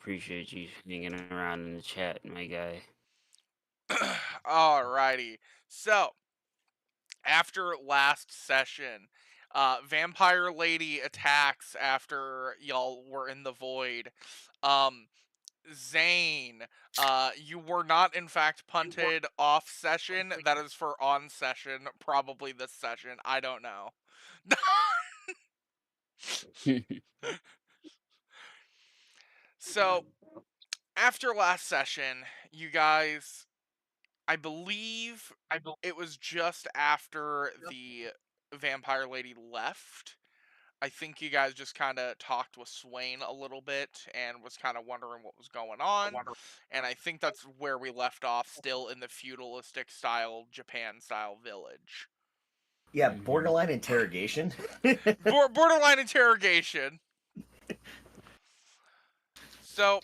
appreciate you hanging around in the chat, my guy. Alrighty. So, after last session, Vampire Lady attacks after y'all were in the void. Um, Zane, you were not in fact punted off session. That is for on session, probably this session. I don't know. So, after last session, you guys, I believe it was just after the Vampire Lady left. I think you guys just kind of talked with Swain a little bit and was kind of wondering what was going on. And I think that's where we left off, still in the feudalistic style, Japan style village. Yeah, borderline interrogation. Borderline interrogation. So,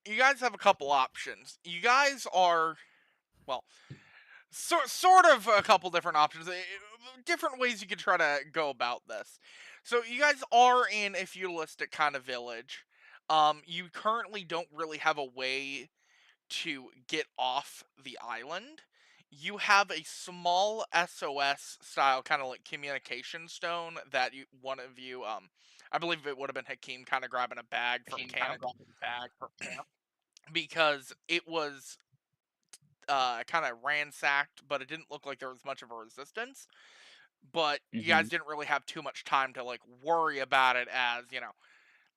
you guys have a couple options. You guys are, well, sort of a couple different options. Different ways you could try to go about this. So you guys are in a feudalistic kind of village. You currently don't really have a way to get off the island. You have a small SOS style kind of like communication stone that one of you, I believe it would have been Hakeem kind of grabbing a bag from camp because it was kind of ransacked, but it didn't look like there was much of a resistance. But you guys didn't really have too much time to like worry about it, as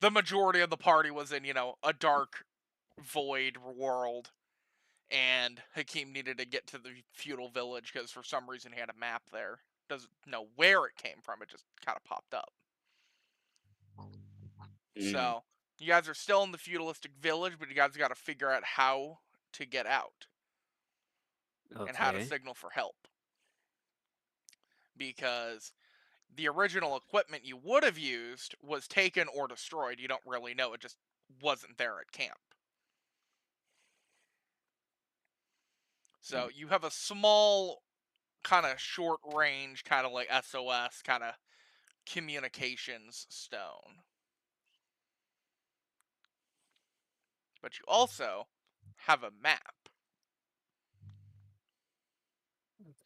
the majority of the party was in a dark void world, and Hakeem needed to get to the feudal village because for some reason he had a map there. Doesn't know where it came from, it just kind of popped up. So you guys are still in the feudalistic village, but you guys got to figure out how to get out. And how to signal for help. Because the original equipment you would have used was taken or destroyed. You don't really know. It just wasn't there at camp. So you have a small, kind of short range, kind of like SOS, kind of communications stone. But you also have a map.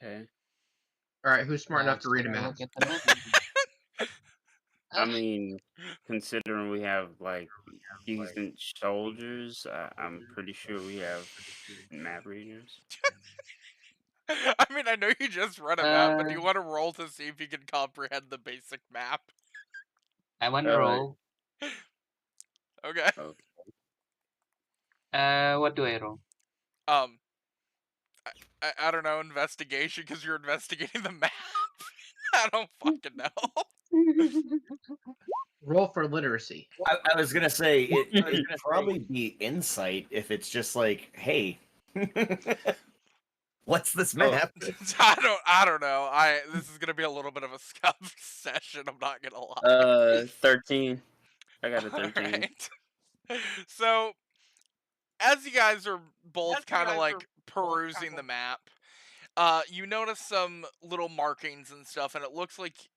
Okay. Alright, who's smart enough to read a map? I mean, considering we have like decent soldiers, I'm pretty sure we have map readers. I mean, I know you just read a map, but do you want to roll to see if you can comprehend the basic map? I want to roll. Okay. What do I roll? I don't know, investigation, because you're investigating the map. I don't fucking know. Roll for literacy. I was gonna say it'd probably be insight if it's just like, hey, what's this map? I don't know. This is gonna be a little bit of a scuff session. I'm not gonna lie. 13. I got a 13. Right. So, as you guys are both kind of like perusing the map, you notice some little markings and stuff, and it looks like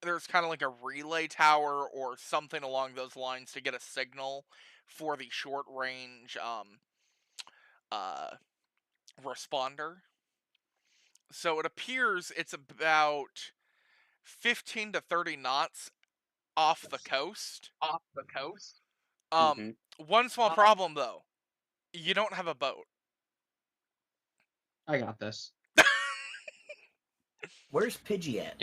there's kind of like a relay tower or something along those lines to get a signal for the short range responder. So it appears it's about 15 to 30 knots off the coast. One small problem though. You don't have a boat. I got this. Where's Pidgey at?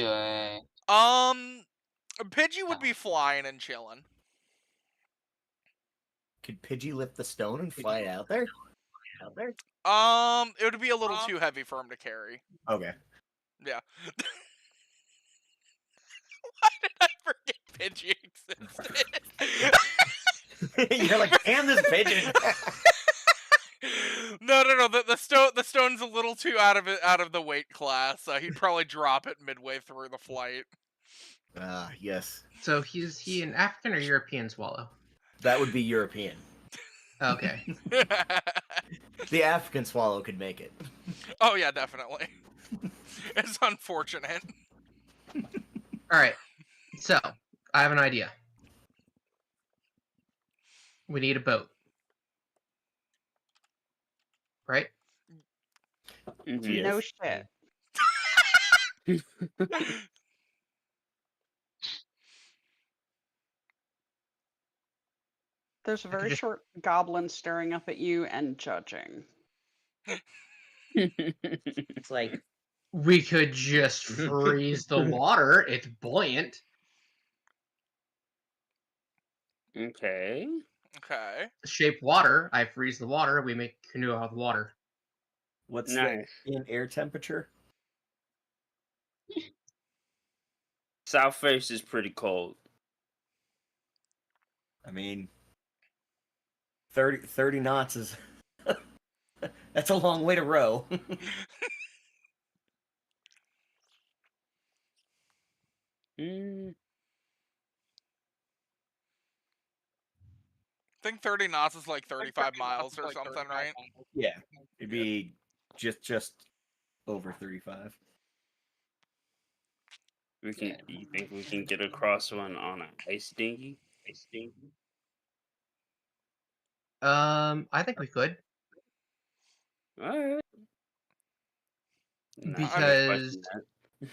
Pidgey would be flying and chilling. Could Pidgey lift the stone and fly it out there? It would be a little too heavy for him to carry. Okay. Yeah. Why did I forget Pidgey existed? You're like, damn this pigeon. No. The stone's a little too out of the weight class. He'd probably drop it midway through the flight. Yes. So is he an African or European swallow? That would be European. Okay. The African swallow could make it. Oh yeah, definitely. It's unfortunate. Alright. So, I have an idea. We need a boat. Right? Mhm. No shit. There's a I could very just- short goblin staring up at you and judging. It's like We could just freeze the water. It's buoyant. Okay. Okay. Shape water. I freeze the water. We make a canoe out of water. what's Nice. the in air temperature? South face is pretty cold. I mean, 30 knots is that's a long way to row. Mm, I think 30 knots is like 35 miles or something, right? Yeah, it'd be just over 35. we can. You think we can get across one on an ice dinghy? I think we could. All right. Nah, Because- question that.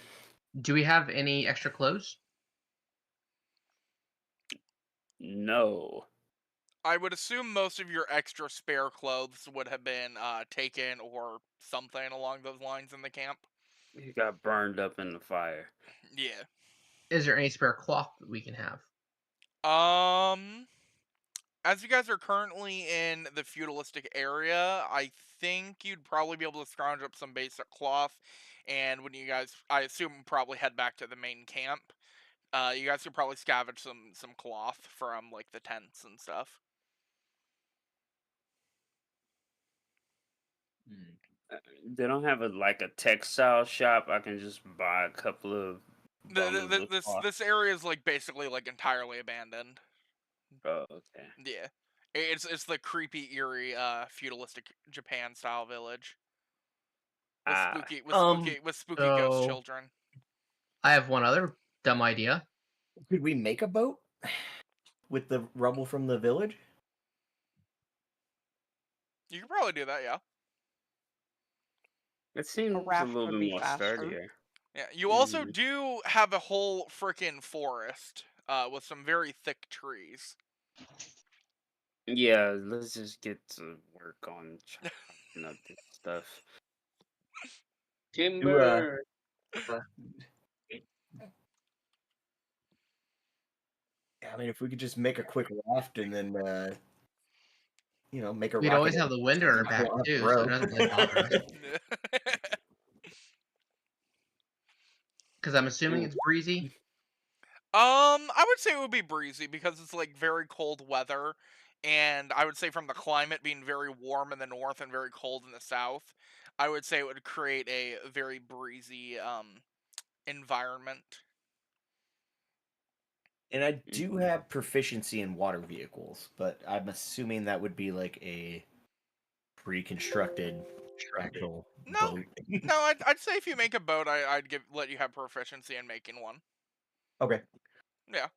Do we have any extra clothes? No. I would assume most of your extra spare clothes would have been taken or something along those lines in the camp. You got burned up in the fire. Yeah. Is there any spare cloth that we can have? As you guys are currently in the feudalistic area, I think you'd probably be able to scrounge up some basic cloth, and when you guys, I assume, probably head back to the main camp. You guys could probably scavenge some cloth from like the tents and stuff. They don't have a textile shop. I can just buy a couple of bundles of cloth. This area is like basically like entirely abandoned. Oh, okay. Yeah, it's the creepy, eerie, feudalistic Japan style village with Ah. spooky ghost So- children. I have one other dumb idea. Could we make a boat with the rubble from the village? You could probably do that, yeah. It seems a raft little would bit be more faster. sturdier. Yeah, you also Mhm. do have a whole freaking forest with some very thick trees. Yeah, let's just get to work on chopping up this stuff. Timber. I mean, if we could just make a quick raft and then, make a We'd rocket. always have the wind at our back Well, too, bro. so it doesn't really bother us. Because I'm assuming it's breezy. I would say it would be breezy because it's like very cold weather, and I would say from the climate being very warm in the north and very cold in the south, I would say it would create a very breezy environment. And I do have proficiency in water vehicles, but I'm assuming that would be like a pre-constructed actual No. boat. No, I'd say if you make a boat, I'd let you have proficiency in making one. Okay. Yeah.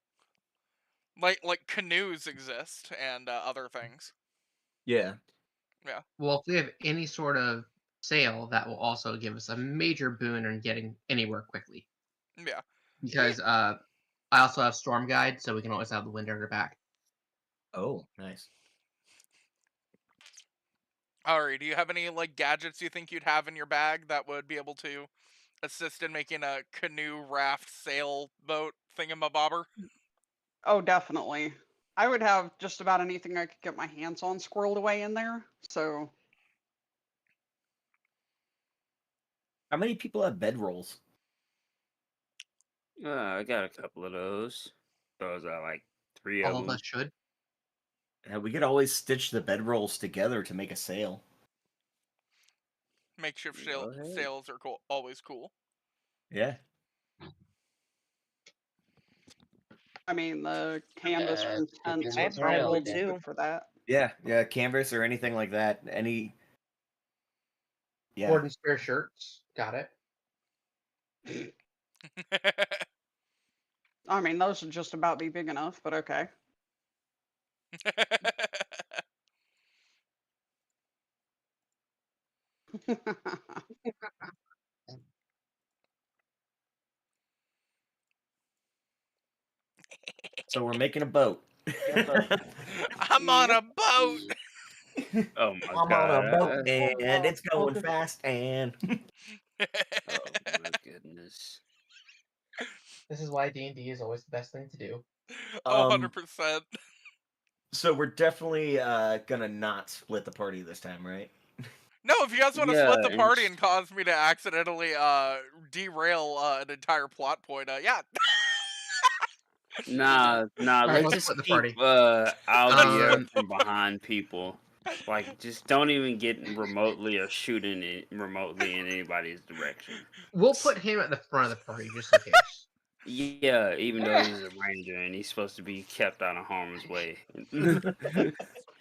Like canoes exist and other things. Yeah. Well, if we have any sort of sail, that will also give us a major boon in getting anywhere quickly. Yeah. Because I also have Storm Guide, so we can always have the wind at our back. Oh, nice. Alright, do you have any like gadgets you think you'd have in your bag that would be able to assist in making a canoe, raft, sail, boat thingamabobber? Oh, definitely. I would have just about anything I could get my hands on squirreled away in there. So How many people have bedrolls? I got a couple of those. Those are like 3 of All of them. us should. We could always stitch the bedrolls together to make a sail. Makeshift Go ahead. sails are always cool. Yeah. I mean, the canvas from tents I would probably probably will be too. good for that. Yeah, canvas or anything like that. Yeah. Board and spare shirts. Got it. I mean, those would just about be big enough, but okay. So we're making a boat. I'm on Yep. a boat. Oh my I'm god. on a boat and it's going fast and Oh my goodness. This is why D&D is always the best thing to do. Oh, 100%. so we're definitely gonna not split the party this time, right? No, if you guys want to Yeah, split the and party and cause me to accidentally derail an entire plot point, yeah. nah, Alright, let's let's just split the keep party. Algier from behind people. Like, just don't even get remotely or shooting it remotely in anybody's direction. We'll put him at the front of the party just in case. Yeah, even though he's a ranger and he's supposed to be kept out of harm's way.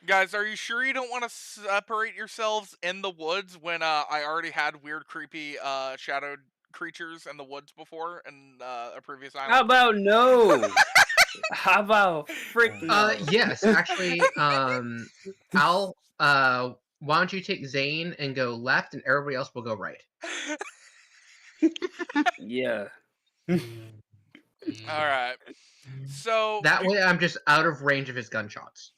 Guys, are you sure you don't want to separate yourselves in the woods when I already had weird, creepy, shadowed creatures in the woods before in a previous island? How about no? How about frick no? Yes, actually, Al, why don't you take Zane and go left, and everybody else will go right. Yeah. All right. So That way, I'm just out of range of his gunshots.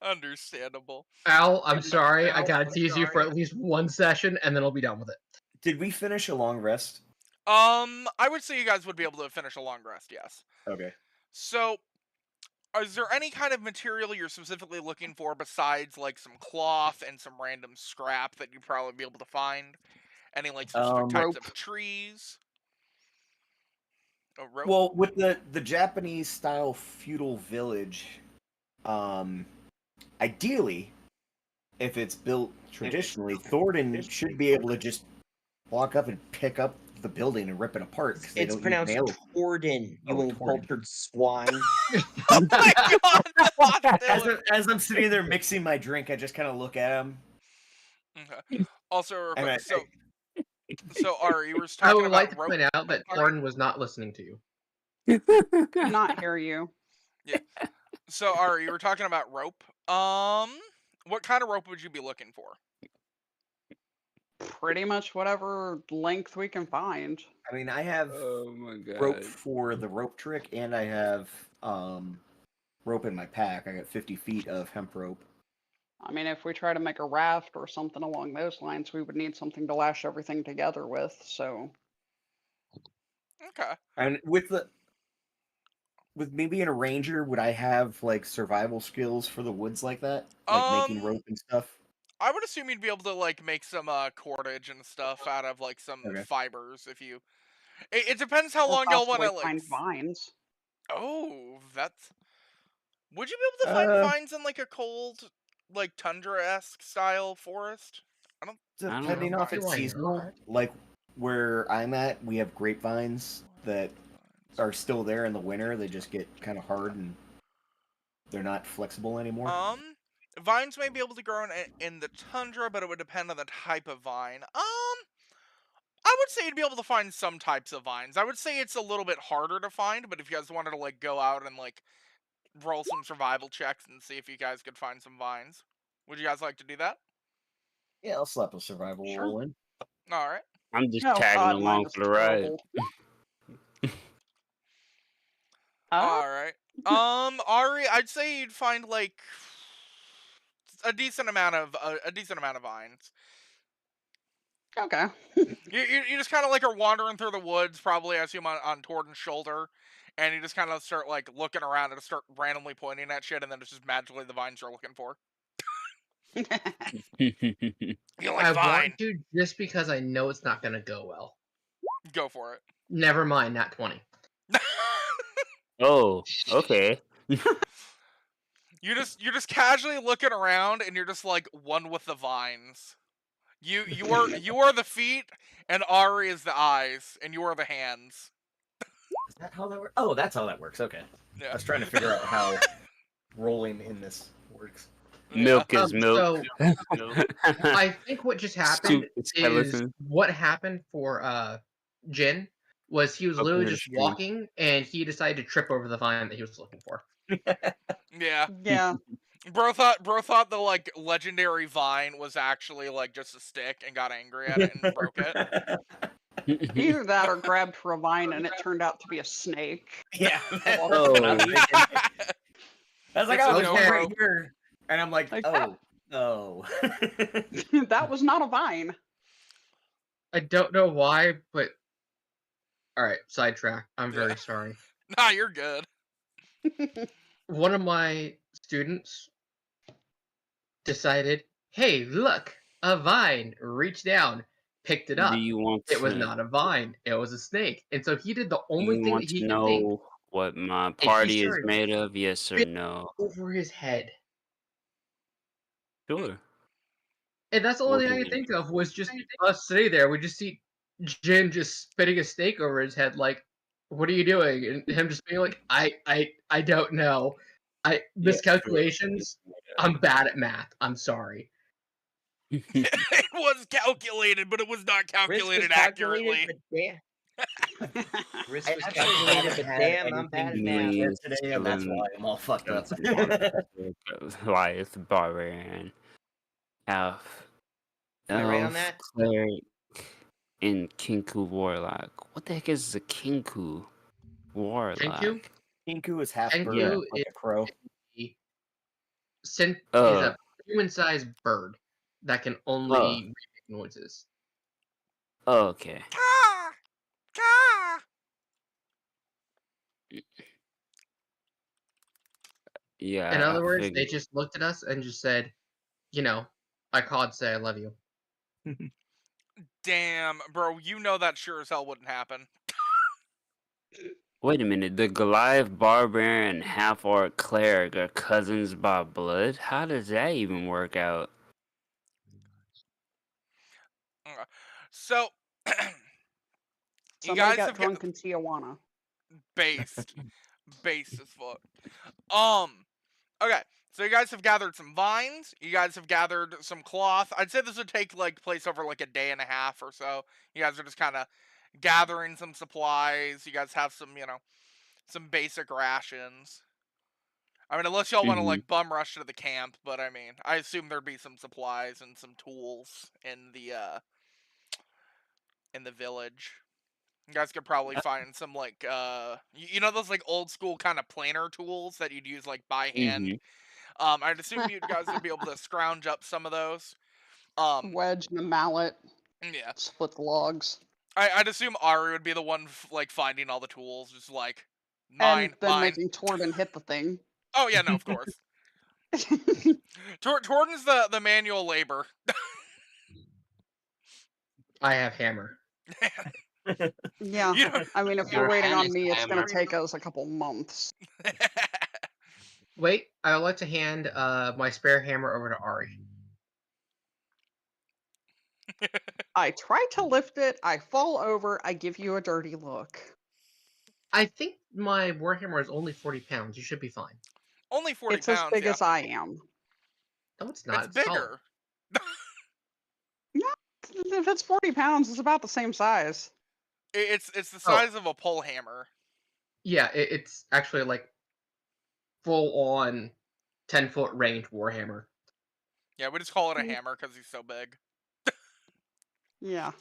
understandable. Al, I'm sorry, I gotta tease you for at least one session, and then I'll be done with it. Did we finish a long rest? I would say you guys would be able to finish a long rest, yes. Okay. So, is there any kind of material you're specifically looking for besides like some cloth and some random scrap that you'd probably be able to find? Any like specific types Rope. of trees? A rope? Well, with the Japanese style feudal village, ideally, if it's built traditionally, Thornton should be able to just walk up and pick up the building and rip it apart. 'Cause they It's don't use pronounced nails. Torden, you Oh, uncultured swine. Oh my god! Not Dylan. As I'm sitting there mixing my drink, I just kind of look at him. Okay. Also, real And quick, so Ari, you were I talking would like to about rope. point out that Torn was not listening to you. Did not hear you. So Ari, you were talking about rope. What kind of rope would you be looking for? Pretty much whatever length we can find. I mean, I have Oh my god. rope for the rope trick, and I have rope in my pack. I got 50 feet of hemp rope. I mean, if we try to make a raft or something along those lines, we would need something to lash everything together with. So, Okay. And with me being a ranger, would I have like survival skills for the woods like that, like making rope and stuff? I would assume you'd be able to like make some cordage and stuff out of like some Okay. fibers if you. It depends how or long y'all want possibly to like. find vines. Oh, that's. Would you be able to find vines in like a cold, like tundra-esque style forest? I don't. Depending know. on if it's Why seasonal, not? like where I'm at, we have grapevines that are still there in the winter. They just get kind of hard and they're not flexible anymore. Vines may be able to grow in the tundra, but it would depend on the type of vine. I would say you'd be able to find some types of vines. I would say it's a little bit harder to find, but if you guys wanted to like go out and like roll some survival checks and see if you guys could find some vines, would you guys like to do that? Yeah, I'll slap a survival Sure. roll in. All right. I'm just No, tagging God, mine along is for the ride. terrible. All right. Ari, I'd say you'd find like a decent amount of vines. Okay. You just kind of like are wandering through the woods, probably I assume on Torden's shoulder, and you just kind of start like looking around and start randomly pointing at shit, and then it's just magically the vines you're looking for. You like I vine? want to just because I know it's not going to go well. Go for it. Never mind, not 20. Oh, okay. You're just casually looking around, and you're just like one with the vines. You are the feet, and Ari is the eyes, and you are the hands. Is that how that works? Oh, that's how that works. Okay. Yeah. I was trying to figure out how rolling in this works. Milk is milk. So, I think what just happened Stupid is skeleton. what happened for Jin was he was Up literally in the just street. walking and he decided to trip over the vine that he was looking for. Yeah. Yeah. Bro thought the like legendary vine was actually like just a stick and got angry at it and broke it. Either that or grabbed for a vine and it turned out to be a snake. Yeah, that's Oh. what I'm thinking. I was like, It's oh, a there's one no-go. right here. And I'm like, Like, oh. that was not a vine. I don't know why, but all right, sidetrack. I'm very sorry. Nah, you're good. One of my students decided, hey, look, a vine. Reached down, picked it up. Do you want It was to? not a vine. It was a snake. And so he did the Do only you thing want that he to could think know what my he party is started made of? Yes or bit no? over his head. Sure. And that's the What only thing I is could it? think of was just us sitting there. We just see Jin just spitting a steak over his head, like, "What are you doing?" And him just being like, "I don't know. Yeah, Miscalculations. I'm bad at math. I'm sorry." It was calculated, but it was not calculated accurately. but damn. Risk I was actually calculated, haven't but had damn, I'm anything bad to at do math. yet Please, today, and that's why I'm all fucked up. Goliath, barbarian, elf, Am I right on that? cleric, and Kinku warlock. What the heck is a Kinku warlock? Kinku? Kinku is half bird, Kinku like a crow. is he's Oh, a human-sized bird that can only make noises. okay. Caw! Caw! Yeah, In other I words, they figured. just looked at us and just said, you know, I called say I love you. Damn, bro, you know that sure as hell wouldn't happen. Wait a minute, the Goliath barbarian and half-orc cleric are cousins by blood? How does that even work out? So, you Somebody guys got have drunk in Tijuana. based as fuck. Okay, so you guys have gathered some vines. You guys have gathered some cloth. I'd say this would take like place over like a day and a half or so. You guys are just kind of gathering some supplies. You guys have some, some basic rations. I mean, unless y'all want to Mhm. like bum rush to the camp, but I mean, I assume there'd be some supplies and some tools in the village. You guys could probably find some like you know those like old school kind of planer tools that you'd use like by hand. Mhm. I'd assume you guys would be able to scrounge up some of those. Wedge and a mallet, Yeah, split the logs, I'd assume Ari would be the one like finding all the tools, just like and mine, then mine. making Torben hit the thing. Oh yeah, no, of course. Torden's the manual labor. I have hammer. Yeah, You know- I mean, if Your you're waiting hand on is me, it's gonna hammer. take us a couple months. Wait, I would like to hand my spare hammer over to Ari. I try to lift it, I fall over, I give you a dirty look. I think my warhammer is only 40 pounds. You should be fine. Only 40 It's as pounds. big Yeah, as I am. No, it's not. it's taller. bigger. If it's 40 pounds, it's about the same size. It's the size of a pole hammer. Yeah, it's actually like full on 10-foot range warhammer. Yeah, we just call it a hammer because he's so big. Yeah.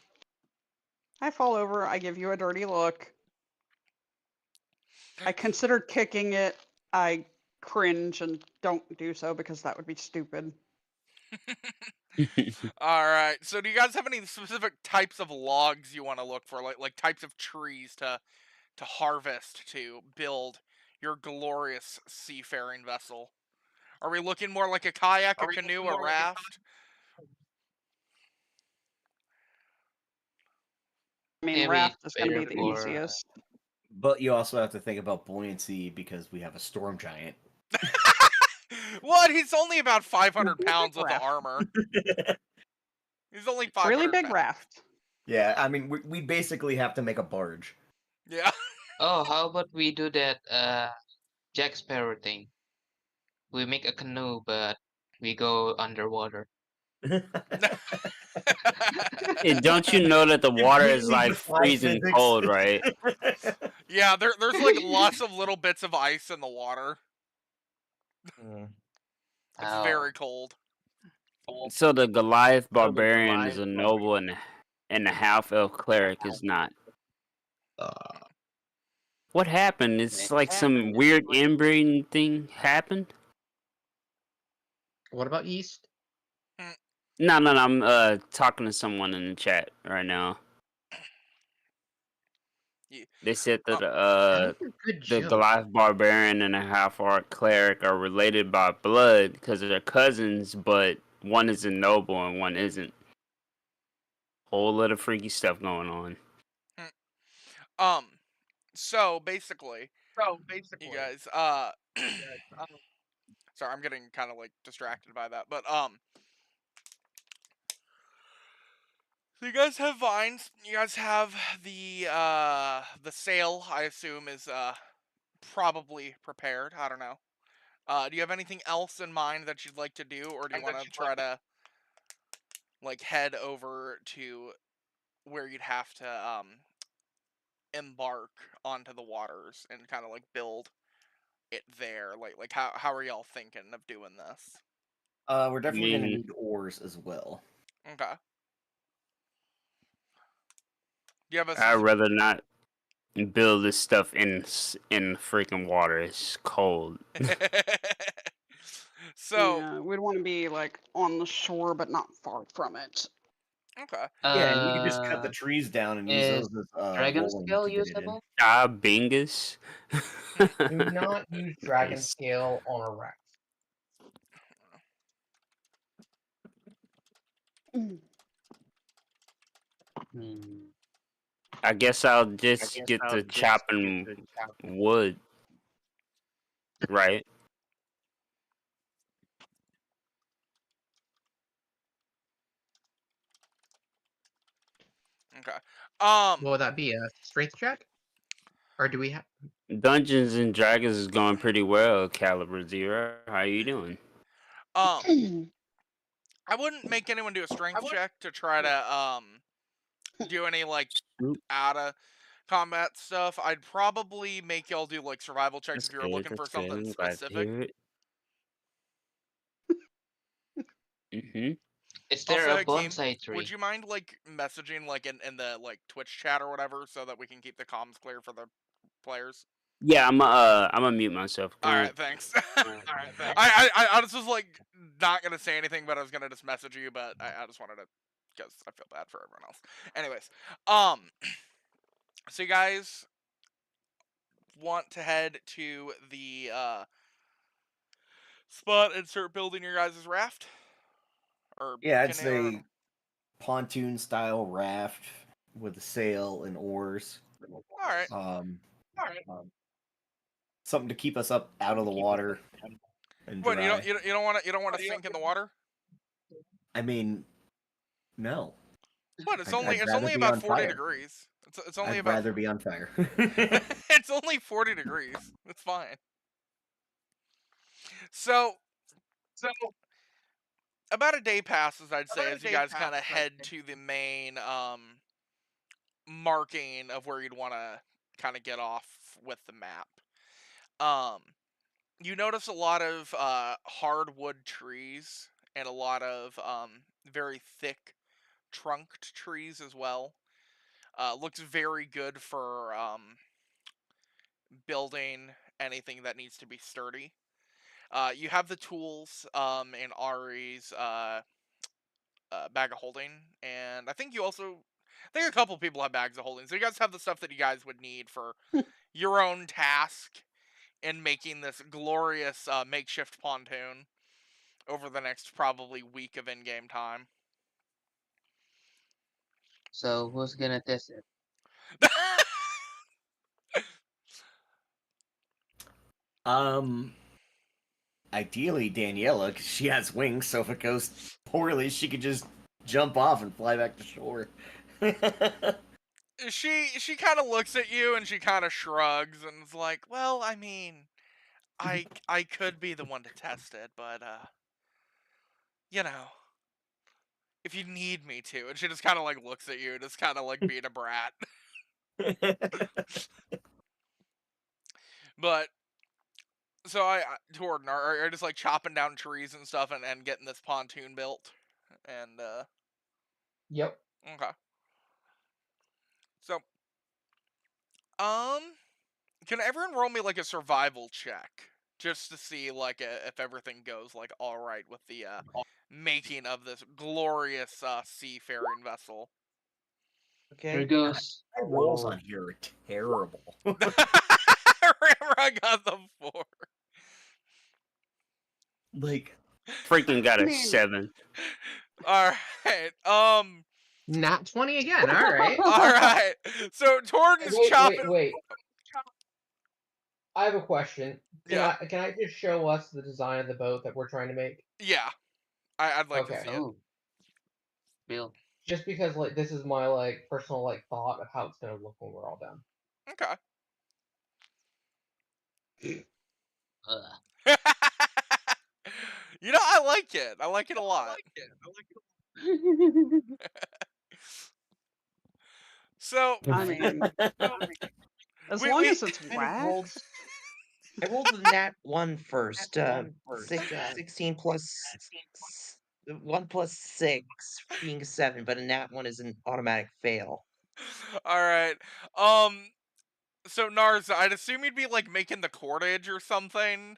I fall over, I give you a dirty look. I considered kicking it. I cringe and don't do so because that would be stupid. All right. So, do you guys have any specific types of logs you want to look for, like types of trees to harvest to build your glorious seafaring vessel? Are we looking more like a kayak, a canoe, a raft? I mean, Maybe raft is going to be better the for, easiest. But you also have to think about buoyancy because we have a storm giant. What? He's only about 500 Big pounds with the raft. armor. He's only 500 Really big pounds. raft. Yeah, I mean, we basically have to make a barge. Yeah. Oh, how about we do that Jack Sparrow thing? We make a canoe, but we go underwater. Hey, don't you know that the water is Completely like defy freezing physics. cold, right? Yeah, there's like lots of little bits of ice in the water. It's Oh. very cold. So the Goliath barbarian is a noble and the half elf cleric is not. What happened? It's like some weird inbreeding thing happened. What about East? No. I'm talking to someone in the chat right now. Yeah. They said that That's a good the joke. Goliath barbarian and a half orc cleric are related by blood because they're cousins, but one is a noble and one isn't. Whole lot of freaky stuff going on. So basically, you guys, sorry, I'm getting kind of like distracted by that, but so you guys have vines. You guys have the sail. I assume is probably prepared. I don't know. Do you have anything else in mind that you'd like to do, or do you want to try to like head over to where you'd have to embark onto the waters and kind of like build it there? Like how are y'all thinking of doing this? We're definitely gonna mean- need oars as well. Okay. Do you have a I'd rather not build this stuff in freaking water. It's cold. So Yeah, we'd want to be like on the shore, but not far from it. okay. Yeah, and you can just cut the trees down and use Is those as Dragon rolling Scale to get it in. usable? Ah, bingus. Do not use dragon Nice. scale on a raft. Hmm. I guess I'll just get to chopping wood, right? Okay. What would that be? A strength check? Or do we have? Dungeons and Dragons is going pretty well, Caliber Zero. How you doing? I wouldn't make anyone do a strength check to try to do any like Oop. out of combat stuff. I'd probably make y'all do like survival checks That's if you were good. looking for That's good. something I'm glad to specific. hear it. Is there Also, a Hakeem, bonsai tree? would you mind like messaging like in the like Twitch chat or whatever so that we can keep the comms clear for the players? Yeah, I'm gonna mute myself. Go All on. right, thanks. I just was like not gonna say anything, but I was gonna just message you, but I just wanted to because I feel bad for everyone else. Anyways, so you guys want to head to the spot and start building your guys' raft or Yeah, I'd canoe? I don't say pontoon style raft with a sail and oars. know. All right. Something to keep us up out of the water and What dry. you don't want to sink in the water? I mean, no. What? It's I'd only rather be about on 40 fire. degrees. It's only I'd about rather be on fire. it's only 40 degrees. It's fine. So about a day passes, I'd say, as you guys kind of head to the main marking of where you'd want to kind of get off with the map. You notice a lot of hardwood trees and a lot of very thick trunked trees as well. Looks very good for building anything that needs to be sturdy. You have the tools in Ari's bag of holding, and I think a couple people have bags of holding. So you guys have the stuff that you guys would need for your own task in making this glorious makeshift pontoon over the next probably week of in-game time. So who's gonna test it? Ideally Daniela, because she has wings, so if it goes poorly, she could just jump off and fly back to shore. She kind of looks at you and she kind of shrugs and is like, "Well, I mean, I could be the one to test it, but you know, if you need me to." And she just kind of like looks at you, just kind of like being a brat. But So Jordan, are just like chopping down trees and stuff and getting this pontoon built, and Yep. okay. So can everyone roll me like a survival check just to see like if everything goes like all right with the making of this glorious seafaring vessel? Here Okay. goes. My rolls on here are terrible. Ramrod got the 4. Like, Freaking got I a mean- 7. All right. Not 20 again. All right. All right. So Jordan's chopping. Wait. I have a question. Yeah. Can I just show us the design of the boat that we're trying to make? Yeah. I'd like to Okay. see it. Oh. Bill. Just because like this is my like personal like thought of how it's gonna look when we're all done. Okay. You know, I like it. I like it a lot. So I mean, as We- long we as it's kind of wet. rolled. I rolled the nat 1 first. 16 plus 1 plus 6 being 7, but a nat 1 is an automatic fail. all right. So Nars, I'd assume you'd be like making the cordage or something.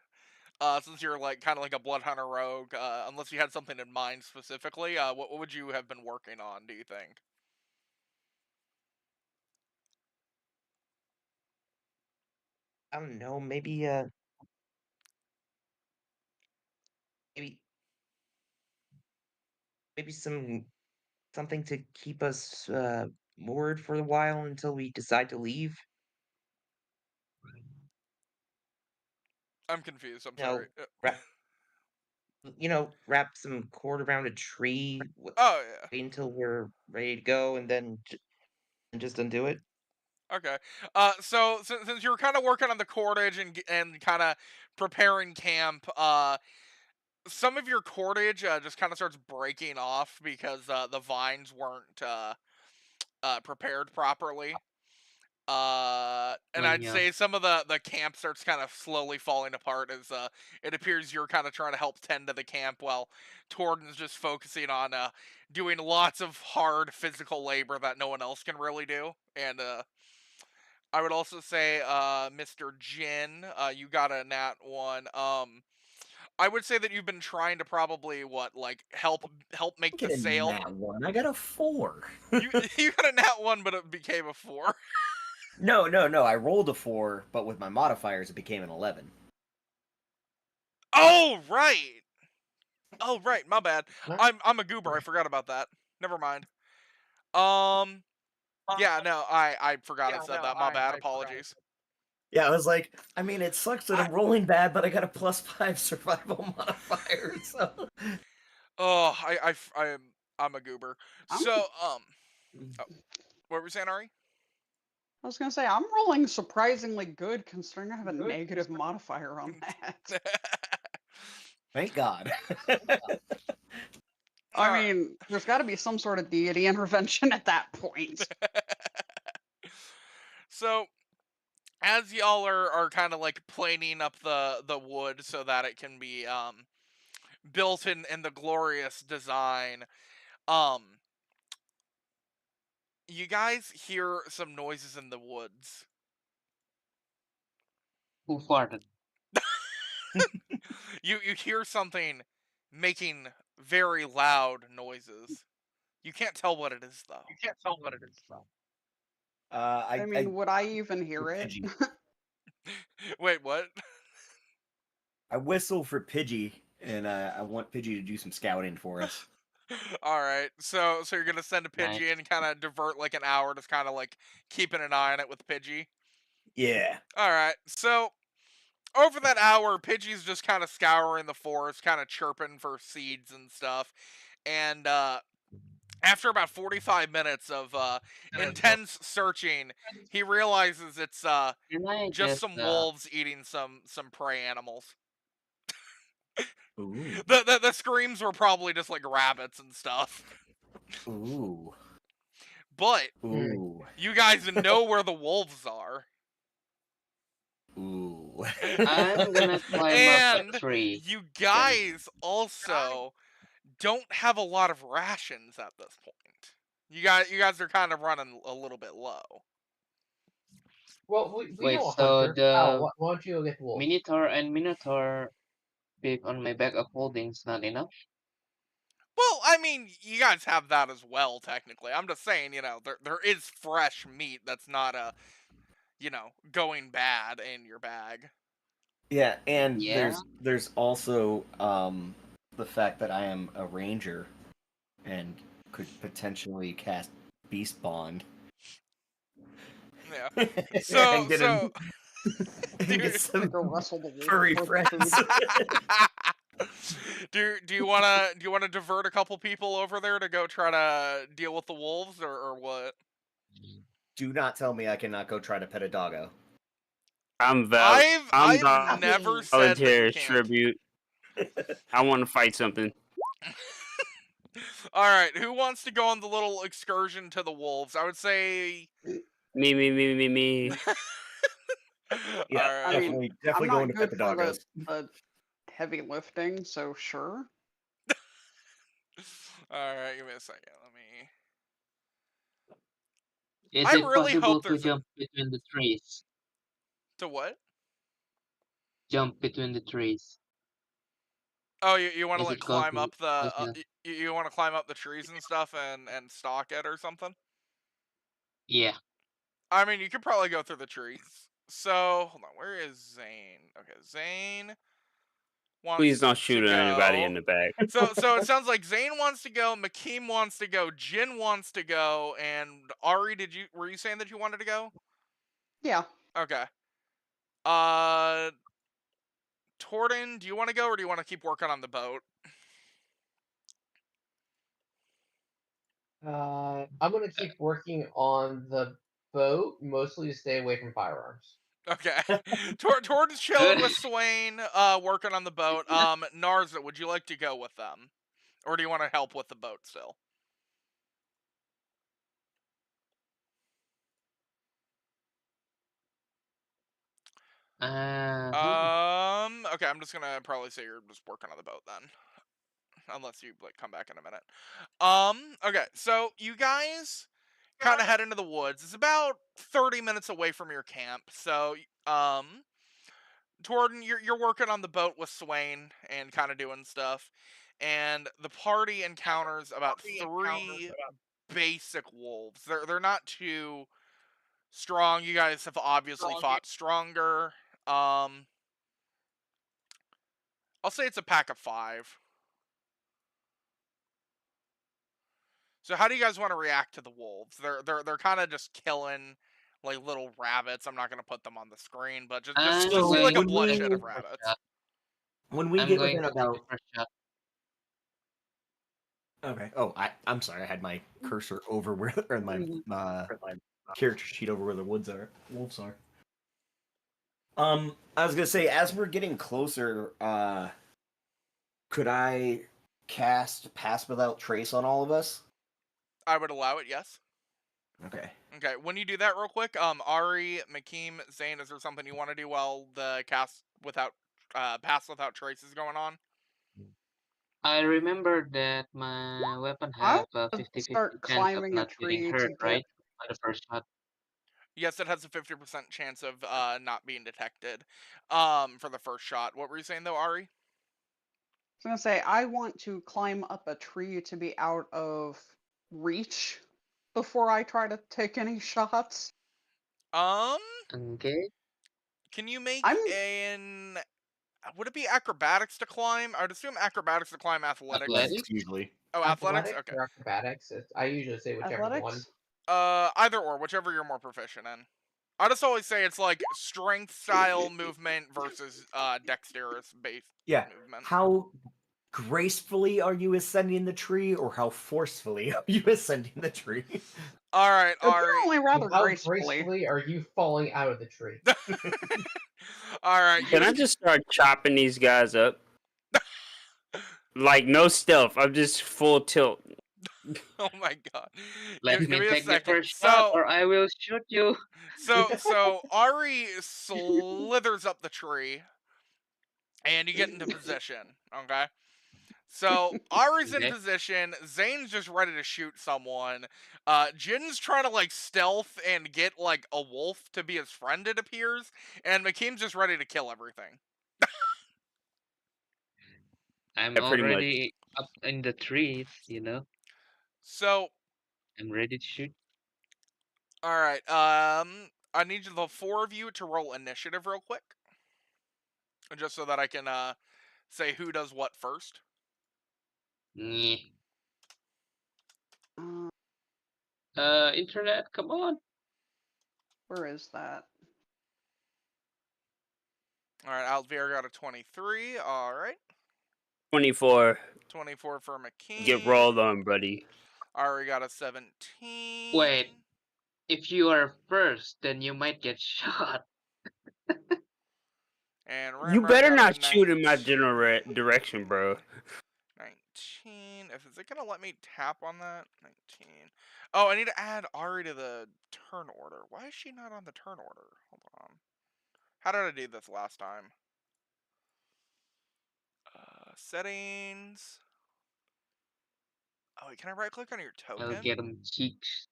Since you're like kind of like a blood hunter rogue, unless you had something in mind specifically, what would you have been working on, do you think? I don't know, maybe maybe something to keep us moored for a while until we decide to leave. I'm confused. I'm You know, sorry. wrap, wrap some cord around a tree, Oh yeah. wait until we're ready to go, and then just undo it. Okay. So since you were kind of working on the cordage and kind of preparing camp, some of your cordage just kind of starts breaking off because the vines weren't prepared properly. And I'd Yeah. say some of the camp starts kind of slowly falling apart as it appears you're kind of trying to help tend to the camp while Torden's just focusing on doing lots of hard physical labor that no one else can really do. And I would also say, Mr. Jin, you got a nat 1. I would say that you've been trying to probably help make the get a sail. nat 1. I got a 4. You got a nat 1, but it became a 4. No. I rolled a 4, but with my modifiers, it became an 11. Oh right. Oh right. My bad. No. I'm a goober. I forgot about that. Never mind. Yeah. No. I forgot I said that. My bad. Apologies. Yeah, I was like, I mean, it sucks that I'm rolling bad, but I got a +5 survival modifier, so. Oh, I'm a goober. I'm- So what were you saying, Ari? I was gonna say I'm rolling surprisingly good considering I have a negative modifier on that. Thank God. I mean, there's got to be some sort of deity intervention at that point. So, as y'all are kind of like planing up the wood so that it can be built in the glorious design, you guys hear some noises in the woods. Who farted? You hear something making very loud noises. You can't tell what it is though. I mean, would I even hear it? Pidgey. Wait, what? I whistle for Pidgey, and I want Pidgey to do some scouting for us. All right, so you're gonna send a Pidgey Nice. and kind of divert like an hour, just kind of like keeping an eye on it with Pidgey. Yeah. All right, so over that hour, Pidgey's just kind of scouring the forest, kind of chirping for seeds and stuff, and after about 45 minutes of intense searching, he realizes it's Can I just some wolves eating some prey animals. Ooh. The screams were probably just like rabbits and stuff. Ooh. But Ooh. you guys know where the wolves are. Ooh. I'm gonna climb up And a tree. you guys also don't have a lot of rations at this point. You guys are kind of running a little bit low. Well, we Wait, know a so hunter. Al, why don't you go get the wolf? Minotaur and Minotaur big on my bag of holdings not enough? Well, I mean, you guys have that as well, technically. I'm just saying, there is fresh meat that's not going bad in your bag. Yeah, and Yeah. there's also the fact that I am a ranger and could potentially cast Beast Bond. Yeah. and So, get so and get some Go wrestle the wolf furry for friends. do you wanna divert a couple people over there to go try to deal with the wolves or what? Do not tell me I cannot go try to pet a doggo. I'm I've never said that you volunteer can't. tribute. I want to fight something. All right, who wants to go on the little excursion to the wolves? I would say Me. Yeah, All right. I mean, definitely I'm going not to pet good the for doggos. the heavy lifting, so sure. All right, give me a second. Let me. Is I it really possible hope to there's jump between the trees? To what? Jump between the trees. Oh, you want to Is like it climb up the possible? you want to climb up the trees and stuff and stalk it or something? Yeah. I mean, you could probably go through the trees. So, hold on, where is Zane? Okay, Zane wants Please don't to shoot at anybody in go. the back. So it sounds like Zane wants to go, Makeem wants to go, Jin wants to go, and Ari, were you saying that you wanted to go? Yeah. Okay. Torden, do you want to go or do you want to keep working on the boat? I'm gonna keep working on the boat, mostly to stay away from firearms. Okay. Torden's chilling with Swain, working on the boat. Narza, would you like to go with them? Or do you want to help with the boat still? Okay, I'm just gonna probably say you're just working on the boat then. Unless you like come back in a minute. Okay, so you guys kind of head into the woods. It's about 30 minutes away from your camp. So, Torden, you're working on the boat with Swain and kind of doing stuff. And the party encounters about 3 basic wolves. They're not too strong. You guys have obviously fought stronger. I'll say it's a pack of 5. So how do you guys want to react to the wolves? They're kind of just killing like little rabbits. I'm not gonna put them on the screen, but just see like a bloodshed of rabbits. When we I'm get going within to take about a first shot. Okay. Oh, I'm sorry. I had my cursor over where, or my character sheet over where the wolves are. I was gonna say, as we're getting closer, could I cast Pass Without Trace on all of us? I would allow it, yes. Okay. Okay, when you do that real quick, Ari, Makeem, Zane, is there something you want to do while the Pass Without Trace is going on? I remember that my weapon I have a would 50-50 start chance of climbing a not getting tree to hurt, get. right? By the first shot. Yes, it has a 50% chance of not being detected for the first shot. What were you saying though, Ari? I was gonna say I want to climb up a tree to be out of reach before I try to take any shots. Okay. Can you make I'm an? Would it be acrobatics to climb? I would assume acrobatics to climb athletics. Athletics? Usually. Oh, athletics. Okay. Or acrobatics. I usually say whichever one. athletics. Either or, whichever you're more proficient in. I just always say it's like strength style movement versus dexterous based movement. How gracefully are you ascending the tree, or how forcefully are you ascending the tree? All right, Ari. Apparently rather How gracefully. gracefully are you falling out of the tree? All right. Can I just start chopping these guys up? Like no stealth. I'm just full tilt. Oh my god. Let Give me me a take the second. first shot, or I will shoot you. So Ari slithers up the tree, and you get into position. Okay. So Ari's in Okay. position. Zane's just ready to shoot someone. Jin's trying to like stealth and get like a wolf to be his friend. It appears, and McKean's just ready to kill everything. I'm Yeah, pretty much. already up in the trees, So, I'm ready to shoot. all right. I need the four of you to roll initiative real quick, just so that I can say who does what first. Nyeh. Internet, come on. Where is that? All right, Alvier got a 23. All right, 24. 24 for McKean. Get rolled on, buddy. Ari got a 17. Wait, if you are first, then you might get shot. And You Ramrod better got a not shoot in my 19. general direction, bro. 19. Is it gonna let me tap on that? 19. Oh, I need to add Ari to the turn order. Why is she not on the turn order? Hold on. How did I do this last time? Settings. Oh, wait, can I right click on your I'll token? get them cheeks.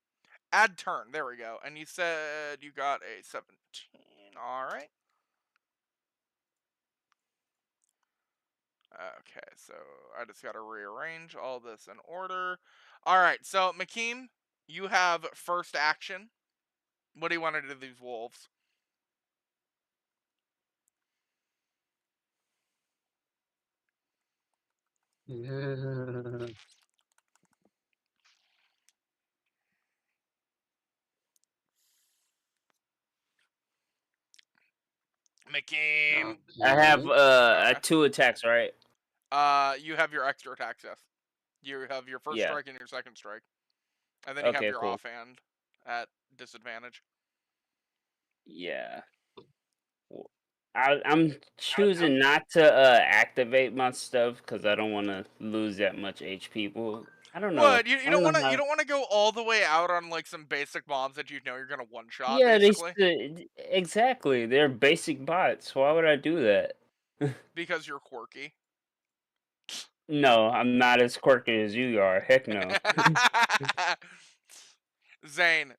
Add turn. There we go. And you said you got a 17. Alright. Okay, so I just gotta rearrange all this in order. Alright, so McKean, you have first action. What do you want to do to these wolves? McKean. I have Okay. 2 attacks, right? You have your extra attacks, yes. You have your first Yeah. strike and your second strike. And then you have Okay, your cool. offhand at disadvantage. Yeah. I'm choosing not to activate my stuff because I don't want to lose that much HP. Well, I don't know. What? You I don't know want to how- you don't want to go all the way out on like some basic mobs that you know you're gonna one shot. Yeah, basically. exactly. They're basic bots. Why would I do that? Because you're quirky. No, I'm not as quirky as you are. Heck no. Zane,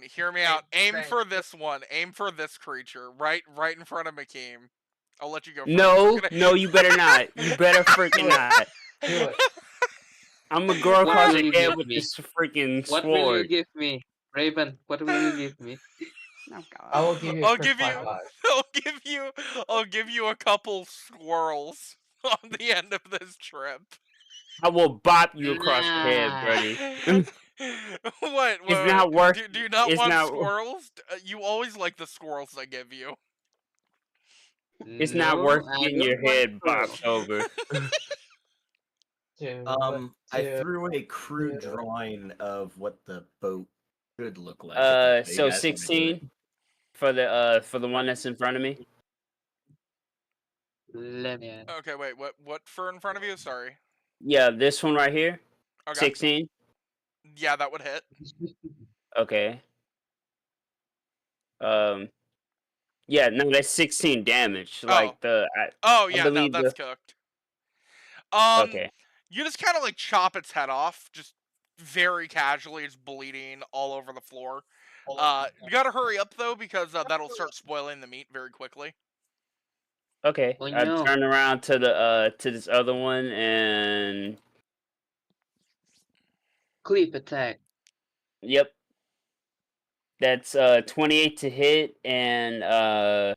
hear me out. Aim for this one. Aim for this creature, right in front of McKean. I'll let you go first. No, you better not. You better freaking not. Do it. I'm gonna grow What across will your you head give with me? this freaking What will you sword. give me? Raven, what will you give me? Oh god. I will give you. I'll a give you. +5. I'll give you a couple squirrels on the end of this trip. I will bop you across the head, Nah. buddy. What? It's not worth. Do you not It's want not. squirrels? You always like the squirrels I give you. It's not worth I getting don't your want head squirrel. bopped over. I threw a crude drawing of what the boat should look like. if you So guys wanna do it. 16 for the one that's in front of me. Lemon. Okay, wait. What fur in front of you? Sorry. Yeah, this one right here. Okay. 16. Yeah, that would hit. Okay. Yeah, no, that's 16 damage. Like Oh yeah, no, believe that's the- cooked. Okay. You just kind of like chop its head off, just very casually. It's bleeding all over the floor. You gotta hurry up though because that'll start spoiling the meat very quickly. Okay. Oh, I no. turn around to the to this other one and Clip attack. yep. That's 28 to hit and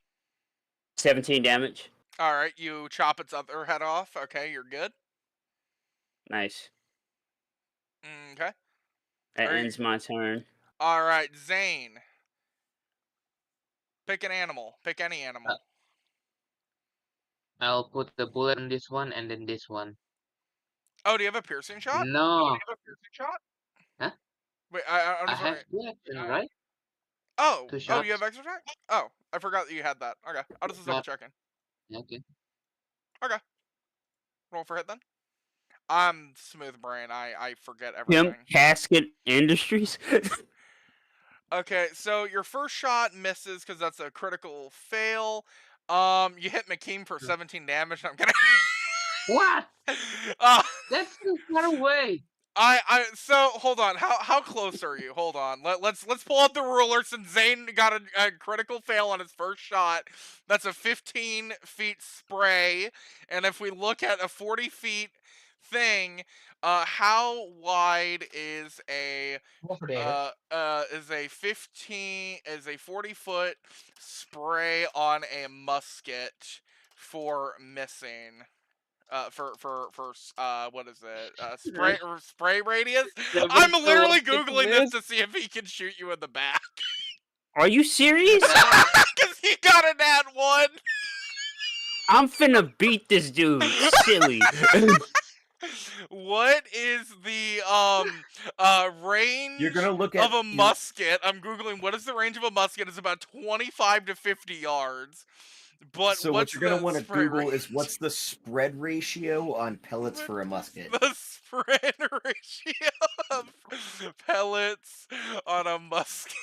17 damage. All right, you chop its other head off. Okay, you're good. Nice. Okay. That Are you- ends my turn. All right, Zane. Pick an animal. Pick any animal. I'll put the bullet on this one and then this one. Oh, do you have a piercing shot? No. Huh? Wait, I'm I just have wondering. two action, right? Oh, Two you shots. have extra attack? Oh, I forgot that you had that. Okay, I was just double checking. Okay. Roll for hit then. I'm smooth brain. I forget Pimp everything. Casket Industries. Okay, so your first shot misses because that's a critical fail. You hit McKean for 17 damage. I'm gonna. What? uh, That's too far away. so hold on. How close are you? Hold on. Let's pull out the ruler since Zane got a critical fail on his first shot. That's a 15 feet spray, and if we look at a 40 feet thing, how wide is a Roll for damage. is a 40-foot spray on a musket for missing? What is it? Spray radius? I'm literally googling this to see if he can shoot you in the back. Are you serious? Cause he got an ad one. I'm finna beat this dude. Silly. What is the range You're gonna look at of a musket? I'm googling what is the range of a musket. It's about 25 to 50 yards. But so what's what you're gonna the want to spray Google is range? what's the spread ratio on pellets for a musket. The spread ratio of pellets on a musket.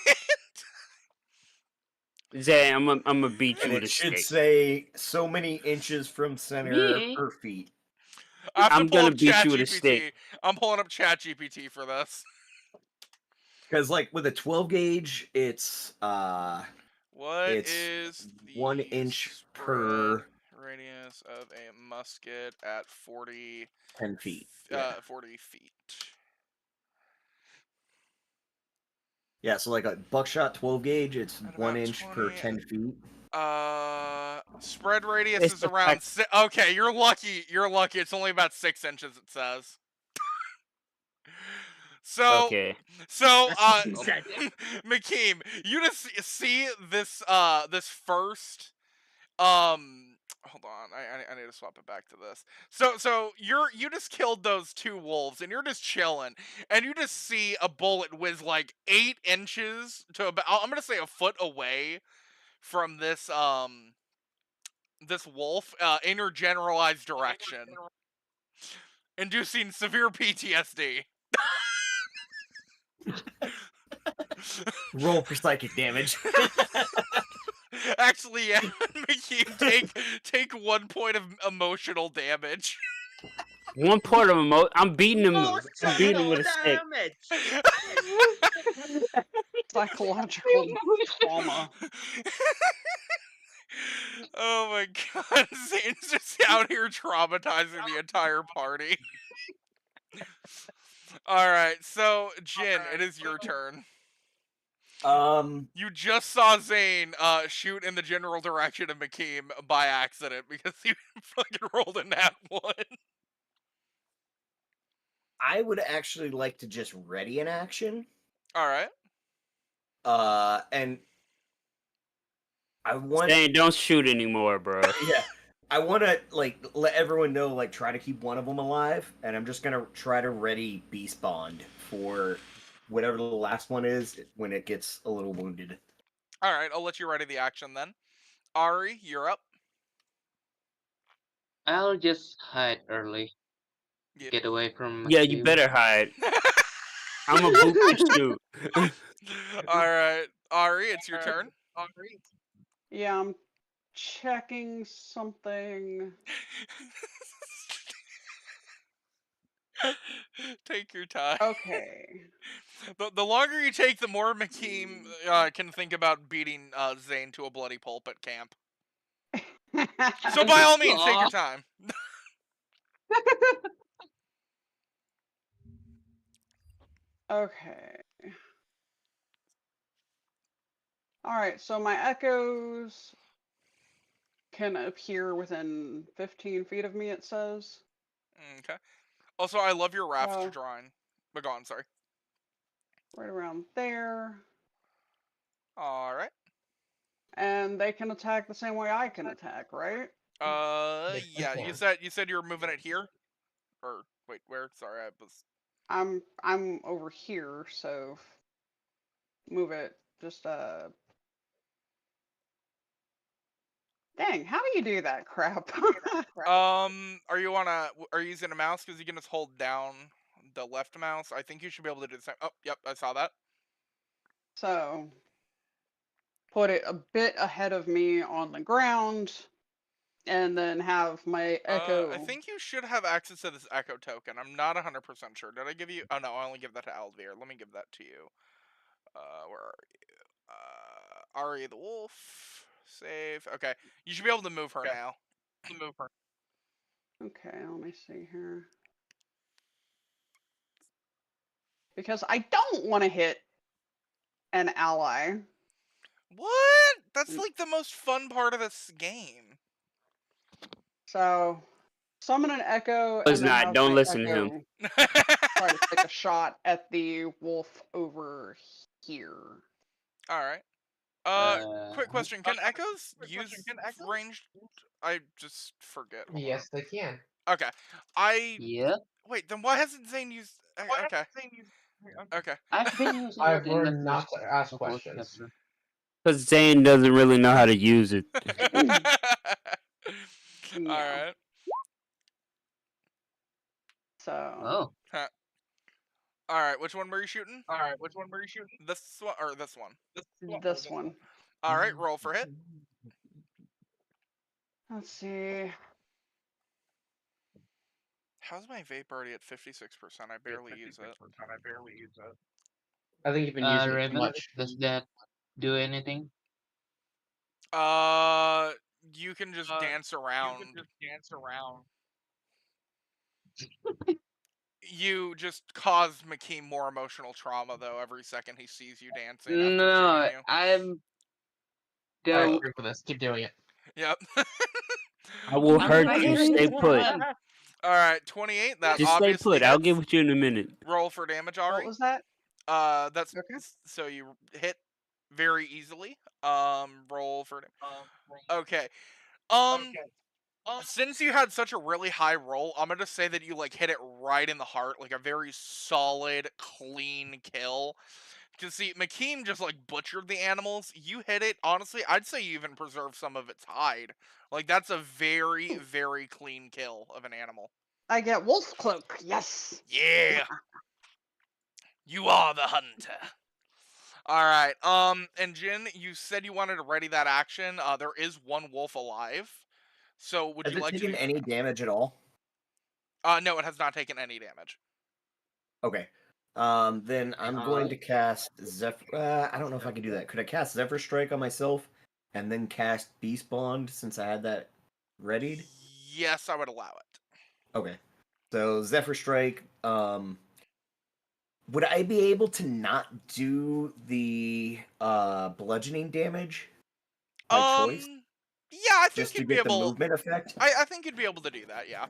Zay, I'm gonna beat you And with it a should stick. say so many inches from center Me? per feet. I have to I'm pull gonna up beat you with a stick. ChatGPT. I'm pulling up ChatGPT for this. Because like with a 12 gauge, it's What It's is the 1 inch spread per radius of a musket at 40 10 feet. Yeah. 40 feet? Yeah, so like a buckshot 12 gauge, it's At 1 about inch per 20 10 feet. Spread radius It's is the around fact- okay, you're lucky. You're lucky. It's only about 6 inches, it says. So, Okay. McKeem, you just see this this first hold on, I need to swap it back to this. So you just killed those two wolves and you're just chilling and you just see a bullet whiz like 8 inches to about, I'm gonna say a foot away from this wolf in your generalized direction, inducing severe PTSD. Roll for psychic damage. Actually, yeah, McKean, take 1 point of emotional damage. 1 point of I'm beating him. I'm beating him with a stick. Psychological trauma. Oh my god, Zane's just out here traumatizing the entire party. Alright, so Jin, it is your turn. You just saw Zane shoot in the general direction of McKeem by accident because he fucking rolled a nat 1. I would actually like to just ready an action. Alright. And I want Zane, don't shoot anymore, bro. yeah. I want to like let everyone know, like try to keep one of them alive, and I'm just gonna try to ready Beast Bond for whatever the last one is when it gets a little wounded. Alright, I'll let you ready the action then. Ari, you're up. I'll just hide early. Yeah. Get away from Yeah, you McHugh. better hide. I'm a boot to shoot. Alright, Ari, it's your turn. Yeah, I'm checking something. Take your time. Okay. The longer you take, the more McKeem can think about beating Zane to a bloody pulp at camp. So by all means, take your time. Okay. Alright, so my echoes can appear within 15 feet of me, it says. Okay. Also, I love your raft Uh, drawing. But go on, sorry. Right around there. Alright. And they can attack the same way I can attack, right? Yes, they Yeah, can. you said you were moving it here? Or, wait, where? Sorry, I was... I'm over here, so move it just Dang, how do you do that crap? Are you using a mouse? Because you can just hold down the left mouse. I think you should be able to do the same. Oh, yep, I saw that. So put it a bit ahead of me on the ground, and then have my echo. I think you should have access to this echo token. I'm not 100% sure. Did I give you? Oh no, I only give that to Alvir. Let me give that to you. Where are you? Ari the wolf. Save. Okay, you should be able to move her now. Okay, let me see here. Because I don't want to hit an ally. What? That's like the most fun part of this game. So summon an echo It's and then not. have Don't my listen to him. echo try to take a shot at the wolf over here. All right. Quick question: Can echoes use ranged? I just forget. Hold Yes, they can. on. Okay. Yeah, Wait. Then why hasn't Zane used? Okay. Okay. I've been using I've it in the learned not first to ask couple of questions. chapters. Because Zane doesn't really know how to use it. All Yeah. right. So Oh, Huh. All right. Which one were you shooting? This one or this one? this one. All right. Roll for hit. Let's see. How's my vape already at 56%? I barely use it. I think you've been using it too Raven, much. does that do anything? You can just dance around. You just cause McKee more emotional trauma though every second he sees you dancing after No, shooting you. I'm I the agree with this. Keep doing it. Yep. I will I'm hurt trying you. to Stay have put. fun. All right, 28. That Just stay obviously put. I'll hits. get with you in a minute. Roll for damage, What Ari. was that? That's Okay. so you hit very easily. Roll for okay. Since you had such a really high roll, I'm gonna say that you like hit it right in the heart, like a very solid, clean kill. To see McKeem just like butchered the animals. You hit it. Honestly, I'd say you even preserved some of its hide. Like that's a very, very clean kill of an animal. I get wolf cloak. Yes. Yeah. You are the hunter. All right. And Jin, you said you wanted to ready that action. There is one wolf alive. So would Has you it like to taken do? any damage at all? No, it has not taken any damage. Okay. Then I'm going to cast Zephyr. I don't know if I can do that. Could I cast Zephyr Strike on myself and then cast Beast Bond since I had that readied? Yes, I would allow it. Okay. So Zephyr Strike. Would I be able to not do the bludgeoning damage by choice? Yeah, I think Just to you'd be get the able. movement effect? I think you'd be able to do that. Yeah.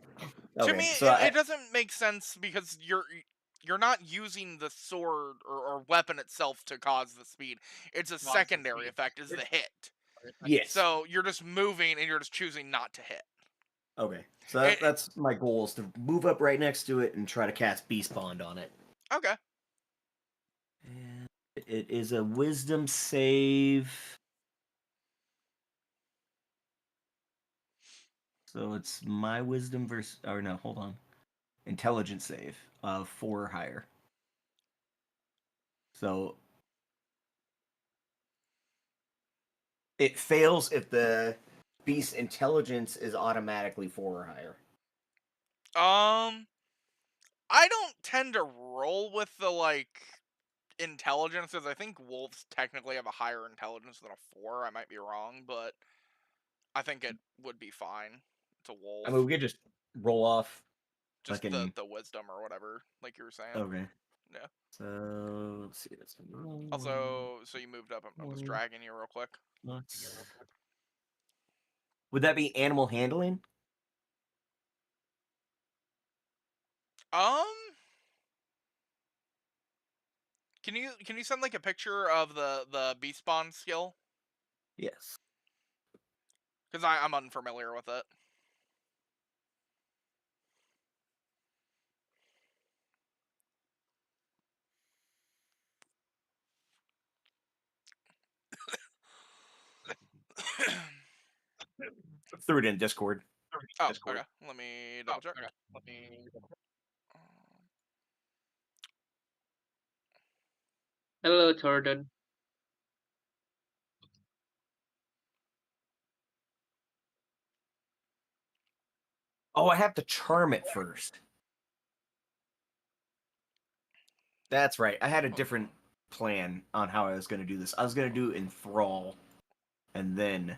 To Okay. me, So it doesn't make sense because you're not using the sword or weapon itself to cause the speed. It's a secondary effect, is the hit. yes. So you're just moving and you're just choosing not to hit. Okay. So that's my goal, is to move up right next to it and try to cast Beast Bond on it. Okay. And it is a Wisdom save. So it's my Wisdom versus, or no, hold on, Intelligence save of 4 or higher. So it fails if the beast's intelligence is automatically 4 or higher. I don't tend to roll with the intelligence, because I think wolves technically have a higher intelligence than a 4. I might be wrong, but I think it would be fine. It's a wolf. I mean, we could just roll off. Just fucking- the wisdom or whatever, like you were saying. Okay. Yeah. So let's see. That's Also, so you moved up. I was dragging you real quick. Would that be animal handling? Can you send like a picture of the beast spawn skill? Yes. Because I'm unfamiliar with it. Threw it in Discord. Oh, okay. Let me double check. Hello, Jordan. Oh, I have to charm it first. That's right. I had a different plan on how I was going to do this. I was going to do enthrall, and then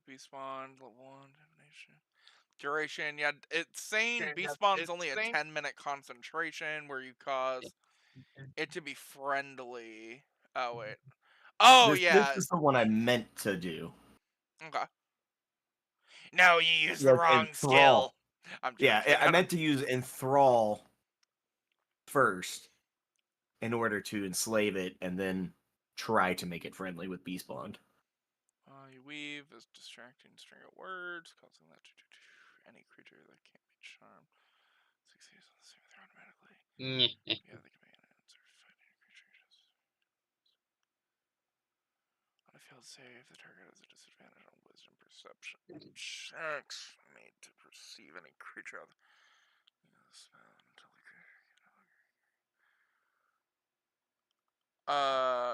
Beast spawn, level 1, divination. Duration, yeah, it's saying Beast spawn's only a 10-minute concentration where you cause it to be friendly. Oh, wait. Oh, yeah. This is the one I meant to do. Okay. No, you used the wrong enthrall. skill. I'm joking. Yeah, I meant to use enthrall first in order to enslave it, and then try to make it friendly with Beast Bond. You weave this distracting string of words, causing that to any creature that can't be charmed succeeds on the same throw automatically. Yeah, they can make an answer fighting creatures. On a failed save, the target has a disadvantage on wisdom perception checks made to perceive any creature.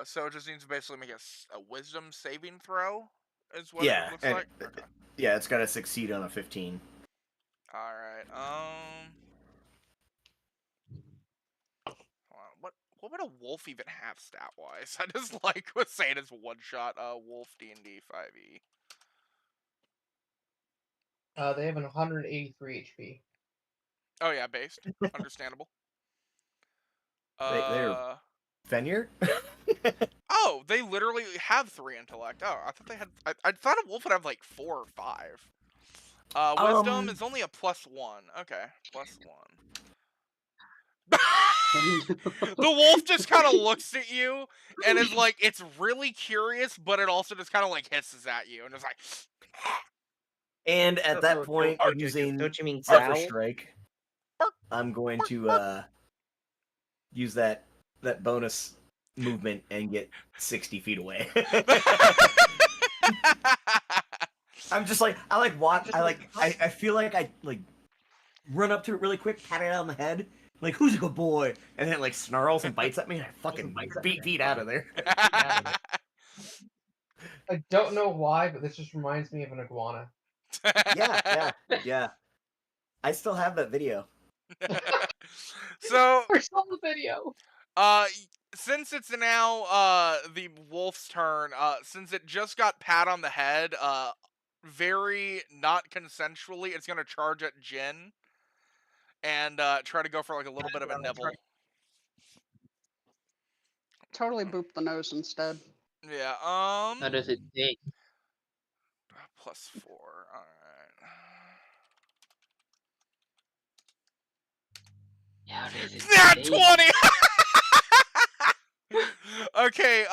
So it just needs to basically make a wisdom saving throw, is what it looks like. Okay. Yeah, it's got to succeed on a 15. All right. What would a wolf even have stat wise? I just like was saying it's one shot. Wolf DnD 5e. They have an 183 HP. Oh yeah, based. Understandable. They're Fenrir? Oh, they literally have 3 intellect. Oh, I thought they had. I thought a wolf would have like 4 or 5. Wisdom is only a +1. Okay, +1. The wolf just kind of looks at you and is like, it's really curious, but it also just kind of like hisses at you and is like. And at that point, using don't you mean Zephyr growl? Strike, I'm going to use that bonus movement and get 60 feet away. I'm just like I feel like I like run up to it really quick, pat it on the head, like who's a good boy, and then it like snarls and bites at me, and I fucking beat feet out of there. I don't know why, but this just reminds me of an iguana. Yeah. I still have that video. So Where's all the video? Since it's now the wolf's turn, since it just got pat on the head, very not consensually, it's gonna charge at Jin and try to go for like a little bit of a nibble. Totally boop the nose instead. Yeah. How does it take? +4. All right. How does it Nat take? 20. Okay.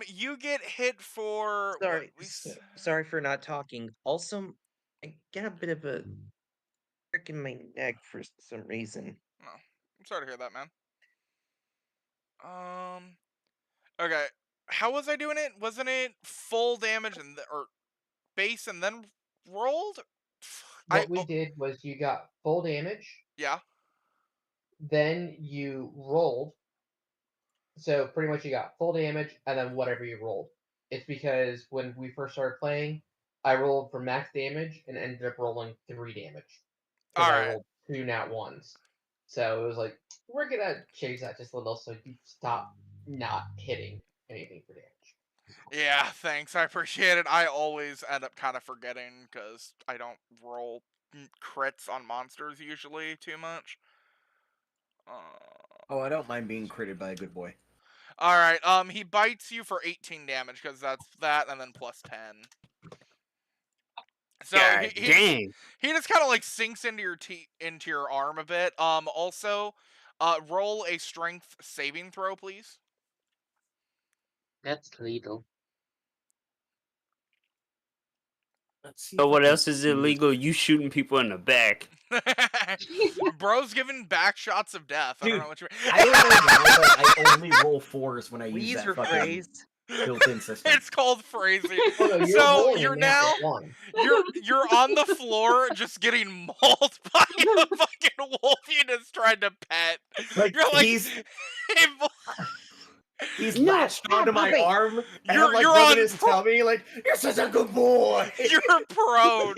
You get hit for. Sorry for not talking. Also, I get a bit of a prick in my neck for some reason. No, I'm sorry to hear that, man. Okay. How was I doing it? Wasn't it full damage and or base and then rolled? What we did was you got full damage. Yeah. Then you rolled. So pretty much you got full damage and then whatever you rolled. It's because when we first started playing, I rolled for max damage and ended up rolling 3 damage. All right. I rolled 2 nat 1s. So it was like, we're gonna change that just a little so you stop not hitting anything for damage. Yeah, thanks. I appreciate it. I always end up kind of forgetting because I don't roll crits on monsters usually too much. Oh, I don't mind being critted by a good boy. All right. He bites you for 18 damage because that's that, and then +10. So he just kind of like sinks into your arm a bit. Also, roll a strength saving throw, please. That's lethal. Let's see. So what else is illegal? You shooting people in the back. Bro's giving back shots of death. I don't know what you. I don't know why, but I only roll 4s when I use Please that fucking... rephrase. built-in system. It's called phrasing. Oh, no, you're So rolling you're a now natural one. you're on the floor just getting mauled by a fucking wolf you just tried to pet. Like, You're like he's No, latched onto my puppy. arm, and You're- I'm like you're rubbing on his tummy, like, you're such a good boy. you're prone.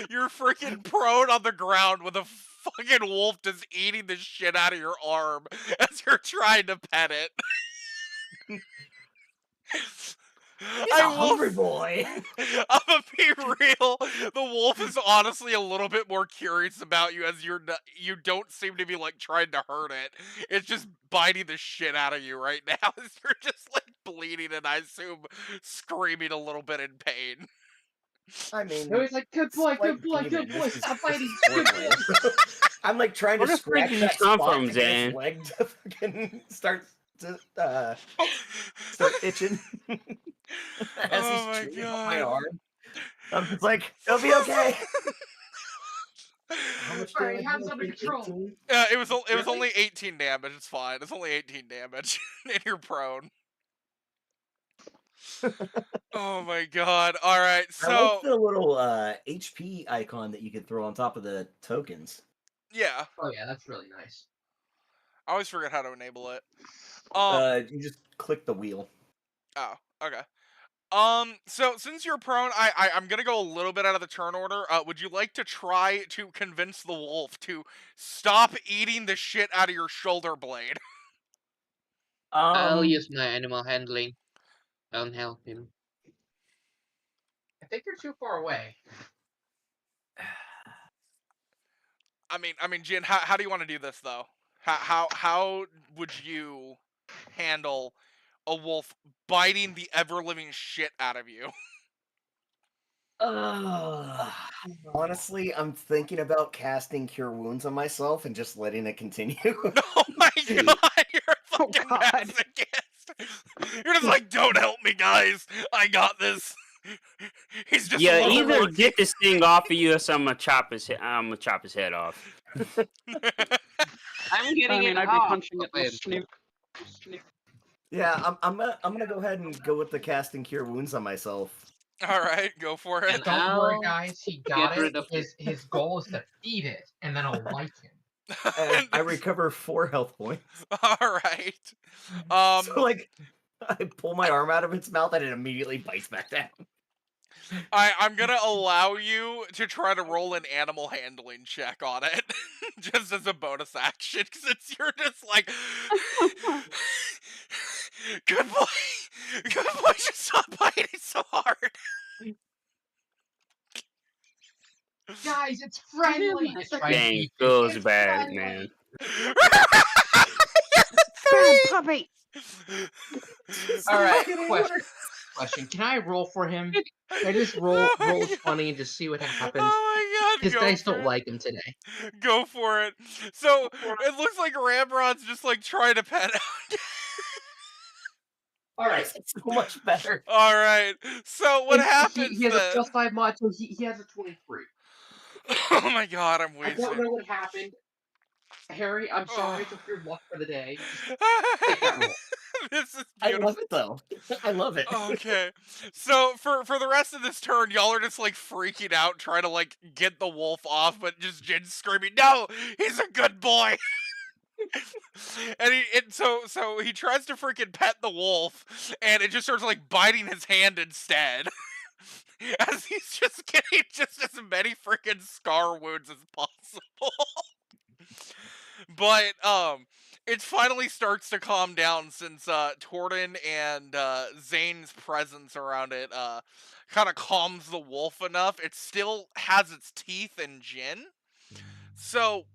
You're freaking prone on the ground with a fucking wolf just eating the shit out of your arm as you're trying to pet it. He's a hungry boy. I'm gonna be real. The wolf is honestly a little bit more curious about you as you don't seem to be like trying to hurt it. It's just biting the shit out of you right now as you're just like bleeding and I assume screaming a little bit in pain. I mean, No, he's like, good boy, slight good boy, good bleeding. boy, This is stop biting. short Good boy. lived. I'm like trying Where to the freak scratch did you that come spot from, to get his Zan? leg to fucking start itching. As Oh he's my chewing on my God. arm. I'm just like, it'll be okay. How much Alright, damage have was somebody it? control. 18? It was Really? only 18 damage. It's fine. It's only 18 damage, and you're prone. Oh my God! All right, I like so the little HP icon that you could throw on top of the tokens. yeah, Oh yeah, that's really nice. I always forget how to enable it. You just click the wheel. Oh, okay. So since you're prone, I'm gonna go a little bit out of the turn order. Would you like to try to convince the wolf to stop eating the shit out of your shoulder blade? I'll use my animal handling. I'll help him. I think you're too far away. I mean, Jin, how do you want to do this though? How would you handle a wolf biting the ever living shit out of you? Honestly, I'm thinking about casting Cure Wounds on myself and just letting it continue. Oh my God, you're a Oh, fucking God. masochist. You're just like, don't help me, guys. I got this. He's just Yeah, a little either monkey. get this thing off of you, or I'm gonna chop his head off. I'm getting I mean, it I'd be off punching it of him. with Snoop. Yeah, I'm gonna go ahead and go with the casting Cure Wounds on myself. All right, go for it. And Don't worry, I'll guys. He got get it. rid of His goal is to feed it, and then I'll like him. And I recover 4 health points. All right. So like, I pull my arm out of its mouth and it immediately bites back down. I'm gonna allow you to try to roll an animal handling check on it, just as a bonus action, since you're just like, good boy, just stop biting so hard. Guys, it's friendly. It's It's trying to Dang, eat you. feels It's bad, friendly. man. Bad puppy. All right, Fucking question. Can I roll for him? Can I just roll Oh my 20 and just see what happens? Oh my His God, go dice for don't it. like him today. Go for it. So it looks like Ramrod's just like trying to pet out. All right. It's so much better. All right. So what happens He has a then? plus 5 mod, so he has a 23. Oh my God, I'm I don't wasting. know what happened. Harry, I'm sorry. It's your luck for the day. Take that roll. This is I beautiful. love it though. I love it. Okay. So for the rest of this turn, y'all are just like freaking out, trying to like get the wolf off, but just Jin screaming, "No, he's a good boy." And so he tries to freaking pet the wolf, and it just starts like biting his hand instead. As he's just getting just as many freaking scar wounds as possible. But it finally starts to calm down since Torden and Zane's presence around it kind of calms the wolf enough. It still has its teeth in Jin, so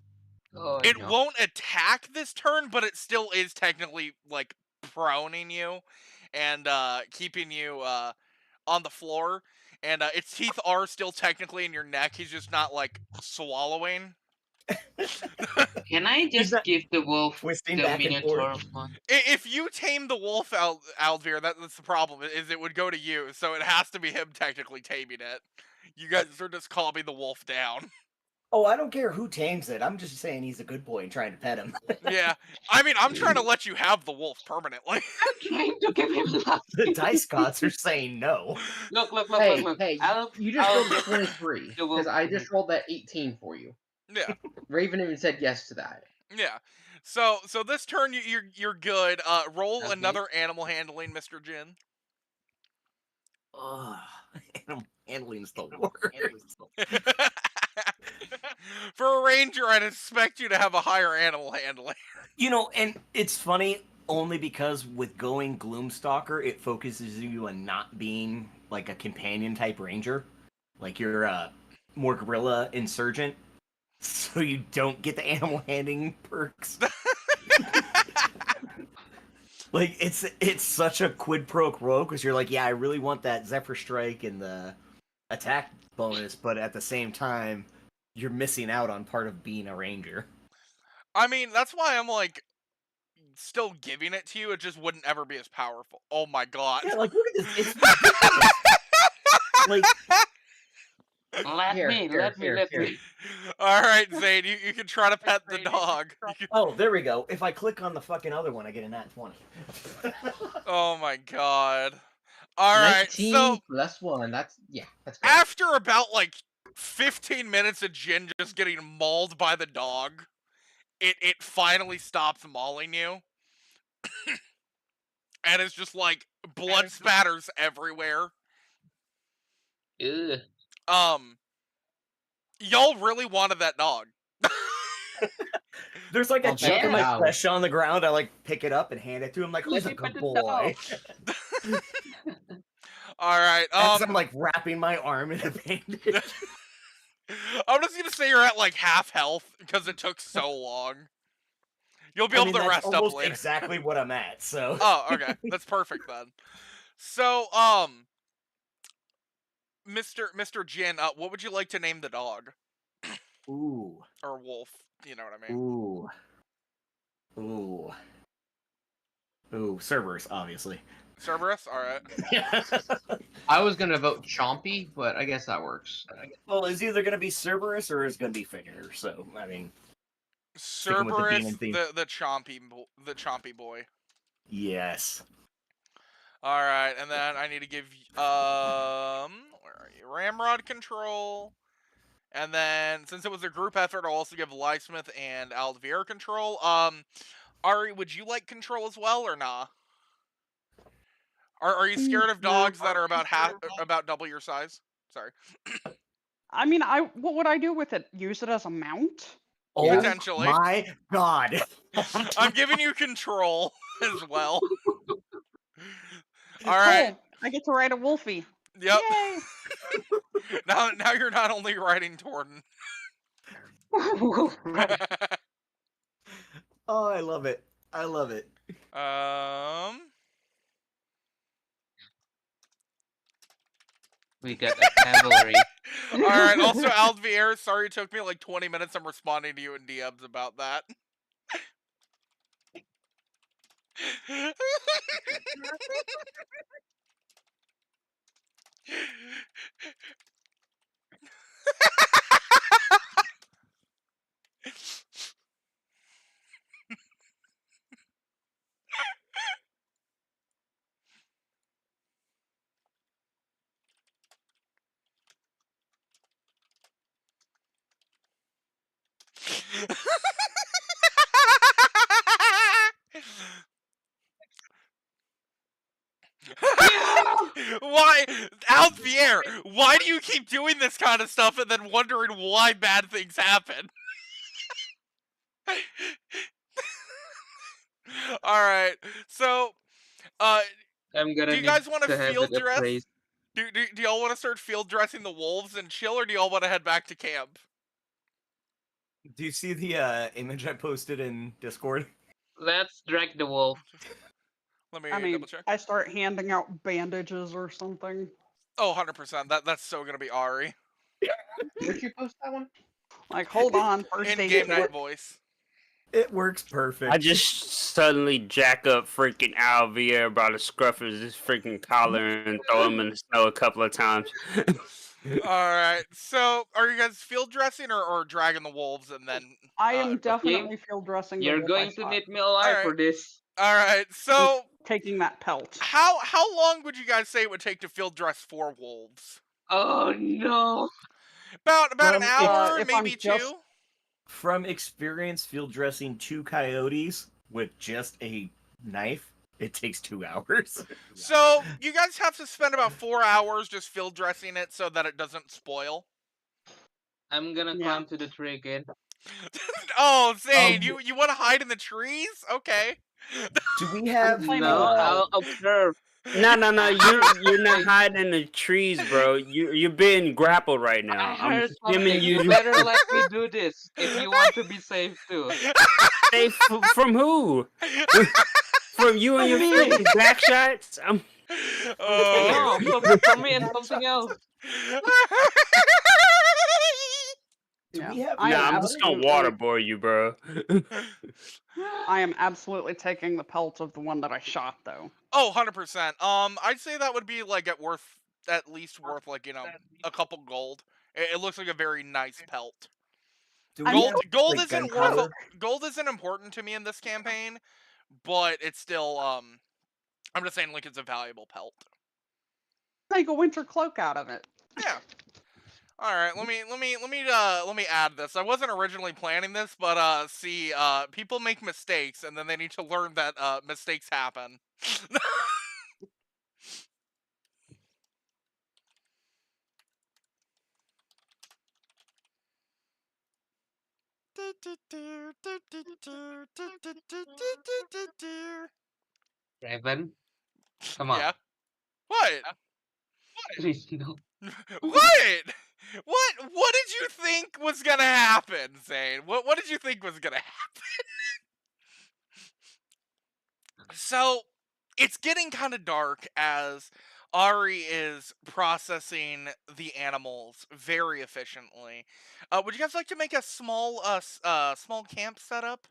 Oh, it no. won't attack this turn, but it still is technically like proning you and keeping you on the floor. And its teeth are still technically in your neck. He's just not like swallowing. Can I just not give the wolf twisting the back and miniature forth. one? If you tame the wolf, Aldvir, that's the problem. Is it would go to you, so it has to be him technically taming it. You guys are just calming the wolf down. Oh, I don't care who tames it. I'm just saying he's a good boy and trying to pet him. Yeah, I mean, I'm trying to let you have the wolf permanently. I'm trying to give him love. The dice gods are saying no. Look, Hey, look. hey, I'll you just I'll rolled a give 23 the wolf because I to him. just rolled that 18 for you. Yeah, Raven even said yes to that. yeah. So this turn you're good. Roll Okay. another animal handling, Mr. Jin. Ugh, animal handling's the worst. For a ranger, I'd expect you to have a higher animal handling. You know, and it's funny only because with going Gloomstalker, it focuses you on not being like a companion type ranger. Like you're a more guerrilla insurgent, so you don't get the animal handling perks. Like it's such a quid pro quo because you're like, yeah, I really want that Zephyr Strike and the attack bonus, but at the same time, you're missing out on part of being a ranger. I mean, that's why I'm like still giving it to you. It just wouldn't ever be as powerful. Oh my god. Yeah, like look at this. It's ridiculous. Like Let me. All right, Zane, you can try to pet the dog. oh, there we go. If I click on the fucking other one, I get a nat 20. Oh my god. All right, 19 so plus 1. That's great. after about like 15 minutes of Jin just getting mauled by the dog, it finally stops mauling you. And it's just like blood spatters everywhere. Ugh. Y'all really wanted that dog. There's like a Oh, chunk of my yeah. flesh on the ground. I like pick it up and hand it to him. Like, who's Let a me pet good the boy? All right. As I'm like wrapping my arm in a bandage. I'm just gonna say you're at like half health because it took so long. You'll be able to that's rest up almost later. exactly what I'm at. So. Oh, okay. That's perfect then. So, Mr. Jin, what would you like to name the dog Ooh. or wolf? You know what I mean? Ooh. Ooh. Ooh. Cerberus, obviously. Cerberus. All right. I was gonna vote Chompy, but I guess that works. Well, it's either gonna be Cerberus or it's gonna be Figure. So, I mean, sticking with the Cerberus, demon theme. the chompy boy. Yes. All right, and then I need to give where are you? Ramrod control, and then since it was a group effort, I'll also give Lysmith and Aldevier control. Ari, would you like control as well or nah? Are you scared of dogs that are about double your size? Sorry. I mean, what would I do with it? Use it as a mount? Oh Potentially. my god. I'm giving you control as well. All right. Cool. I get to ride a Wolfie. Yep. Yay! Now you're not only riding Torden. Oh, I love it. I love it. We got a cavalry. All right. Also, Aldevier, sorry it took me like 20 minutes. I'm responding to you in DMs about that. Why, Aldevier? Why do you keep doing this kind of stuff and then wondering why bad things happen? All right. So, I'm gonna do you guys need want to have field it dress? appraised. Do y'all want to start field dressing the wolves and chill, or do y'all want to head back to camp? Do you see the image I posted in Discord? Let's drag the wolf. Let me I mean, double check. I start handing out bandages or something. Oh, 100%. That's so gonna be Ari. Where'd you post that one? Like, hold on, first In aid game kit. night voice. It works perfect. I just suddenly jack up freaking Aldevier by the scruff of his freaking collar and throw him in the snow a couple of times. Alright, so are you guys field dressing or dragging the wolves and then... I am go- definitely field dressing the You're wolf I going to shot. need me alive for Alright. this. Alright, so Taking that pelt. how long would you guys say it would take to field dress 4 wolves? Oh no! About an From hour, if I'm maybe just- 2? From experience field dressing 2 coyotes with just a knife, it takes 2 hours. So, you guys have to spend about 4 hours just field dressing it so that it doesn't spoil. I'm gonna Yeah. climb to the tree again. Oh, Zane, you want to hide in the trees? Okay. Do we have claiming No, the I'll observe. No, you're not hiding in the trees, bro. You're being grappled right now. I I'm heard skimming something. you. You better let me do this if you want to be safe too. Safe from who? From you and your From me. freaking back shots? Oh. No, from me and something else. Do Yeah. we have I Nah, am I'm just gonna absolutely- waterboard you, bro. I am absolutely taking the pelt of the one that I shot, though. Oh, 100%. I'd say that would be like at least worth like, a couple gold. It looks like a very nice pelt. Do we Gold have, gold like, isn't gunpowder? worth gold isn't important to me in this campaign, but it's still I'm just saying like it's a valuable pelt. Make a winter cloak out of it. Yeah. All right, let me add this. I wasn't originally planning this, but see, people make mistakes and then they need to learn that mistakes happen. Raven, come on. Yeah. What? Please no. What? What did you think was gonna happen, Zane? What did you think was gonna happen? So, it's getting kind of dark as Ari is processing the animals very efficiently. Would you guys like to make a small camp setup?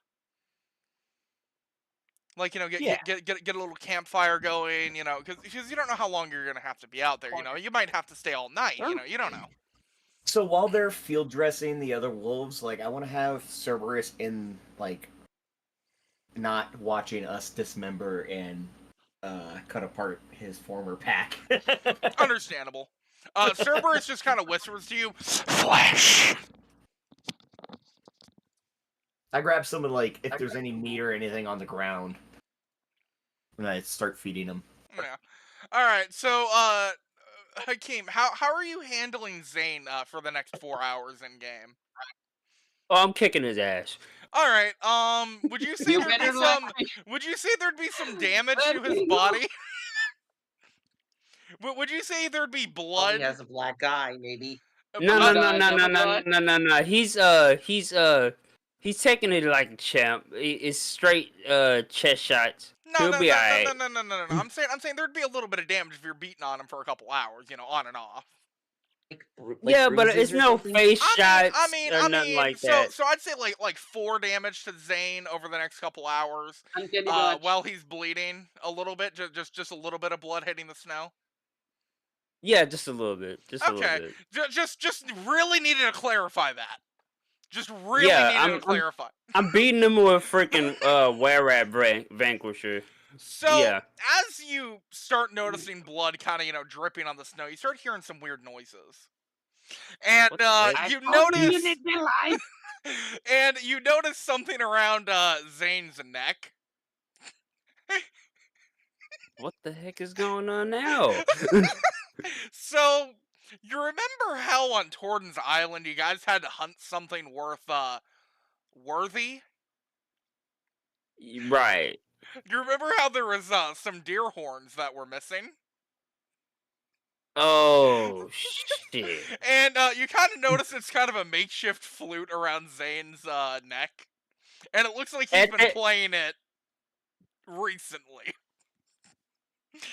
Like, Yeah. get a little campfire going, because you don't know how long you're gonna have to be out there. You might have to stay all night. Sure. You don't know. So while they're field dressing the other wolves, like, I want to have Cerberus in, like, not watching us dismember and cut apart his former pack. Understandable. Cerberus just kind of whispers to you, "Flesh." I grab some of, like, if there's any meat or anything on the ground, and I start feeding them. Yeah. All right. So, Hakeem, how are you handling Zane for the next 4 hours in game? Oh, I'm kicking his ass. All right. Would you say You there'd be better let some? me. Would you say there'd be some damage Let to his me go. body? Would you say there'd be Well, blood? he has a black eye, maybe. No, blood- no. He's taking it like a champ. It's straight chest shots. No, He'll be alright. no. I'm saying there'd be a little bit of damage if you're beating on him for a couple hours, on and off. Like Yeah, but bruises it's or no something? face shots I mean, or nothing like so that. so I'd say like 4 damage to Zane over the next couple hours, Uncanny dodge. while he's bleeding a little bit, just a little bit of blood hitting the snow. Yeah, just a little bit. Just a Okay, little bit. just really needed to clarify that. Just really Yeah, needed to I'm clarify. I'm beating him with a freaking were-rat Vanquisher. So Yeah. as you start noticing blood kind of dripping on the snow, you start hearing some weird noises. And What the heck? you Oh, you notice need me alive. and you notice something around Zane's neck. What the heck is going on now? So you remember how on Torden's Island you guys had to hunt something worthy? Right. You remember how there was some deer horns that were missing? Oh shit. And you kind of notice it's kind of a makeshift flute around Zane's neck. And it looks like he's been playing it recently.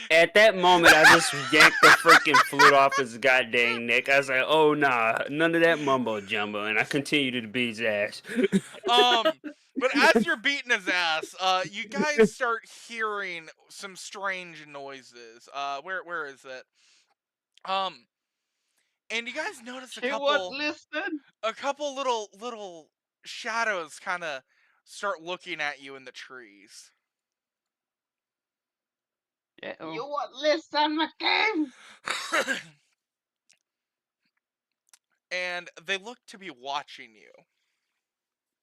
At that moment, I just yanked the freaking flute off his goddamn neck. I was like, "Oh nah, none of that mumbo jumbo," and I continued to beat his ass. But as you're beating his ass, you guys start hearing some strange noises. Where is it? And you guys notice She won't listen. a couple little shadows kind of start looking at you in the trees. You won't listen, McCain. And they look to be watching you.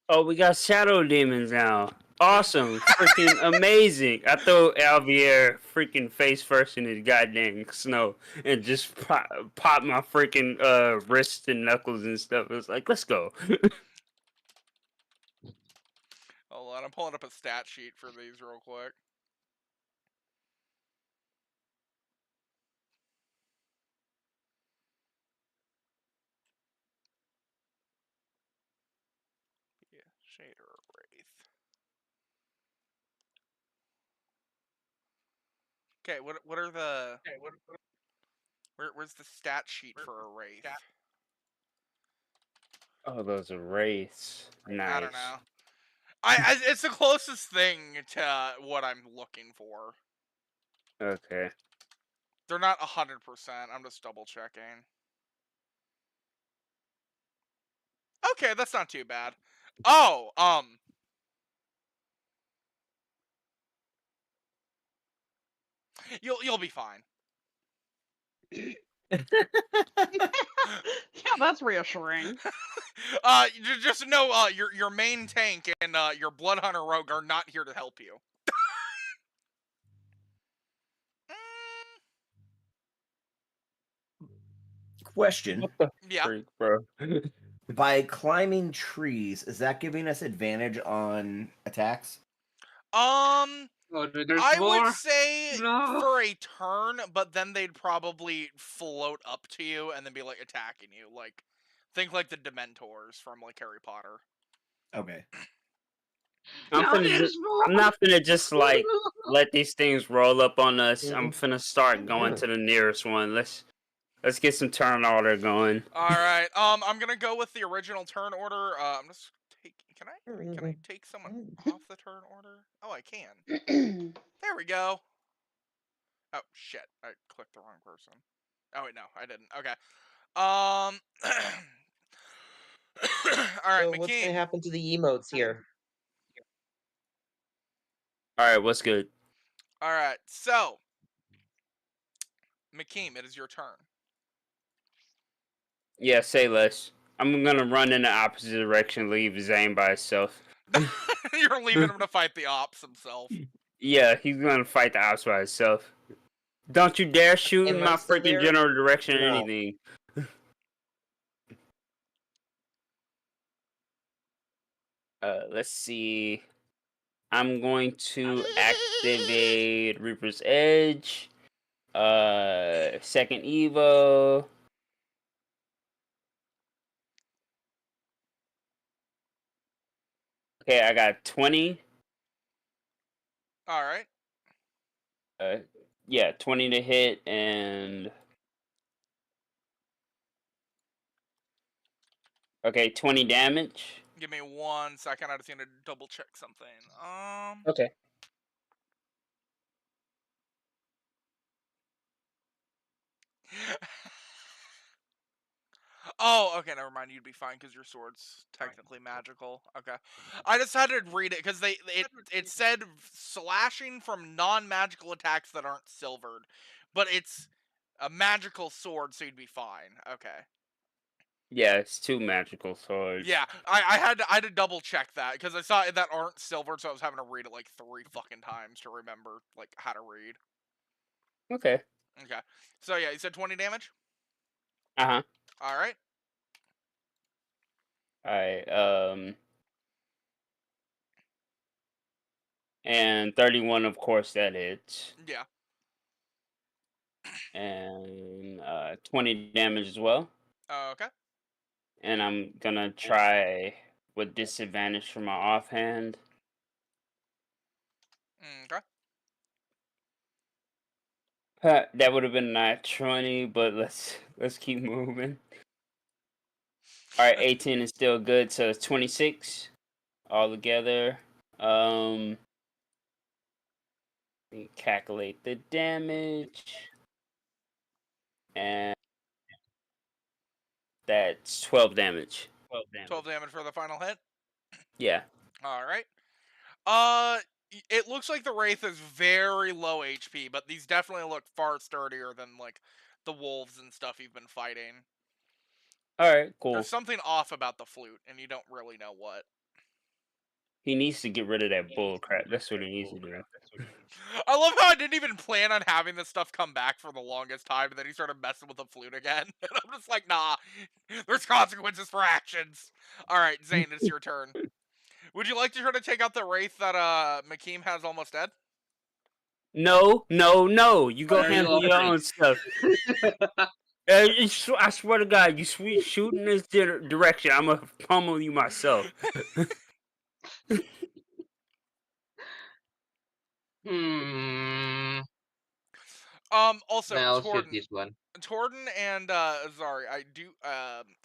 Oh, we got shadow demons now. Awesome. Freaking amazing. I throw Alvier freaking face first in his goddamn snow and just pop my freaking wrists and knuckles and stuff. It's like, let's go. Hold on, I'm pulling up a stat sheet for these real quick. Yeah, shader wraith. Okay, what are the where's the stat sheet for a wraith? Oh, those are wraiths. Nice. I don't know. It's the closest thing to what I'm looking for. Okay. They're not 100%. I'm just double checking. Okay, that's not too bad. Oh, you'll be fine. Yeah, that's reassuring. Just know, your main tank and your blood hunter rogue are not here to help you. Question. What the Yeah. freak, bro? By climbing trees, is that giving us advantage on attacks? Oh, there's I more. would say No. for a turn, but then they'd probably float up to you and then be like attacking you. Like, think like the Dementors from like Harry Potter. Okay. I'm not finna just like let these things roll up on us. I'm finna start going to the nearest one. Let's get some turn order going. All right. I'm gonna go with the original turn order. I'm just take. Can I take someone off the turn order? Oh, I can. There we go. Oh shit! I clicked the wrong person. Oh wait, no, I didn't. Okay. All right, So what's gonna McKean. happen to the emotes here? All right, what's good? All right, so McKean, it is your turn. Yeah, say less. I'm gonna run in the opposite direction, leave Zane by himself. You're leaving him to fight the ops himself. Yeah, he's gonna fight the ops by himself. Don't you dare shoot in Am my I still freaking there? general direction or No. anything. Let's see. I'm going to activate Reaper's Edge. Second Evo. Okay, I got 20. All right. Yeah, 20 to hit and okay, 20 damage. Give me 1 second. I just need to double check something. Okay. Oh, okay, never mind. You'd be fine because your sword's technically magical. Okay, I just had to read it because it said slashing from non-magical attacks that aren't silvered, but it's a magical sword, so you'd be fine. Okay. Yeah, it's 2 magical swords. Yeah, I had to double check that because I saw that aren't silvered, so I was having to read it like 3 fucking times to remember like how to read. Okay. Okay, so yeah, you said 20 damage. Uh-huh. All right. Alright, and 31, of course, that hits. Yeah. And 20 damage as well. Okay. And I'm gonna try with disadvantage for my offhand. Okay. That would have been not 20, but let's keep moving. Alright, 18 is still good, so it's 26 altogether. Let me calculate the damage. And That's 12 damage. 12 damage for the final hit. Yeah. All right. It looks like the Wraith is very low HP, but these definitely look far sturdier than like the wolves and stuff you've been fighting. All right, cool. There's something off about the flute, and you don't really know what. He needs to get rid of that bull crap. That's what he needs to do. I love how I didn't even plan on having this stuff come back for the longest time, and then he started messing with the flute again. And I'm just like, nah, there's consequences for actions. Alright, Zane, it's your turn. Would you like to try to take out the Wraith that Makeem has almost dead? No. You go Very handle your lovely. own stuff. I swear to God, you shoot in this direction, I'm gonna pummel you myself. Hmm. Also, Now I'll shoot Torden, this one. Torden and Zari, I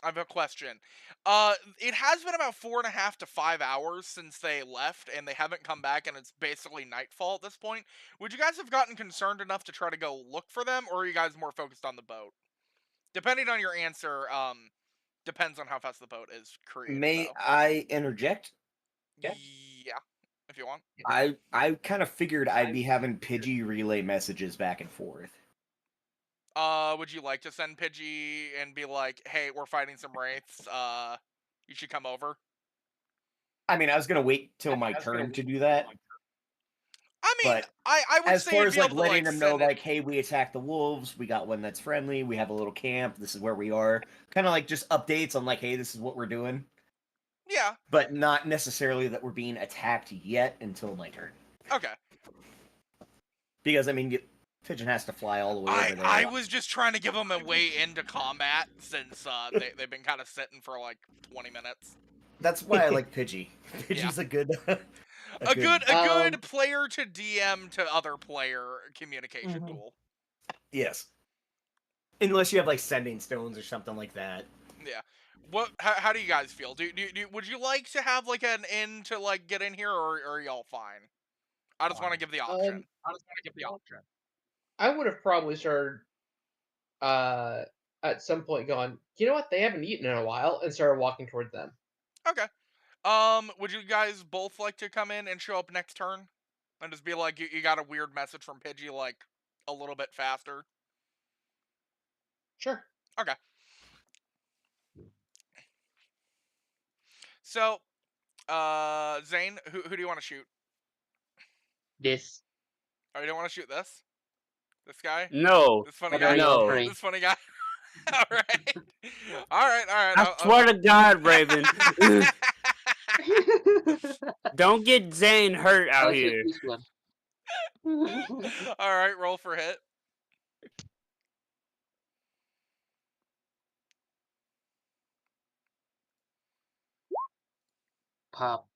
have a question. It has been about 4.5 to 5 hours since they left, and they haven't come back, and it's basically nightfall at this point. Would you guys have gotten concerned enough to try to go look for them, or are you guys more focused on the boat? Depending on your answer, depends on how fast the boat is created. May though. I interject? Yeah, if you want. I kind of figured I'd be having Pidgey relay messages back and forth. Would you like to send Pidgey and be like, "Hey, we're fighting some wraiths. You should come over." I mean, I was gonna wait till my turn to do that. I mean, But I would as say far you'd as be like able to letting like them know, send it- like, hey, we attacked the wolves. We got one that's friendly. We have a little camp. This is where we are. Kind of like just updates on like, hey, this is what we're doing. Yeah. But not necessarily that we're being attacked yet until my turn. Okay. Because I mean, Pigeon has to fly all the way over there. I was just trying to give them a way into combat since they've been kind of sitting for like 20 minutes. That's why I like Pidgey. Pidgey's a good, a good player to DM to other player communication tool. Yes. Unless you have like sending stones or something like that. Yeah. How do you guys feel? Would you like to have like an in to like get in here, or are y'all fine? I just want to give the option. I would have probably started at some point gone, you know what, they haven't eaten in a while, and started walking towards them. Okay. Would you guys both like to come in and show up next turn? And just be like, you got a weird message from Pidgey, like, a little bit faster? Sure. Okay. So, Zane, who do you want to shoot? This. Oh, you don't want to shoot this? This guy? No. This funny What guy? are you No. offering? This funny guy? Alright. Alright. I swear to God, Raven. Don't get Zane hurt out I'll shoot here. this one. Alright, roll for hit. Pop.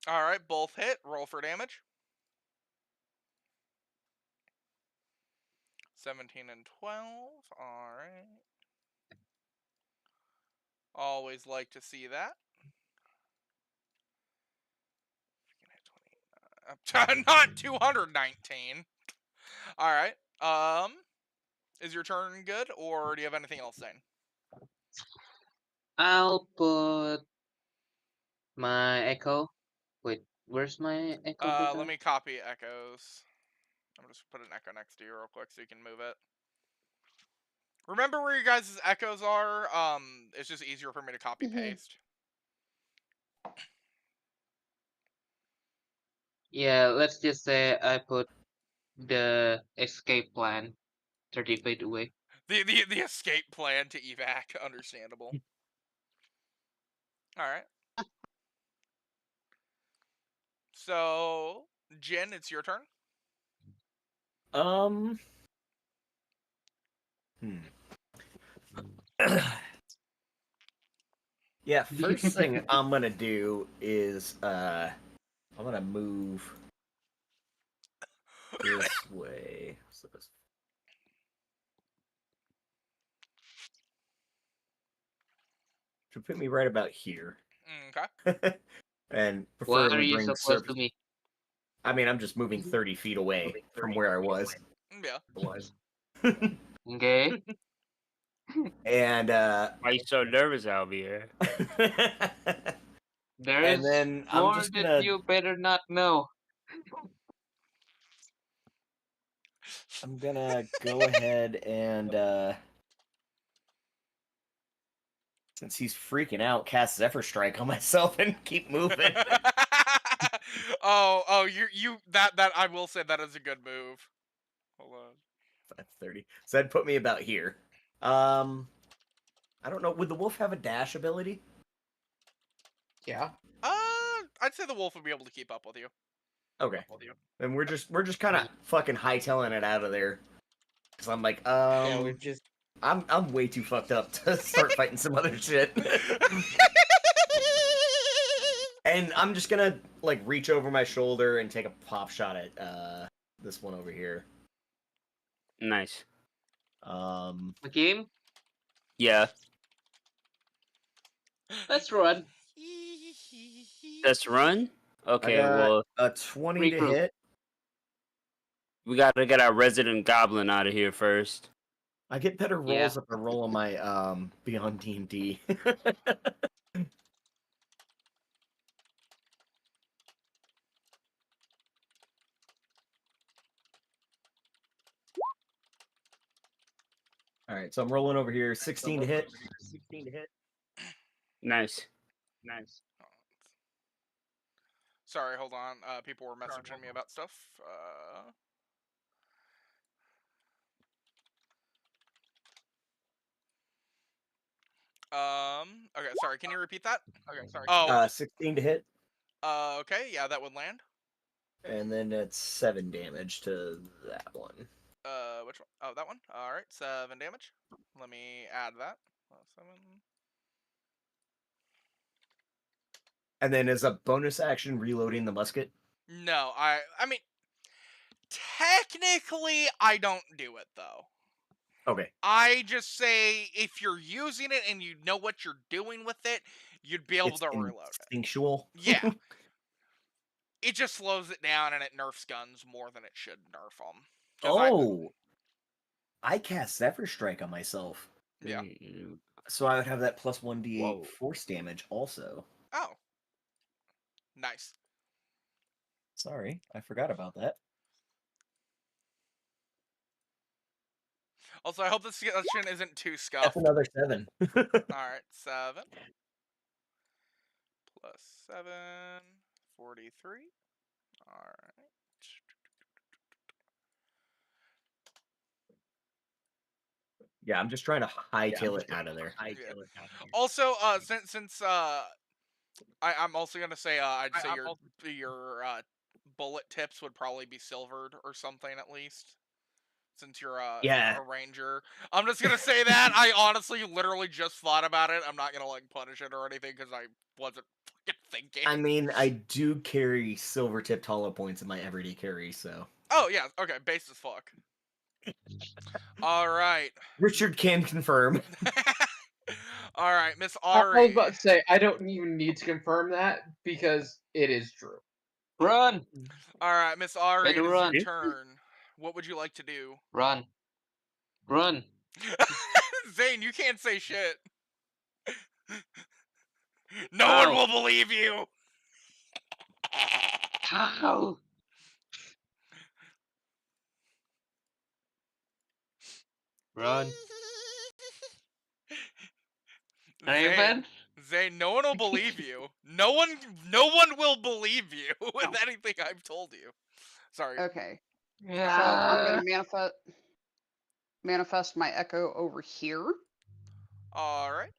Alright, both hit. Roll for damage. 17 and 12. Alright. Always like to see that. Not 219. Alright. Is your turn good, or do you have anything else, Zane? I'll put my echo. Wait, where's my echo button? Let me copy echoes. I'm just put an echo next to you real quick so you can move it. Remember where your guys' echoes are? It's just easier for me to copy paste. Yeah, let's just say I put the escape plan 30 feet away. The escape plan to evac, understandable. Alright. So, Jin, it's your turn. Yeah, first thing I'm gonna do is I'm gonna move this way. So this... Should put me right about here. Okay. And What are preferably you bring supposed to be? I mean, I'm just moving 30 feet away from where I was. Yeah. Was. Okay. And Why you so nervous, Alvier? There's and then I'm more just that gonna you better not know. go ahead and since he's freaking out, cast Zephyr Strike on myself and keep moving. oh, you that I will say that is a good move. Hold on. 530. So that'd put me about here. I don't know. Would the wolf have a dash ability? Yeah. I'd say the wolf would be able to keep up with you. Okay. Then we're just kind of fucking hightailing it out of there. Cause I'm like, Yeah, we're just. I'm way too fucked up to start fighting some other shit. And I'm just gonna like reach over my shoulder and take a pop shot at this one over here. Nice. The game? Yeah. Let's run. Let's run. Okay. I got Well, a 20 to Regroup. hit. we gotta get our resident goblin out of here first. I get better rolls Yeah. if I roll on my Beyond D&D. All right, so I'm rolling over here. 16 to hit. Nice. Sorry, hold on. People were messaging me about stuff. Okay, sorry. Can you repeat that? Oh, 16 to hit, okay. Yeah, that would land. and then it's 7 damage to that one. Which one? Oh, that one. All right, 7 damage. Let me add that. 7. And then as a bonus action, reloading the musket. No, I mean, technically, I don't do it though. Okay. I just say if you're using it and you know what you're doing with it, you'd be able It's to reload it. instinctual. Yeah. It just slows it down and it nerfs guns more than it should nerf them. Oh. I cast Zephyr Strike on myself. Yeah. So I would have that plus 1d8 Whoa. force damage also. Oh. Nice. Sorry, I forgot about that. Also, I hope this discussion isn't too That's scuffed. another 7. Alright, 7. Plus 7. 43. Alright. Yeah, I'm just trying to hightail it out of there. Also, since I'm also gonna say I'd say your bullet tips would probably be silvered or something at least. Since you're Yeah. a ranger, I'm just gonna say that. I honestly, literally just thought about it. I'm not gonna like punish it or anything because I wasn't fucking thinking. I mean, I do carry silver tipped hollow points in my everyday carry, so. Oh yeah, okay, base as fuck. All right. Richard can confirm. All right, Miss I was Ari. about to say I don't even need to confirm that because it is true. Run. All right, Miss Ari, it Better is run. your turn. What would you like to do? Run. Run. Zane, you can't say shit. No Ow. one will believe you. How? Run. Raven? Zane, no one will believe you. No one will believe you with anything I've told you. Sorry. Okay. So Yeah. I'm gonna manifest my echo over here. All right.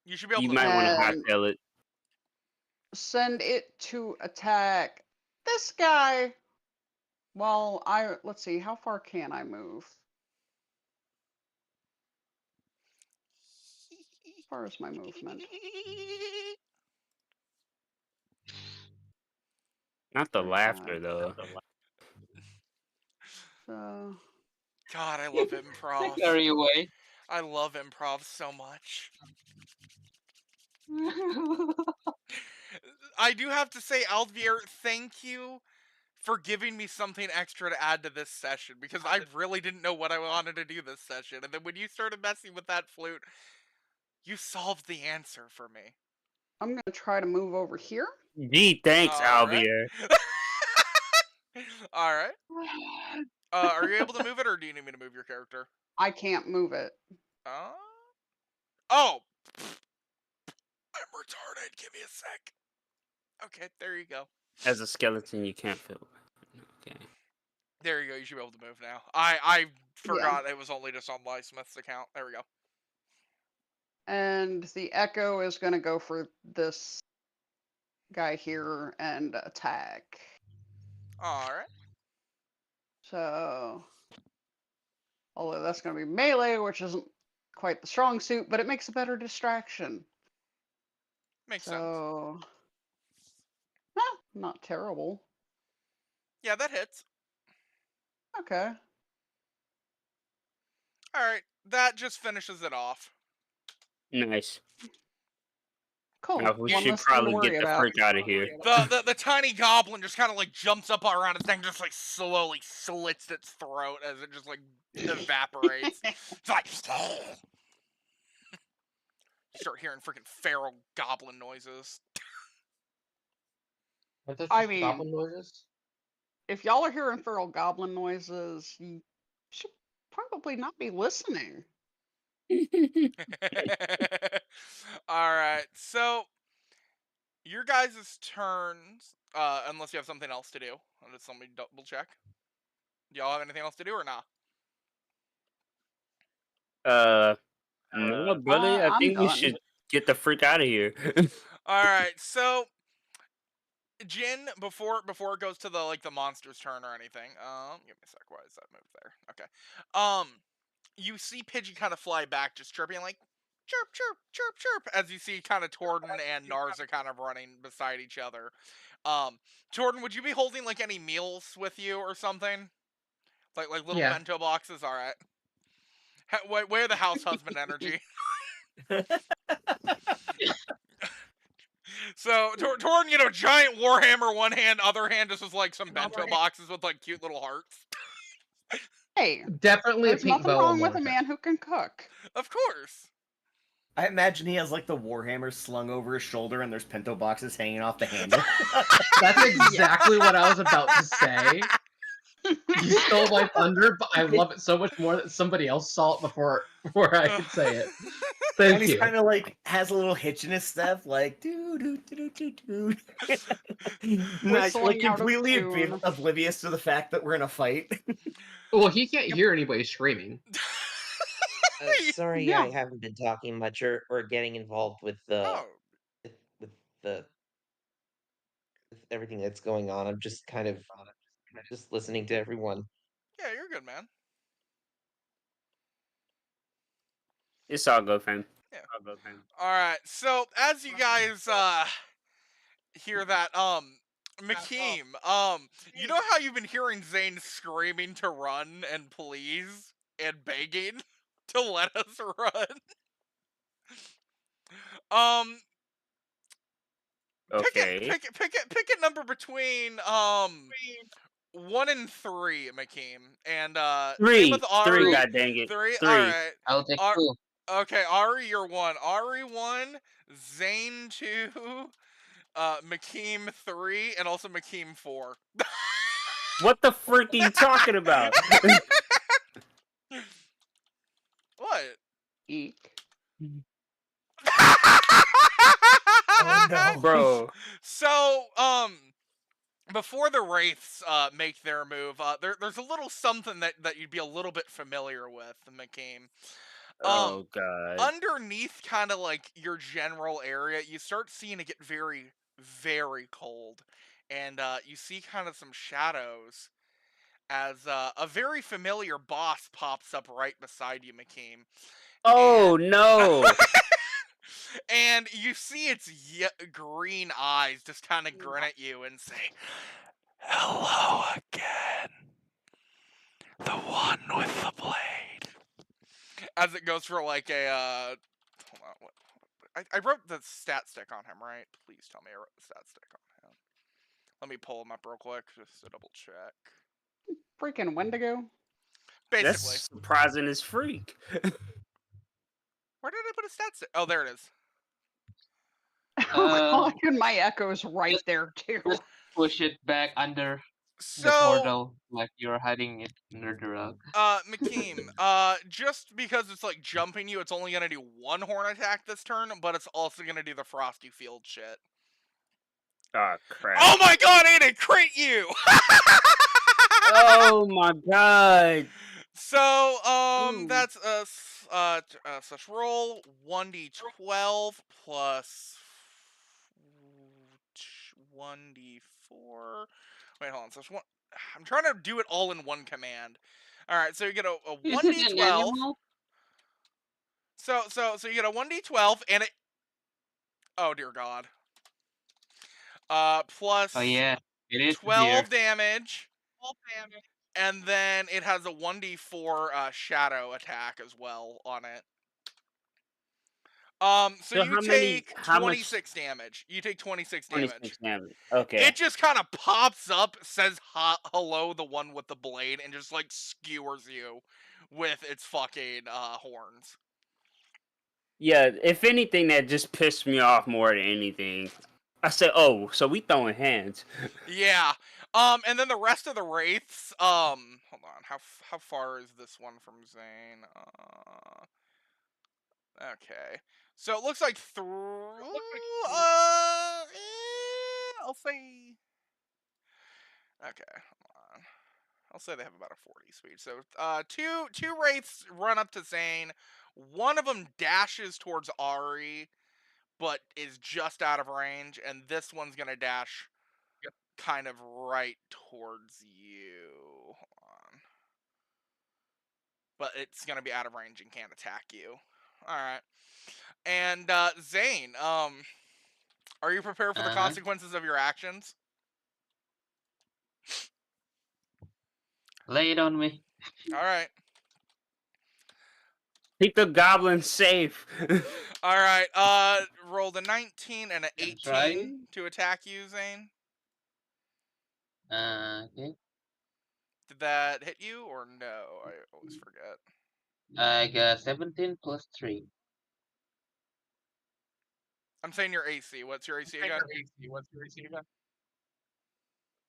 You should be able You to. might want to And- hightail it. Send it to attack this guy. Well, let's see, how far can I move? As far as my movement. Not the 35. laughter though. So God, I love improv. Carry away. I love improv so much. I do have to say, Alvier, thank you for giving me something extra to add to this session, because I really didn't know what I wanted to do this session. And then when you started messing with that flute, you solved the answer for me. I'm gonna try to move over here. Gee, thanks, All right. Alvier. All right. Are you able to move it, or do you need me to move your character? I can't move it. Oh! I'm retarded. Give me a sec. Okay, there you go. As a skeleton, you can't feel. Okay. There you go. You should be able to move now. I forgot it was only just on Lysmith's account. There we go. And the echo is gonna go for this guy here and attack. All right. So, although that's gonna be melee, which isn't quite the strong suit, but it makes a better distraction. Makes sense. So, not terrible. Yeah, that hits. Okay. All right. That just finishes it off. Nice. Cool. Now we One should less thing to probably worry get the about. freak out of here. The tiny goblin just kind of like jumps up around its thing, just like slowly slits its throat as it just like evaporates. It's like start hearing freaking feral goblin noises. Aren't those I just mean- goblin noises? If y'all are hearing feral goblin noises, you should probably not be listening. All right, so your guys' turns, unless you have something else to do. I'll just let me double check. Do y'all have anything else to do or not? No, brother. I I'm think we done. should get the freak out of here. All right, so Jin, before it goes to the monster's turn or anything, give me a sec. Why is that moved there? Okay. You see Pidgey kind of fly back, just chirping like chirp, chirp, chirp, chirp, as you see kind of Torden and Narza kind of running beside each other. Torden, would you be holding like any meals with you or something? Like little Yeah. bento boxes? All right. Where the house husband energy? So Torden, giant warhammer one hand, other hand just was like some bento boxes with like cute little hearts. Hey, Definitely there's a pink nothing bow wrong on with a one man who can cook. Of course. I imagine he has like the warhammer slung over his shoulder, and there's pinto boxes hanging off the handle. That's exactly what I was about to say. You stole my thunder, but I love it so much more that somebody else saw it before I could say it. Thank And he's you. kind of like has a little hitch in his step, like doo doo doo doo doo doo. Nice, like Whistling out of completely tune. oblivious to the fact that we're in a fight. Well, he can't hear anybody screaming. Sorry, Yeah. I haven't been talking much or getting involved with Oh, with the with everything that's going on. I'm just kind of just listening to everyone. yeah, you're good, man. It's all good, fam. Yeah. All good, fam. All right. So as you guys hear that, McKeem, you know how you've been hearing Zane screaming to run and please and begging to let us run? Okay. Pick a number between 1 and 3, McKeem, and same Three. with Ari. Three, god dang it. 3. Three. All right. I'll take Ar- 2. Okay, Ari, you're 1. Ari 1, Zane 2, McKeem 3, and also McKeem 4. What the freak are you talking about? What? Eek. Oh no, Bro. So, before the Wraiths make their move, there's a little something that you'd be a little bit familiar with, McCain. Oh god. Underneath kind of like your general area, you start seeing it get very, very cold. And you see kind of some shadows as a very familiar boss pops up right beside you, McCain. Oh no. And you see its green eyes just kind of grin at you and say, "Hello again. The one with the blade." As it goes for like a, hold on, what I wrote the stat stick on him, right? Please tell me I wrote the stat stick on him. Let me pull them up real quick just to double check. Freaking Wendigo. Basically. That's surprising as freak. Where did I put his stats? Oh, there it is. Oh god, and my echo's right just- there too. just push it back under the So, portal, like you're hiding it under the rug. McKeem, just because it's like jumping you, it's only gonna do one horn attack this turn, but it's also gonna do the Frosty Field shit. Oh crap! Oh my god, and it crit you! Oh my god! So, Ooh. that's such roll 1d12 plus 1d4. Wait, hold on. Such one. I'm trying to do it all in one command. All right, so you get a Is it an 1d12. animal? So you get a 1d12 and it. Oh dear God. Plus Oh yeah, it is 12 here. damage. And then it has a 1d4 shadow attack as well on it. So So you take 26 damage. You take 26 damage. 26 damage. Okay. It just kind of pops up, says hello, the one with the blade, and just like skewers you with its fucking horns. Yeah, if anything, that just pissed me off more than anything. I said, "Oh, so we throwing hands?" Yeah. And then the rest of the wraiths. Hold on. How far is this one from Zane? Okay. So it looks like I'll say. Okay, hold on. I'll say they have about a 40 speed. So, two wraiths run up to Zane. One of them dashes towards Ari, but is just out of range, and this one's gonna dash kind of right towards you. Hold on. But it's gonna be out of range and can't attack you. Alright. And Zane, are you prepared for the consequences of your actions? Lay it on me. Alright. Keep the goblins safe. Alright, rolled a 19 and an 18 right. to attack you, Zane. Okay. Did that hit you or no? I always forget. I got 17 plus 3. I'm saying your AC. What's your AC again?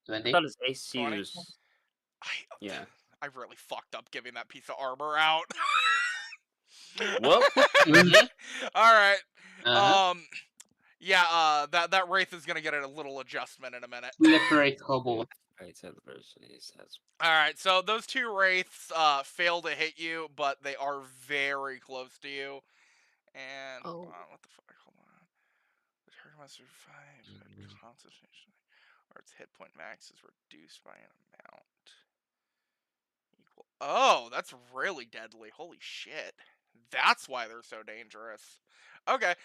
20. I thought his AC 20? was. Yeah. I really fucked up giving that piece of armor out. Well. All right. Uh-huh. Yeah. That wraith is gonna get a little adjustment in a minute. Slippery cobalt. All right. So those two wraiths fail to hit you, but they are very close to you. And hold on, what the fuck? Hold on. The target must survive at concentration, or its hit point max is reduced by an amount equal. Oh, that's really deadly. Holy shit. That's why they're so dangerous. Okay.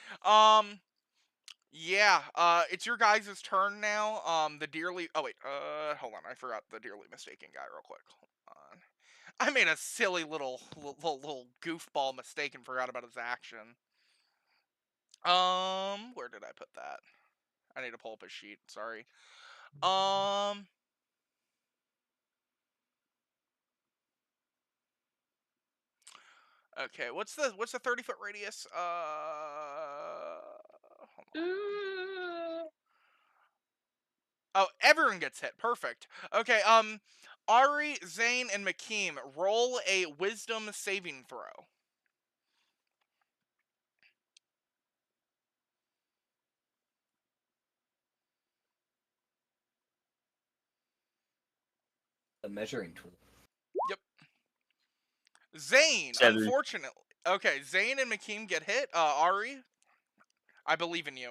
Yeah, it's your guys' turn now. The dearly. Oh wait. Hold on. I forgot the dearly mistaken guy real quick. Hold on. I made a silly little goofball mistake and forgot about his action. Where did I put that? I need to pull up his sheet. Sorry. Okay. What's the 30-foot radius? Hold on. Oh, everyone gets hit. Perfect. Okay. Ari, Zane, and McKeem, roll a Wisdom saving throw. The measuring tool. Yep. Zane, 7. unfortunately. Okay, Zane and McKeem get hit. Ari, I believe in you.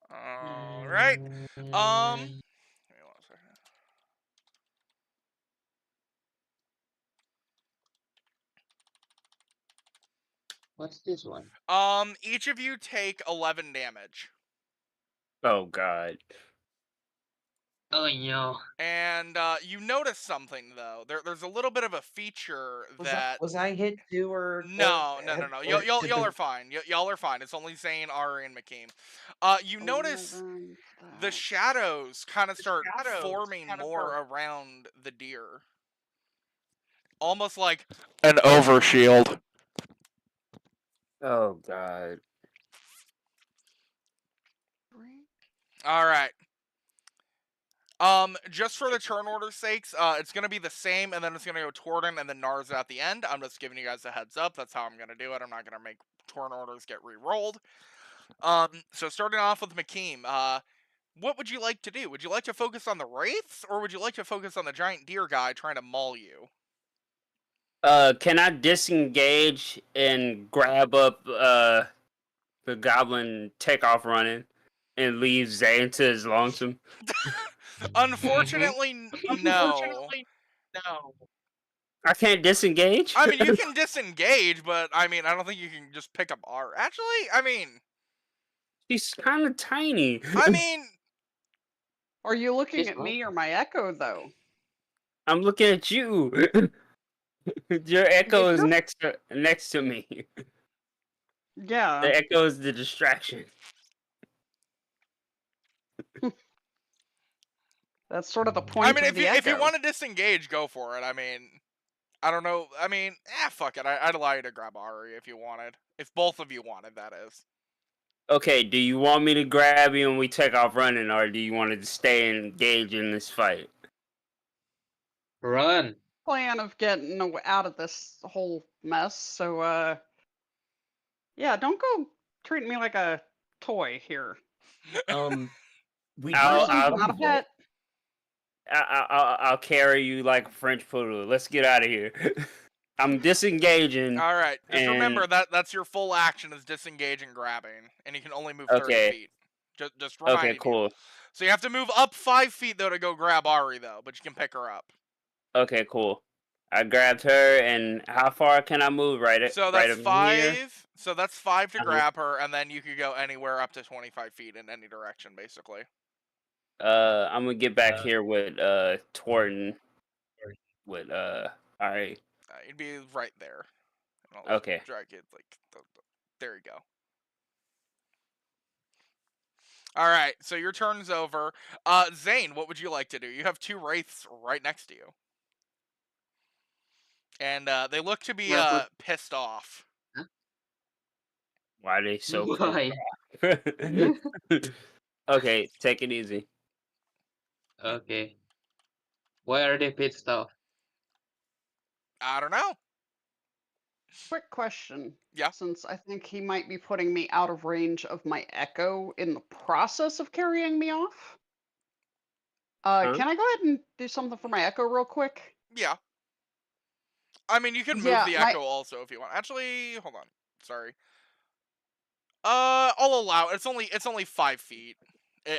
All right. Give me 1 second. What's this one? Each of you take 11 damage. Oh god. Oh no. And you notice something though. There's a little bit of a feature that Was I hit too, or no. or Y'all are fine. Y'all are fine. It's only Zane, Ari, and McKeem. You notice 11, the that. shadows kind of start forming more around the deer, almost like an overshield. Oh god. All right. Just for the turn order sakes, it's gonna be the same, and then it's gonna go Torden and then Narza at the end. I'm just giving you guys a heads up. That's how I'm gonna do it. I'm not gonna make turn orders get re-rolled. So starting off with McKeem, what would you like to do? Would you like to focus on the wraiths, or would you like to focus on the giant deer guy trying to maul you? Can I disengage and grab up the goblin, take off running, and leave Zane to his lonesome? Unfortunately, no. I can't disengage. I mean, you can disengage, but I mean, I don't think you can just pick up R. Actually, I mean, She's kind of tiny. Are you looking She's at what? me or my echo though? I'm looking at you. Your echo is next to me. Yeah. The echo is the distraction. That's sort of the point I mean, of the if you echo. want to disengage, go for it. I mean, I don't know. I mean, fuck it. I'd allow you to grab Ari if you wanted. If both of you wanted, that is. Okay, do you want me to grab you and we take off running, or do you want to stay and engage in this fight? Run. Plan of getting out of this whole mess. So, yeah, don't go treating me like a toy here. We I'll- Not a pet. I'll carry you like a French poodle. Let's get out of here. I'm disengaging. All right. Just and- remember that's your full action is disengage and grabbing, and you can only move 30 Okay. feet. Just reminding Okay, cool. you. So you have to move up 5 feet though to go grab Ari though, but you can pick her up. Okay, cool. I grabbed her, and how far can I move? So Right that's up 5. here? So that's 5 to Uh-huh. grab her, and then you could go anywhere up to 25 feet in any direction, basically. I'm gonna get back here with Torton. With alright. You'd be right there. And I'll Okay. drag it like there you go. All right, so your turn's over. Zane, what would you like to do? You have 2 wraiths right next to you, and they look to be pissed off. Why are they so Why? Okay, take it easy. Okay. Why are they pissed off? I don't know. Quick question. Yeah. Since I think he might be putting me out of range of my echo in the process of carrying me off. Huh? Can I go ahead and do something for my echo real quick? Yeah. I mean, you can move Yeah, the my- echo also if you want. Actually, hold on. Sorry. I'll allow it. It's only 5 feet.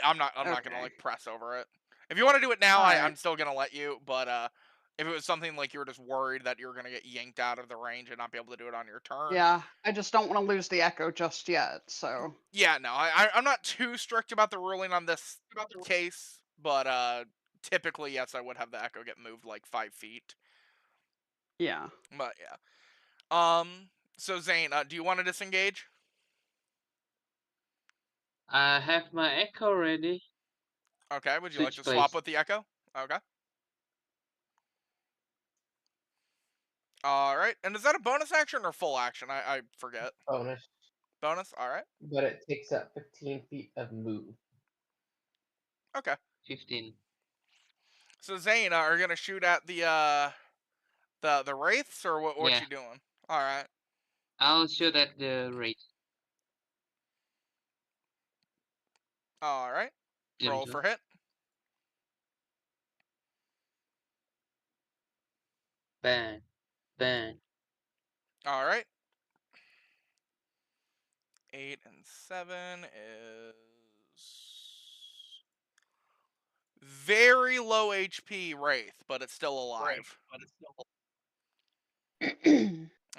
I'm not gonna Okay. like press over it. If you want to do it now, Alright. I'm still gonna let you. But if it was something like you were just worried that you were gonna get yanked out of the range and not be able to do it on your turn. Yeah, I just don't want to lose the echo just yet. So Yeah, no, I'm not too strict about the ruling on this case, but typically yes, I would have the echo get moved like 5 feet. yeah. But yeah. So Zane, do you want to disengage? I have my echo ready. Okay. Would you like Switch to swap place. with the echo? Okay. All right. And is that a bonus action or full action? I forget. Bonus, Bonus. All right. but it takes up 15 feet of move. Okay. 15. So Zane, are you gonna shoot at the wraiths or what Yeah. you doing? All right. I'll shoot at the rate. All right. Roll Gentle. for hit. Bang. Bang. All right. 8 and 7 is very low HP wraith, but it's still alive.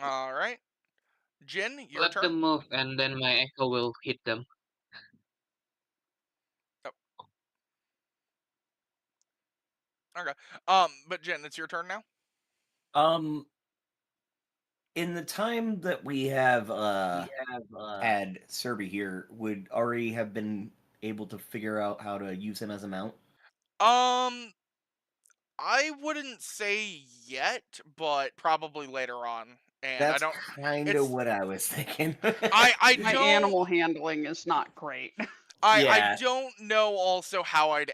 All right. Jin, your Let turn. them move, and then my echo will hit them. Okay. But Jen, it's your turn now. In the time that we have had Serby here, would Ari have been able to figure out how to use him as a mount? I wouldn't say yet, but probably later on. And That's I don't. kind of what I was thinking. I My don't. animal handling is not great. I Yeah. don't know also how I'd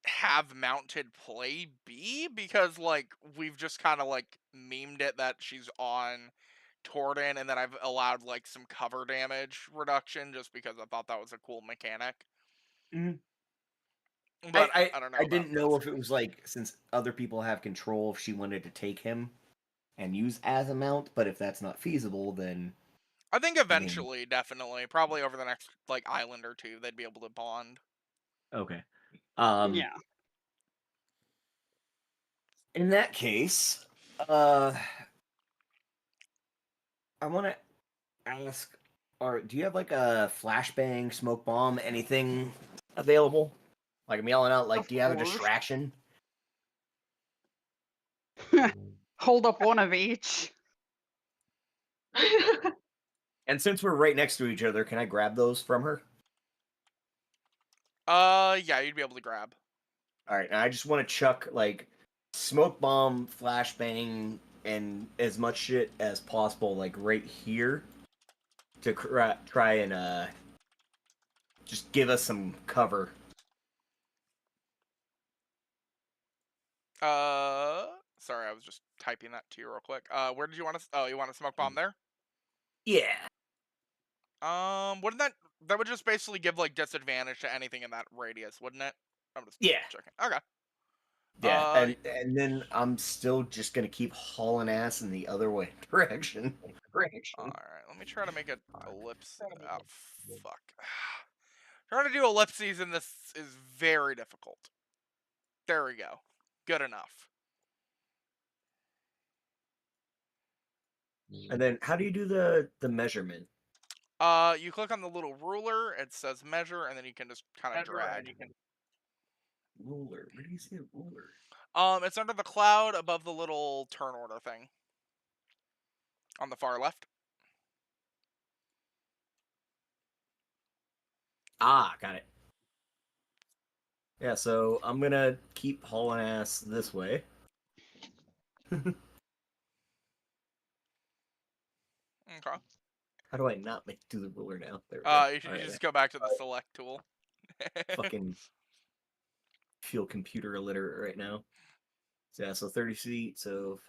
have mounted play be, because like we've just kind of like memed it that she's on Torden, and then I've allowed like some cover damage reduction just because I thought that was a cool mechanic. Mhm. But I don't know. I about didn't know this. if it was like, since other people have control, if she wanted to take him and use as a mount, but if that's not feasible, then I think eventually, definitely, probably over the next like island or two, they'd be able to bond. okay. Yeah. In that case, I want to ask, or do you have like a flashbang, smoke bomb, anything available? Like I'm yelling out, like, Of do you have a course. distraction? Hold up one of each. And since we're right next to each other, can I grab those from her? Yeah, you'd be able to grab. All right, and I just want to chuck like smoke bomb, flashbang, and as much shit as possible, like right here, to try and just give us some cover. Sorry, I was just typing that to you real quick. Where did you want to? Oh, you want a smoke bomb there? Yeah. Wouldn't that would just basically give like disadvantage to anything in that radius, wouldn't it? I'm just Yeah. checking. Okay. Yeah, and then I'm still just gonna keep hauling ass in the other way direction. All right. Let me try to make a ellipse. Oh, fuck. Trying to do ellipses in this is very difficult. There we go. Good enough. And then how do you do the measurement? You click on the little ruler. It says measure, and then you can just kind of drag. Ruler. Where do you see a ruler? It's under the cloud above the little turn order thing. On the far left. Ah, got it. Yeah, so I'm gonna keep hauling ass this way. Okay. How do I not do the ruler now? There we go. You should just go back to the select tool. Fucking feel computer illiterate right now. So yeah, so 30 feet, so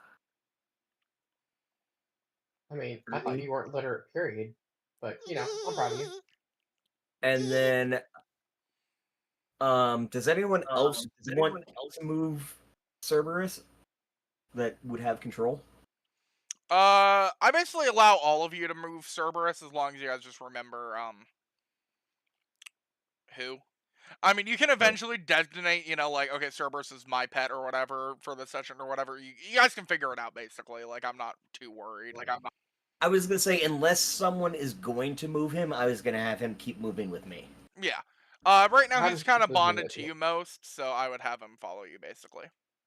I mean, I thought you weren't literate, period. But you know, I'm proud of you. and then does anyone else want to move Cerberus that would have control? I basically allow all of you to move Cerberus as long as you guys just remember who. I mean, you can eventually designate, you know, like, okay, Cerberus is my pet or whatever for the session or whatever. You guys can figure it out, basically. Like, I'm not too worried. I was gonna say, unless someone is going to move him, I was gonna have him keep moving with me. Yeah. Right now, How he's does kind of this bonded look to like? you most, so I would have him follow you, basically.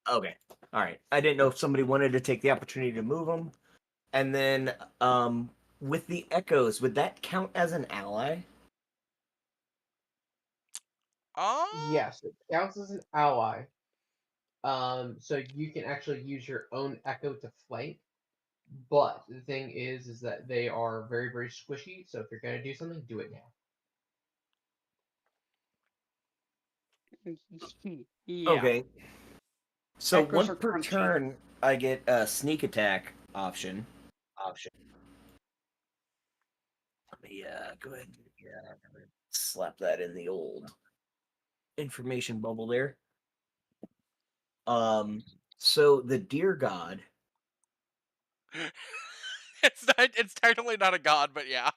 Okay. Alright. I didn't know if somebody wanted to take the opportunity to move him. And then, with the echoes, would that count as an ally? Yes, it counts as an ally. So you can actually use your own echo to flank. But the thing is that they are very, very squishy. So if you're gonna do something, do it now. Yeah. Okay. So Echoes once are per crunchy. turn, I get a sneak attack option. Let me go ahead and slap that in the old information bubble there. So the deer god. It's technically not a god, but yeah.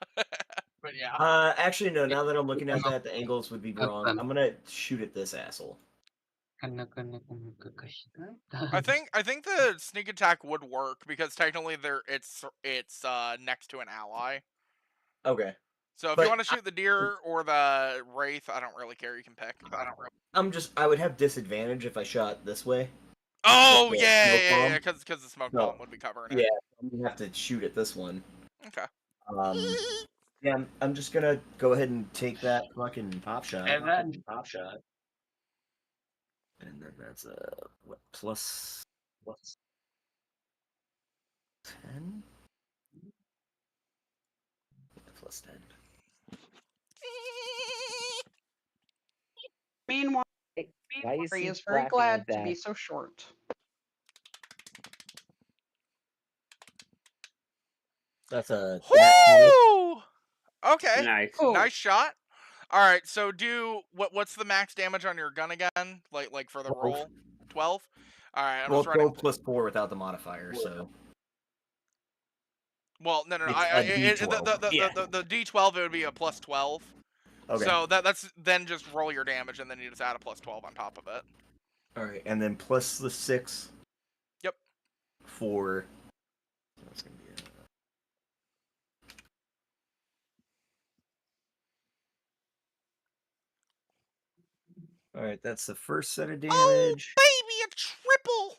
Actually no, now that I'm looking at that, the angles would be wrong. I'm gonna shoot at this asshole. I think the sneak attack would work because technically it's next to an ally. Okay. So if But you want to shoot the deer or the wraith, I don't really care. You can pick. I would have disadvantage if I shot this way. Oh the yeah, smoke yeah, bomb. because the smoke No. bomb would be covering Yeah, it. I'm gonna have to shoot at this one. Okay. Yeah, I'm just gonna go ahead and take that fucking pop shot. And then that's a what plus 10? Plus 10. Meanwhile, Why is Harry he is very laughing glad like to that? be so short. That's a Whoo! Okay. Nice. Cool. Nice shot. All right, so do what's the max damage on your gun again? Like for the 12. roll? 12? All right, I'm Well, just writing 12 plus 4 without the modifier, so Well, no. it's a D12. The D12 it would be a plus 12. Okay. So that's then just roll your damage and then you just add a plus 12 on top of it. All right, and then plus the 6. Yep. For that's gonna be all right, that's the first set of damage. Oh, baby, a triple.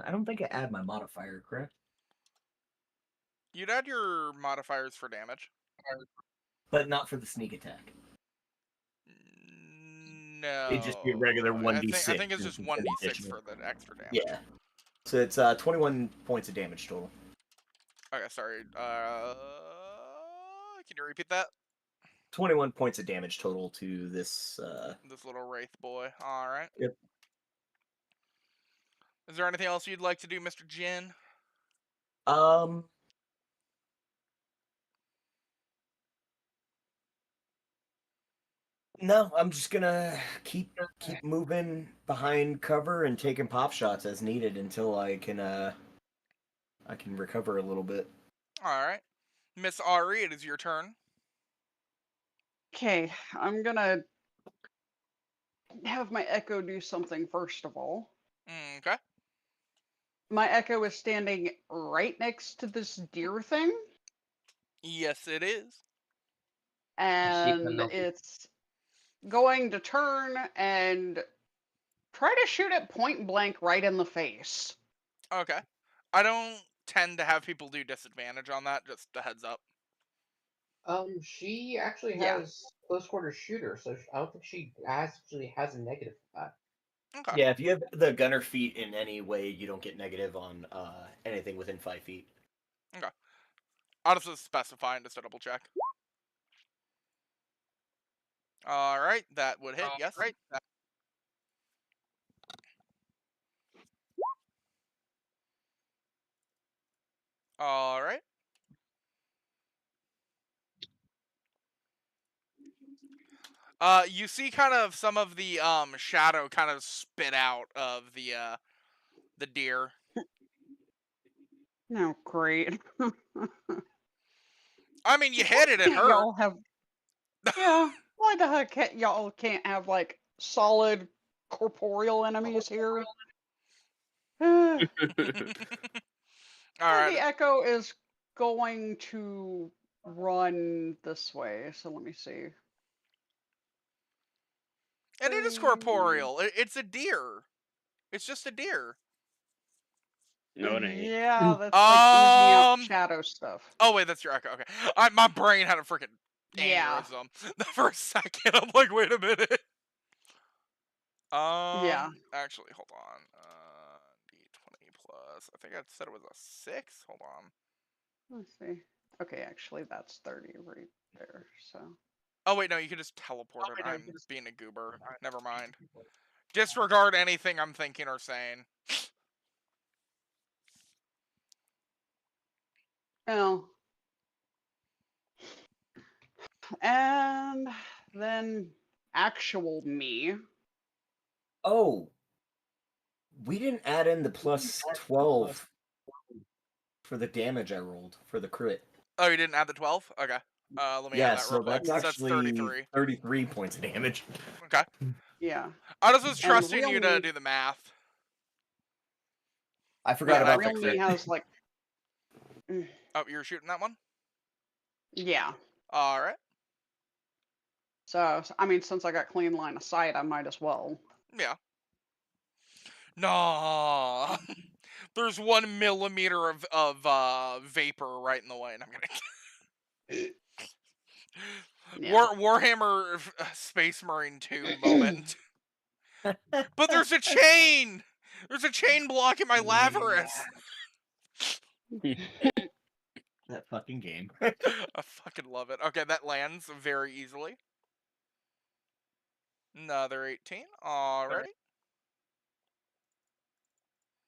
I don't think I add my modifier, correct? You'd add your modifiers for damage. But not for the sneak attack. No. It'd just be a regular 1d6. I think it's just 1d6 for the extra damage. Yeah. So it's 21 points of damage total. Okay, sorry. Can you repeat that? 21 points of damage total to this. This little wraith boy. All right. Yep. Is there anything else you'd like to do, Mr. Jin? No, I'm just gonna keep moving behind cover and taking pop shots as needed until I can recover a little bit. All right. Miss Ari, it is your turn. Okay, I'm gonna have my Echo do something first of all. Okay. My Echo is standing right next to this deer thing, Yes, it is. and it's going to turn and try to shoot it point blank right in the face. Okay. I don't tend to have people do disadvantage on that, just a heads up. She actually Yeah. has close quarter shooter, so I don't think she actually has a negative for that. Okay. Yeah, if you have the gunner feat in any way, you don't get negative on anything within 5 feet. Okay. I'll just specify and just a double check. All right, that would hit. Yes. Right. All right. You see kind of some of the shadow kind of spit out of the deer. No, great. I mean, you hit it, it hurt. Y'all have. Yeah. Why the heck y'all can't have like solid corporeal enemies here? All right. The Echo is going to run this way, so let me see. And it is corporeal. It's a deer. It's just a deer. No, it ain't. Yeah, that's like easy out shadow stuff. Oh wait, that's your Echo. Okay, my brain had a freaking Yeah. aneurysm for a second. I'm like, wait a minute. Yeah. Actually, hold on. D20 plus. I think I said it was a 6. Hold on. Let's see. Okay, actually, that's 30 right there. So. Oh wait, no, you can just teleport it. I'm being a goober. Never mind. Disregard anything I'm thinking or saying. Oh. And then actual me. Oh, we didn't add in the plus 12 for the damage I rolled for the crit. Oh, you didn't add the 12? Okay. Let me add that real quick. That's actually 33. 33 points of damage. Okay. Yeah. I was just And trusting you to real do the math. I forgot about the real crit. me has like. Oh, you're shooting that one? Yeah. All right. So, I mean, since I got clean line of sight, I might as well. Yeah. No. There's 1 millimeter of vapor right in the way, and I'm gonna. Yeah. Warhammer Space Marine 2 moment. But there's a chain! There's a chain blocking my Lavarus! That fucking game. I fucking love it. Okay, that lands very easily. Another 18. Alrighty.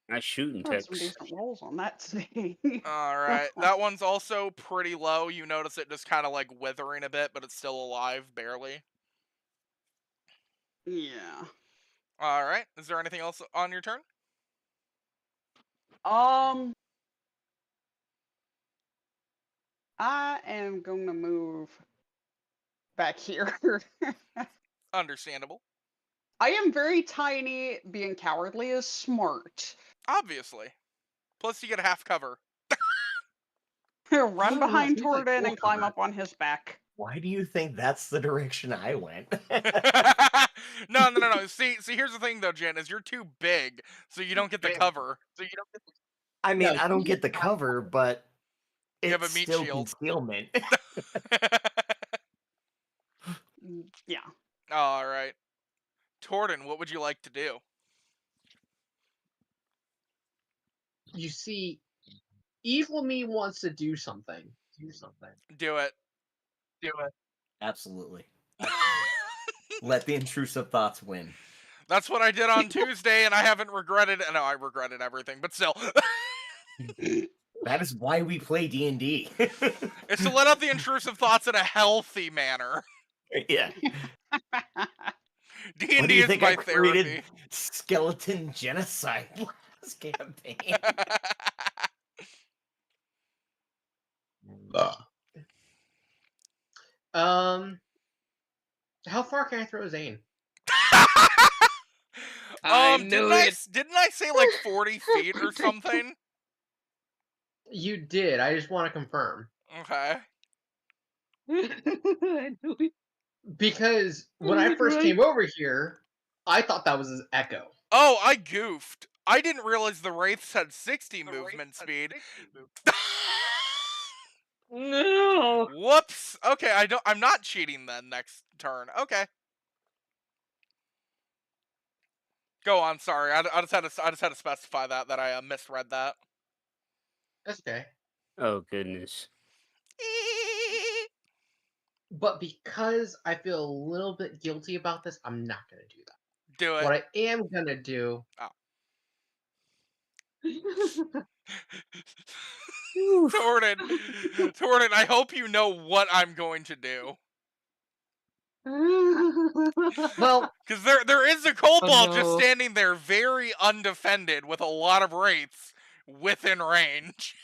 Nice shooting Had some text. decent rolls on that scene. Alright. That one's also pretty low. You notice it just kind of like withering a bit, but it's still alive, barely. Yeah. Alright. Is there anything else on your turn? I am going to move back here. Understandable. I am very tiny. Being cowardly is smart. Obviously. Plus, you get a half cover. Run Oh, behind he's like Torden full and climb cover. up on his back. Why do you think that's the direction I went? No. See, here's the thing though, Jen, is you're too big, so you don't get the cover. I mean, No, I don't get the cover, but You have it's a meat still shield. concealment. Yeah. Alright. Torden, what would you like to do? You see, evil me wants to do something. Do it. Absolutely. Let the intrusive thoughts win. That's what I did on Tuesday, and I haven't regretted it. No, I regretted everything, but still. That is why we play D&D. It's to let out the intrusive thoughts in a healthy manner. Yeah. D&D What do you is think my I created therapy. skeleton genocide last campaign? How far can I throw Zane? I knew it. Didn't I say like 40 feet or something? You did. I just want to confirm. Okay. I knew it. Because when I first came over here, I thought that was his echo. Oh, I goofed. I didn't realize the Wraiths had 60 movement speed. No. Whoops. Okay, I'm not cheating then next turn. Okay. Go on, sorry. I just had to specify that I misread that. That's okay. Oh goodness. But because I feel a little bit guilty about this, I'm not going to do that. Do it. What I am going to do... Torden, I hope you know what I'm going to do. Well, because there is a kobold just no. standing there, very undefended, with a lot of wraiths within range.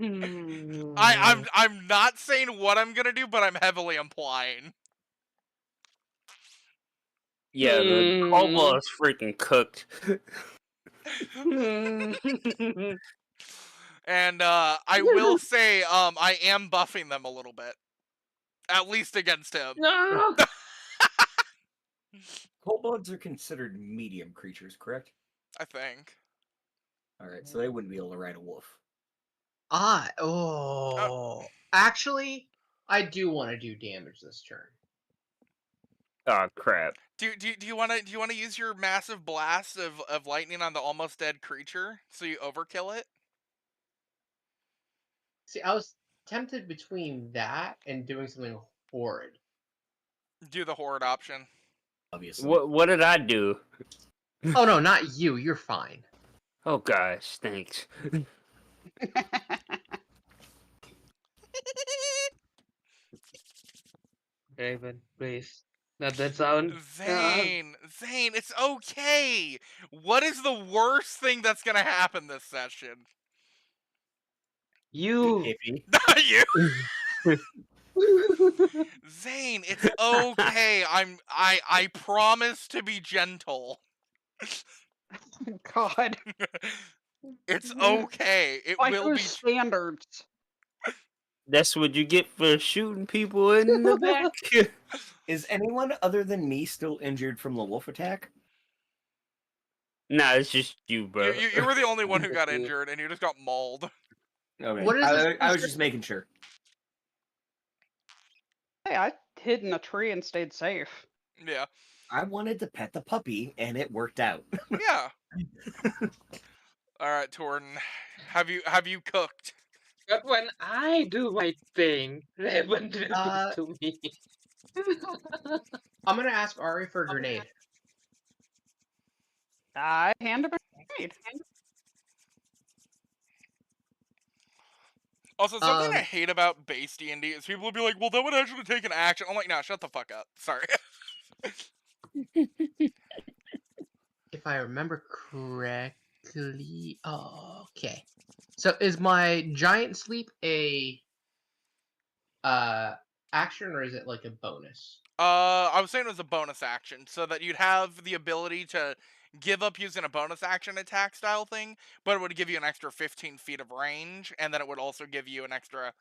I'm not saying what I'm gonna do, but I'm heavily implying. Yeah, the kobold is freaking cooked. And I will say, I am buffing them a little bit, at least against him. No. Kobolds are considered medium creatures, correct? I think. Alright, so they wouldn't be able to ride a wolf. Actually, I do want to do damage this turn. Oh crap. Do you want to use your massive blast of lightning on the almost dead creature so you overkill it? See, I was tempted between that and doing something horrid. Do the horrid option. Obviously. What did I do? Oh no, not you. You're fine. Oh gosh, thanks. Raven, please. Not that sound. Zane, it's okay. What is the worst thing that's gonna happen this session? You. Iffy. Not you. Zane, it's okay. I promise to be gentle. God. It's okay. It By will whose be. standards? That's what you get for shooting people in the back. Is anyone other than me still injured from the wolf attack? Nah, it's just you, You, bro. you were the only one who got You. injured, and you just got mauled. Okay. What is this I was just making sure. Hey, I hid in a tree and stayed safe. Yeah. I wanted to pet the puppy, and it worked out. Yeah. All right, Torton. Have you cooked? But when I do my thing, Raven do Uh, this to me. I'm gonna ask Ari for a grenade. I hand him a grenade. Also, something I Um, hate about base D&D is people will be like, "Well, that would actually take an action." I'm like, "No, shut the fuck up." Sorry. if I remember correctly, okay. So is my giant sleep a action or is it like a bonus? I was saying it was a bonus action, so that you'd have the ability to give up using a bonus action attack style thing, but it would give you an extra 15 feet of range, and then it would also give you an extra,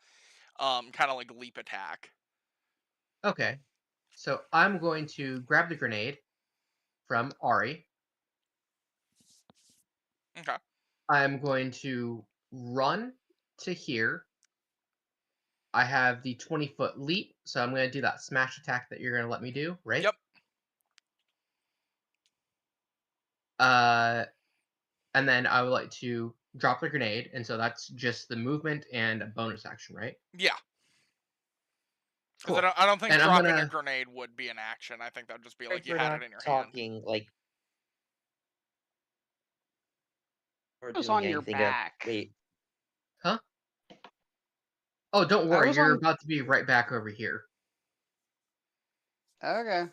kind of like leap attack. Okay. So I'm going to grab the grenade from Ari. Okay. I'm going to run to here. I have the 20-foot leap, so I'm going to do that smash attack that you're going to let me do, right? Yep. And then I would like to drop the grenade, and so that's just the movement and a bonus action, right? Yeah. Because Cool. I don't think And I'm dropping gonna- a grenade would be an action. I think that would just be Like like you we're had not it in your hand. talking like we're It was doing on your anything back. wait, Huh? Oh, don't I worry, was you're on- about to be right back over here. Okay.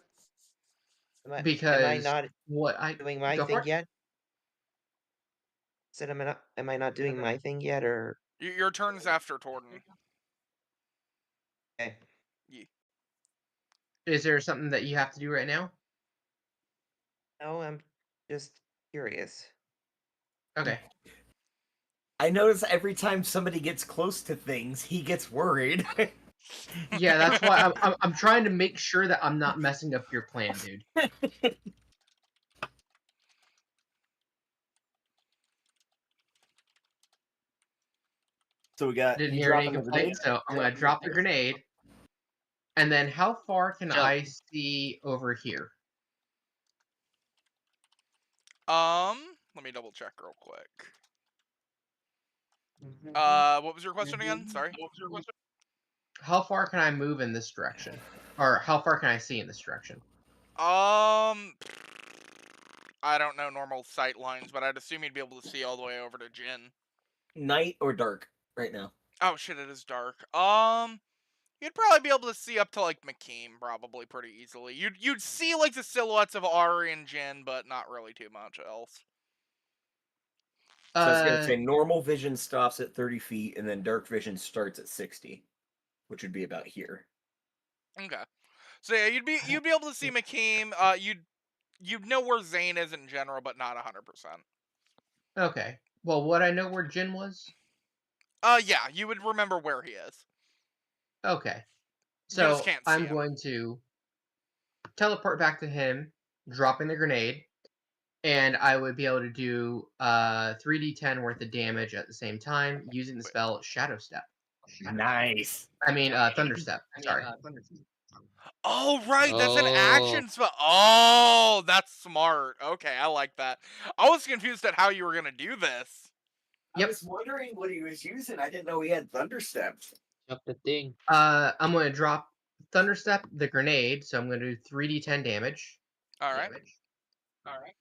am I Because not what I doing my go for thing it? yet? Said am I not doing my thing yet or Your turn's after Torton. okay. Is there something that you have to do right now? No, I'm just curious. Okay. I notice every time somebody gets close to things, he gets worried. Yeah, that's why I'm trying to make sure that I'm not messing up your plan, dude. So we got. Didn't you hear any dropping the complaints, grenade? so I'm gonna drop the grenade. And then how far can Jump. I see over here? Let me double check real quick. What was your question again? Sorry. How far can I move in this direction? Or how far can I see in this direction? I don't know normal sight lines, but I'd assume you'd be able to see all the way over to Jin. Night or dark right now? Oh shit, it is dark. You'd probably be able to see up to like McKeem probably pretty easily. You'd see like the silhouettes of Ari and Jin, but not really too much else. So I was gonna say normal vision stops at 30 feet, and then dark vision starts at 60, which would be about here. Okay. So yeah, you'd be able to see McKeem. You'd know where Zane is in general, but not 100%. Okay. Well, would I know where Jin was? Yeah, you would remember where he is. Okay. You just So can't see I'm him. going to teleport back to him, dropping the grenade, and I would be able to do 3d10 worth of damage at the same time using the spell Shadow Step. Nice. I mean, Thunder Step. Sorry. Oh right, that's an Oh. action spell. Oh, that's smart. Okay, I like that. I was confused at how you were gonna do this. I was wondering what he was using. I didn't know he had thunder steps. Jump the thing. I'm going to drop Thunder Step, the grenade, so I'm going to do 3d10 damage. All right. All right.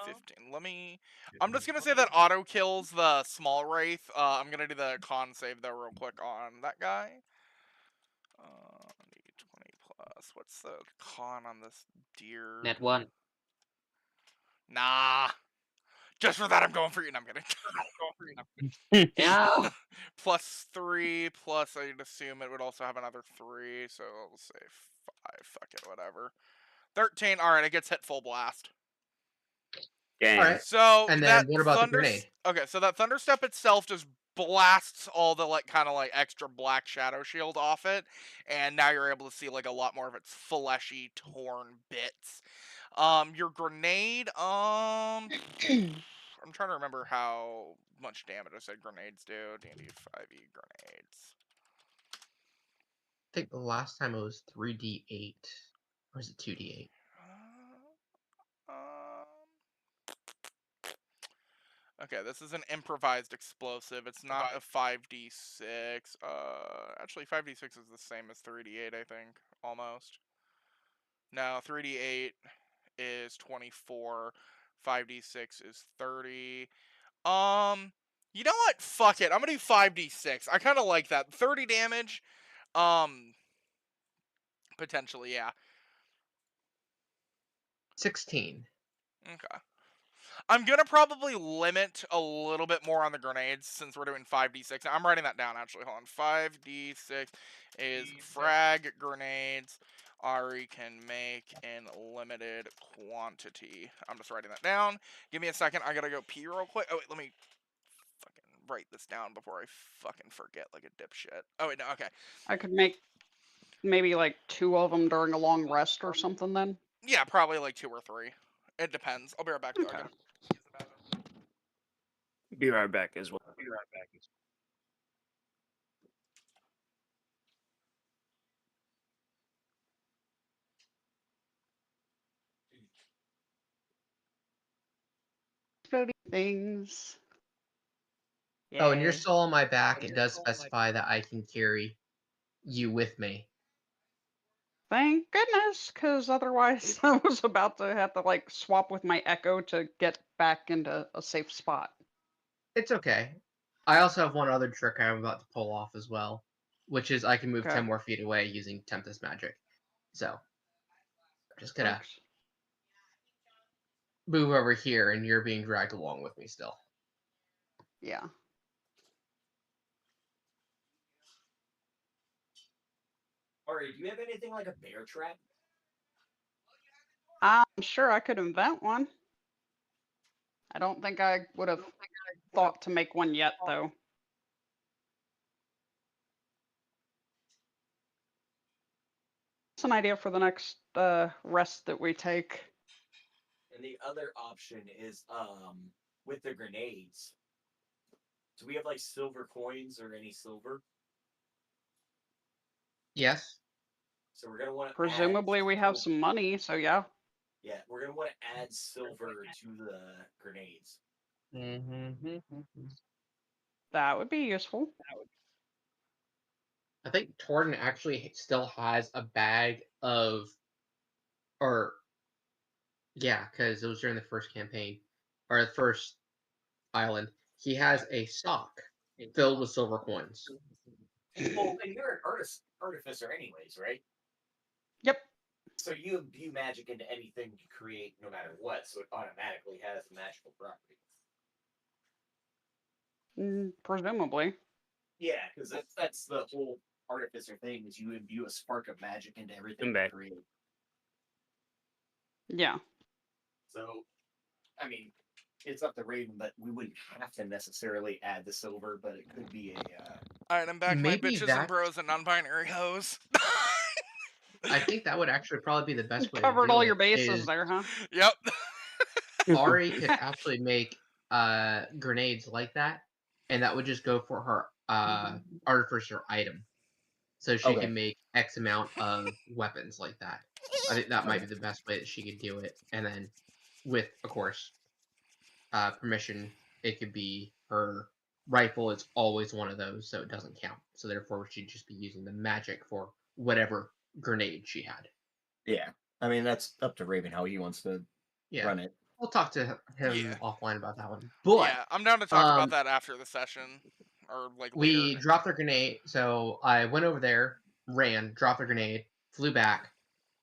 15. I'm just gonna say that auto kills the small wraith. I'm gonna do the con save though real quick on that guy. Need 20 plus. What's the con on this deer? Net 1. Nah. Just for that, I'm going for you. No, I'm kidding. Yeah. +3 plus. I'd assume it would also have another 3, so I'll say 5. Fuck it, whatever. 13. All right, it gets hit full blast. Damn. Alright. So And that then what about the grenade? Okay, so that thunder step itself just blasts all the like kind of like extra black shadow shield off it, and now you're able to see like a lot more of its fleshy, torn bits. Your grenade, I'm trying to remember how much damage I said grenades do. D&D 5e grenades. I think the last time it was 3d8. Or is it 2d8? Okay, this is an improvised explosive. It's not a 5d6. Actually, 5d6 is the same as 3d8, I think, almost. No, 3d8 is 24. 5d6 is 30. You know what? Fuck it. I'm gonna do 5d6. I kind of like that. 30 damage. Potentially, yeah. 16. Okay. I'm gonna probably limit a little bit more on the grenades since we're doing 5d6. I'm writing that down actually. Hold on. 5d6 is frag grenades Ari can make in limited quantity. I'm just writing that down. Give me a second. I gotta go pee real quick. Oh wait, let me fucking write this down before I fucking forget like a dipshit. Oh wait, no, okay. I could make maybe like 2 of them during a long rest or something then. Yeah, probably like 2 or 3. It depends. I'll be right back though. I Okay. gotta use the bathroom. Be right back as well. Exploding things. Oh, and you're Yay. still on my back. It does specify that I can carry you with me. Thank goodness, because otherwise I was about to have to like swap with my Echo to get back into a safe spot. It's okay. I also have one other trick I'm about to pull off as well, which is I can move Okay. 10 more feet away using Tempest magic. So, I'm just gonna Works. move over here, and you're being dragged along with me still. Yeah. Ari, do you have anything like a bear trap? I'm sure I could invent one. I don't think I would have thought to make one yet, though. It's an idea for the next rest that we take. And the other option is with the grenades. Do we have like silver coins or any silver? Yes. So we're gonna want to Presumably we have some money, so yeah. Yeah, we're gonna want to add silver to the grenades. Mm-hmm. That would be useful. I think Torton actually still has a bag of, or yeah, because it was during the first campaign or the first island. He has a stock filled with silver coins. Well, and you're an artificer anyways, right? Yep. So you imbue magic into anything you create no matter what, so it automatically has a magical property. Presumably. Yeah, because that's the whole artificer thing, is you imbue a spark of magic into everything you back. create. Yeah. So, I mean, it's up to Raven, but we wouldn't have to necessarily add the silver, but it could be a. Alright, I'm back. Maybe My bitches and bros and non-binary hoes. I think that would actually probably be the best way to Covered do all it, your bases is there, huh? Yep. Ari could actually make grenades like that, and that would just go for her artificer item. So she Okay. can make X amount of weapons like that. I think that might be the best way that she could do it. And then with, of course, permission, it could be her rifle is always one of those, so it doesn't count. So therefore she'd just be using the magic for whatever grenade she had. Yeah, I mean that's up to Raven how he wants to run it. We'll talk to him Yeah. offline about that one. But yeah, I'm down to talk about that after the session. Or like later. we dropped the grenade, so I went over there, ran, dropped the grenade, flew back,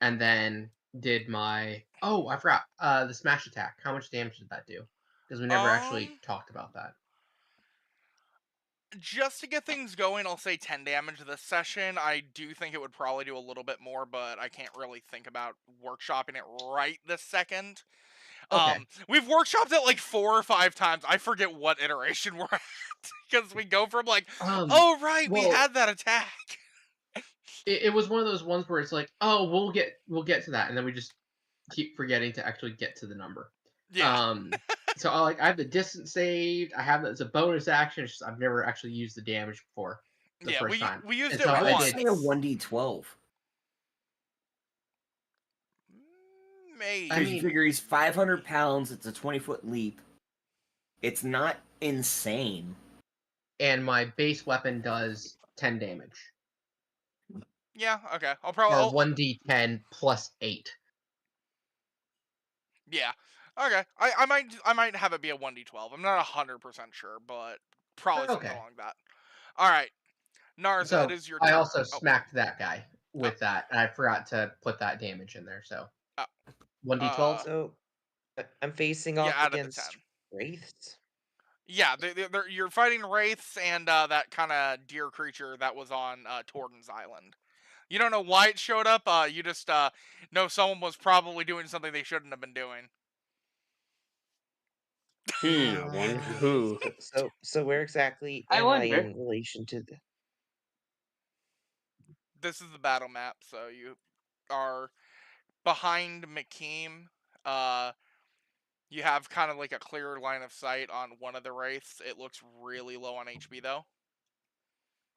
and then did my I forgot the smash attack. How much damage did that do? Because we never actually talked about that. Just to get things going, I'll say 10 damage this session. I do think it would probably do a little bit more, but I can't really think about workshopping it right this second. Okay. We've workshopped it like 4 or 5 times. I forget what iteration we're at because we go from like, oh right, we well, had that attack. It was one of those ones where it's like, oh, we'll get to that, and then we just keep forgetting to actually get to the number. Yeah. So I have the distance saved. I have that as a bonus action. It's just I've never actually used the damage before the Yeah, first time. we used And it so I I'd once. did- say a 1d12. Maybe. I Because you mean- figure he's 500 pounds, it's a 20-foot leap. It's not insane. And my base weapon does 10 damage. Yeah, okay. I'll Or probably 1d10 plus 8. Yeah. Okay. I might have it be a 1d12. I'm not 100% sure, but probably something Okay. along that. All right. Narza, So it is your turn. I also Oh, smacked that guy with that, and I forgot to put that damage in there. So Oh. 1d12. So I'm facing yeah, off out of the against 10. wraiths. Yeah, you're fighting wraiths and that kind of deer creature that was on Torden's Island. You don't know why it showed up. You just know someone was probably doing something they shouldn't have been doing. I wonder who. So where exactly I am I wonder. in relation to the? This is the battle map, so you are behind McKeem. You have kind of like a clear line of sight on one of the wraiths. It looks really low on HP though,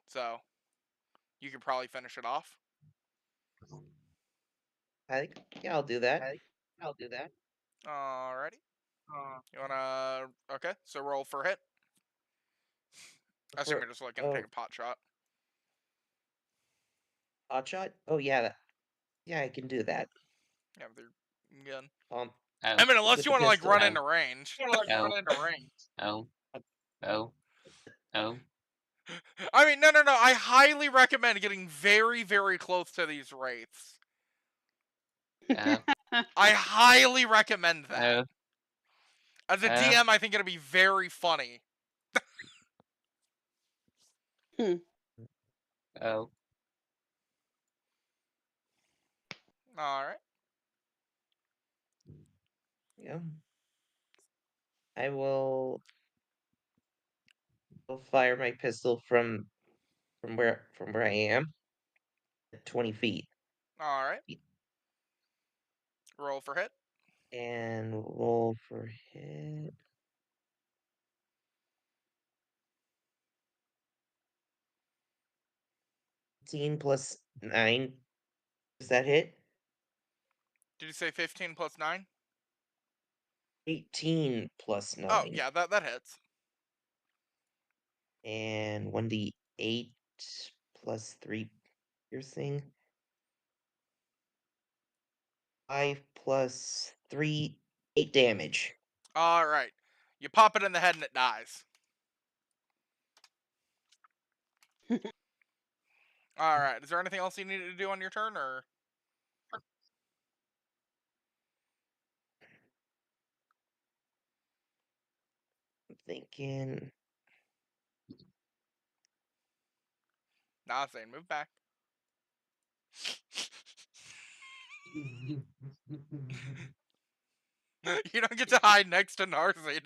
so you could probably finish it off. Yeah, I'll do that. Alrighty. You wanna? Okay, so roll for hit. I assume you're just like gonna take a pot shot. Hot shot? Oh yeah, yeah, I can do that. Yeah, with your gun. Oh, I mean, unless with you the want to like pistol. run into range. oh, oh. I mean, no. I highly recommend getting very, very close to these wraiths. Oh, I highly recommend that. oh, As a DM, I think it'll be very funny. oh. Alright. Yeah. I will fire my pistol from where I am at 20 feet Alright. Roll for hit. and roll for hit. 15 plus 9. Does that hit? Did you say 15 plus 9? 18 plus 9. Oh, yeah, that hits. And 1d8 plus 3 piercing. 5 plus 3, 8 damage. Alright. You pop it in the head and it dies. Alright, is there anything else you needed to do on your turn, or? I'm thinking. Nah, I'm saying move back. You don't get to hide next to Narzi.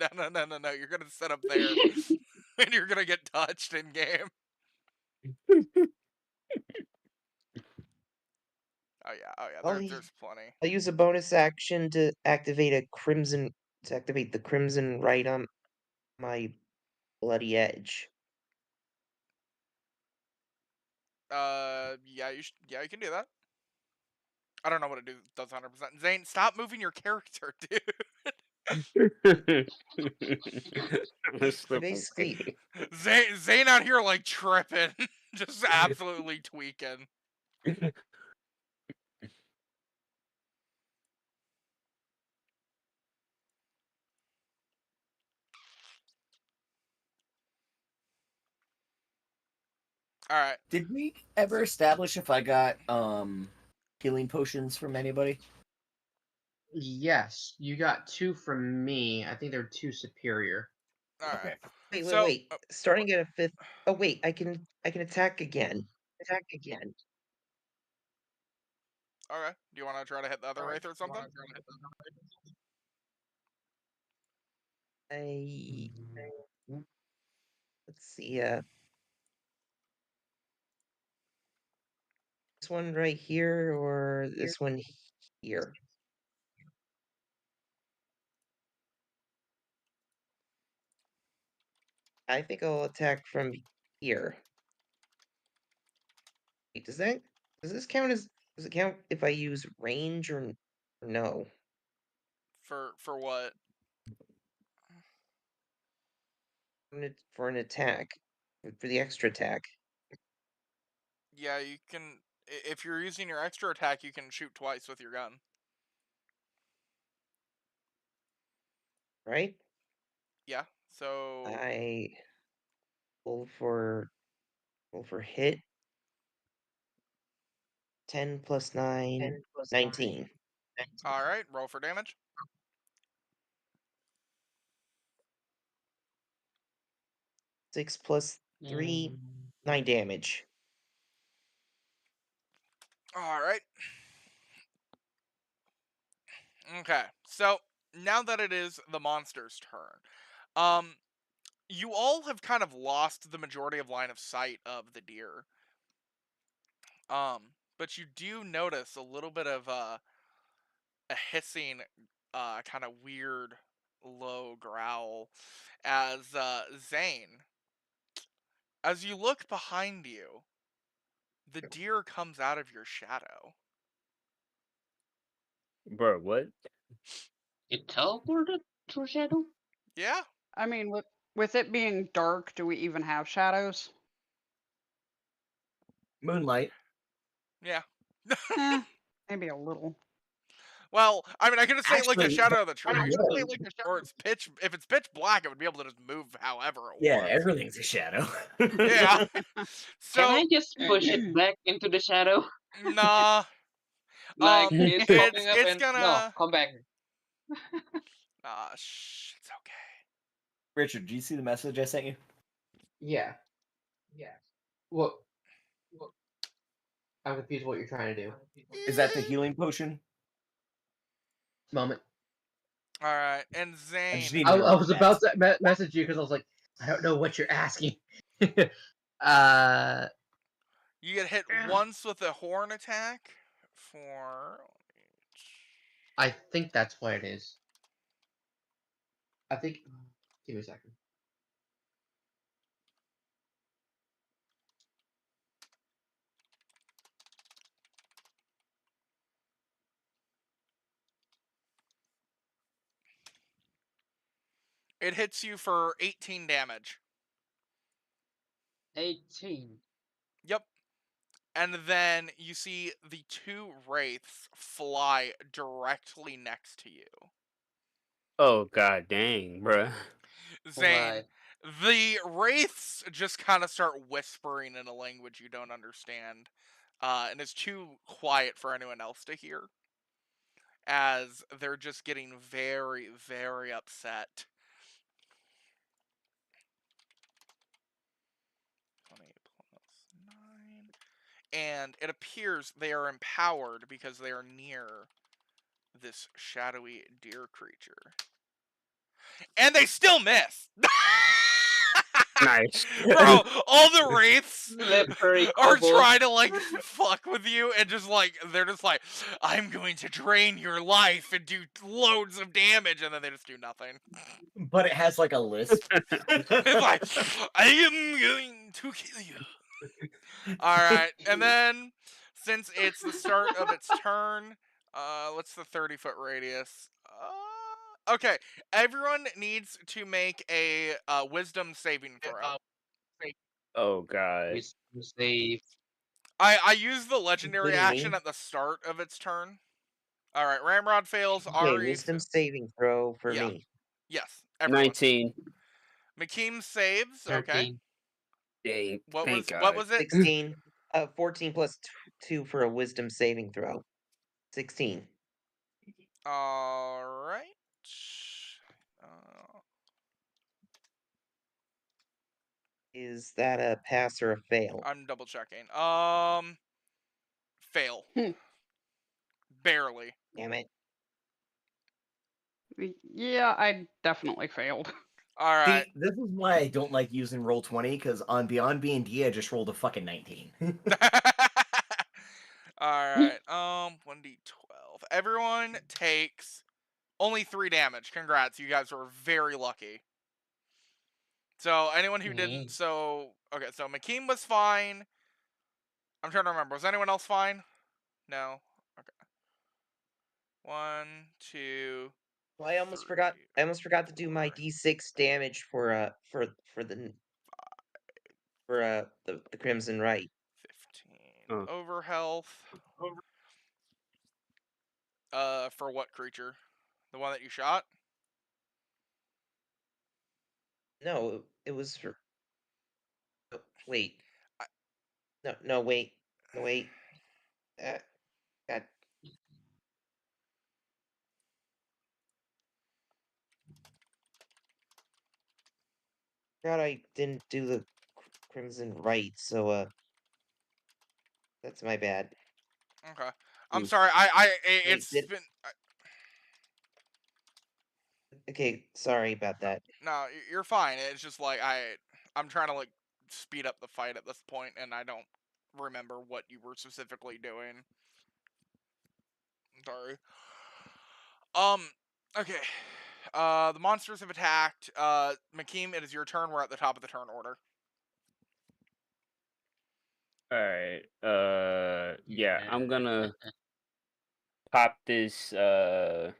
No. You're gonna sit up there. And you're gonna get touched in game. Oh yeah, there's plenty. I'll use a bonus action to activate the crimson right on my bloody edge. Yeah, you can do that. I don't know what it does 100%. Zane, stop moving your character, dude. Basically, Zane out here like tripping, just absolutely tweaking. All right. Did we ever establish if I got healing potions from anybody? Yes, you got 2 from me. I think they're 2 superior. All right. Okay. Wait, So, wait. Starting at a 5th. Oh wait, I can attack again. okay. Do you want to try to hit the other wraith or something? Let's see. This one right here or this one here? I think I'll attack from here. Wait, does this count as does it count if I use range or no? For what? For an attack. For the extra attack, Yeah, you can. If you're using your extra attack, you can shoot twice with your gun. right? Yeah. So I roll for hit. 10 plus 9, 19. all right, roll for damage. 6 plus 3, 9 damage. All right. Okay. So now that it is the monster's turn, you all have kind of lost the majority of line of sight of the deer. But you do notice a little bit of a hissing, kind of weird, low growl as Zane. As you look behind you, the deer comes out of your shadow. Bro, what? It teleported through shadow? Yeah. I mean, with it being dark, do we even have shadows? Moonlight. Yeah. Eh, maybe a little. Well, I mean, I could just say like the Actually, shadow of the I tree, would. or it's pitch. If it's pitch black, it would be able to just move however it Yeah, wants. everything's a shadow. Yeah. Can So I just push it back into the shadow? nah. Like it's popping up It's and no, gonna. come back. It's okay. Richard, do you see the message I sent you? Yeah. What? I'm confused what you're trying to do. Is that the healing potion? Moment. All right, and I Zane. just need I to know was what about that's. to message you because I was like, I don't know what you're asking. uh, You get hit once with a horn attack for. I think that's what it is. I think. Give me a second. It hits you for 18 damage. 18. Yep. And then you see the two wraiths fly directly next to you. Oh god dang, bruh. Zane, Right. the wraiths just kind of start whispering in a language you don't understand, and it's too quiet for anyone else to hear, as they're just getting very, very upset. 20 plus 9. And it appears they are empowered because they are near this shadowy deer creature. And they still miss! Nice. Bro, all the wraiths Slippery are cobble. trying to like fuck with you and just like they're just like, I'm going to drain your life and do loads of damage, and then they just do nothing. But it has like a lisp. It's like, I am going to kill you. Alright, and then since it's the start of its turn, what's the 30-foot radius? Okay, everyone needs to make a wisdom saving throw. Oh god. Wisdom save. I use the legendary Including action me? at the start of its turn. Alright, Ramrod fails, Okay, Ari. wisdom saving throw for Yeah. me. Yes, everyone. 19. McKeem saves, okay. 13. Dang. What Thank was god. it? 16. 14 plus 2 for a wisdom saving throw. 16. Alright. Is that a pass or a fail? I'm double checking. Fail. Hmm. Barely. Damn it. Yeah, I definitely failed. All right. See, this is why I don't like using roll 20, because on Beyond B&D, I just rolled a fucking 19. All right. 1d12. Everyone takes only 3 damage. Congrats, you guys were very lucky. So anyone who didn't, so okay, so McKean was fine. I'm trying to remember. Was anyone else fine? No. Okay. 1, 2. Well, I almost forgot. Three, I almost forgot to do my four, D6 damage for the Crimson Right. 15. Oh. Over health. For what creature? The one that you shot? No, it was for. Oh, wait. I- No, wait. No, wait. God. Forgot I didn't do the Crimson Right, so that's my bad. Okay. I'm Mm. sorry. Wait, It's did been. okay? Sorry about that. No, you're fine. It's just like I'm trying to like speed up the fight at this point, and I don't remember what you were specifically doing. Sorry. Okay. The monsters have attacked. McKeem, it is your turn. We're at the top of the turn order. All right. Yeah, I'm gonna pop this. The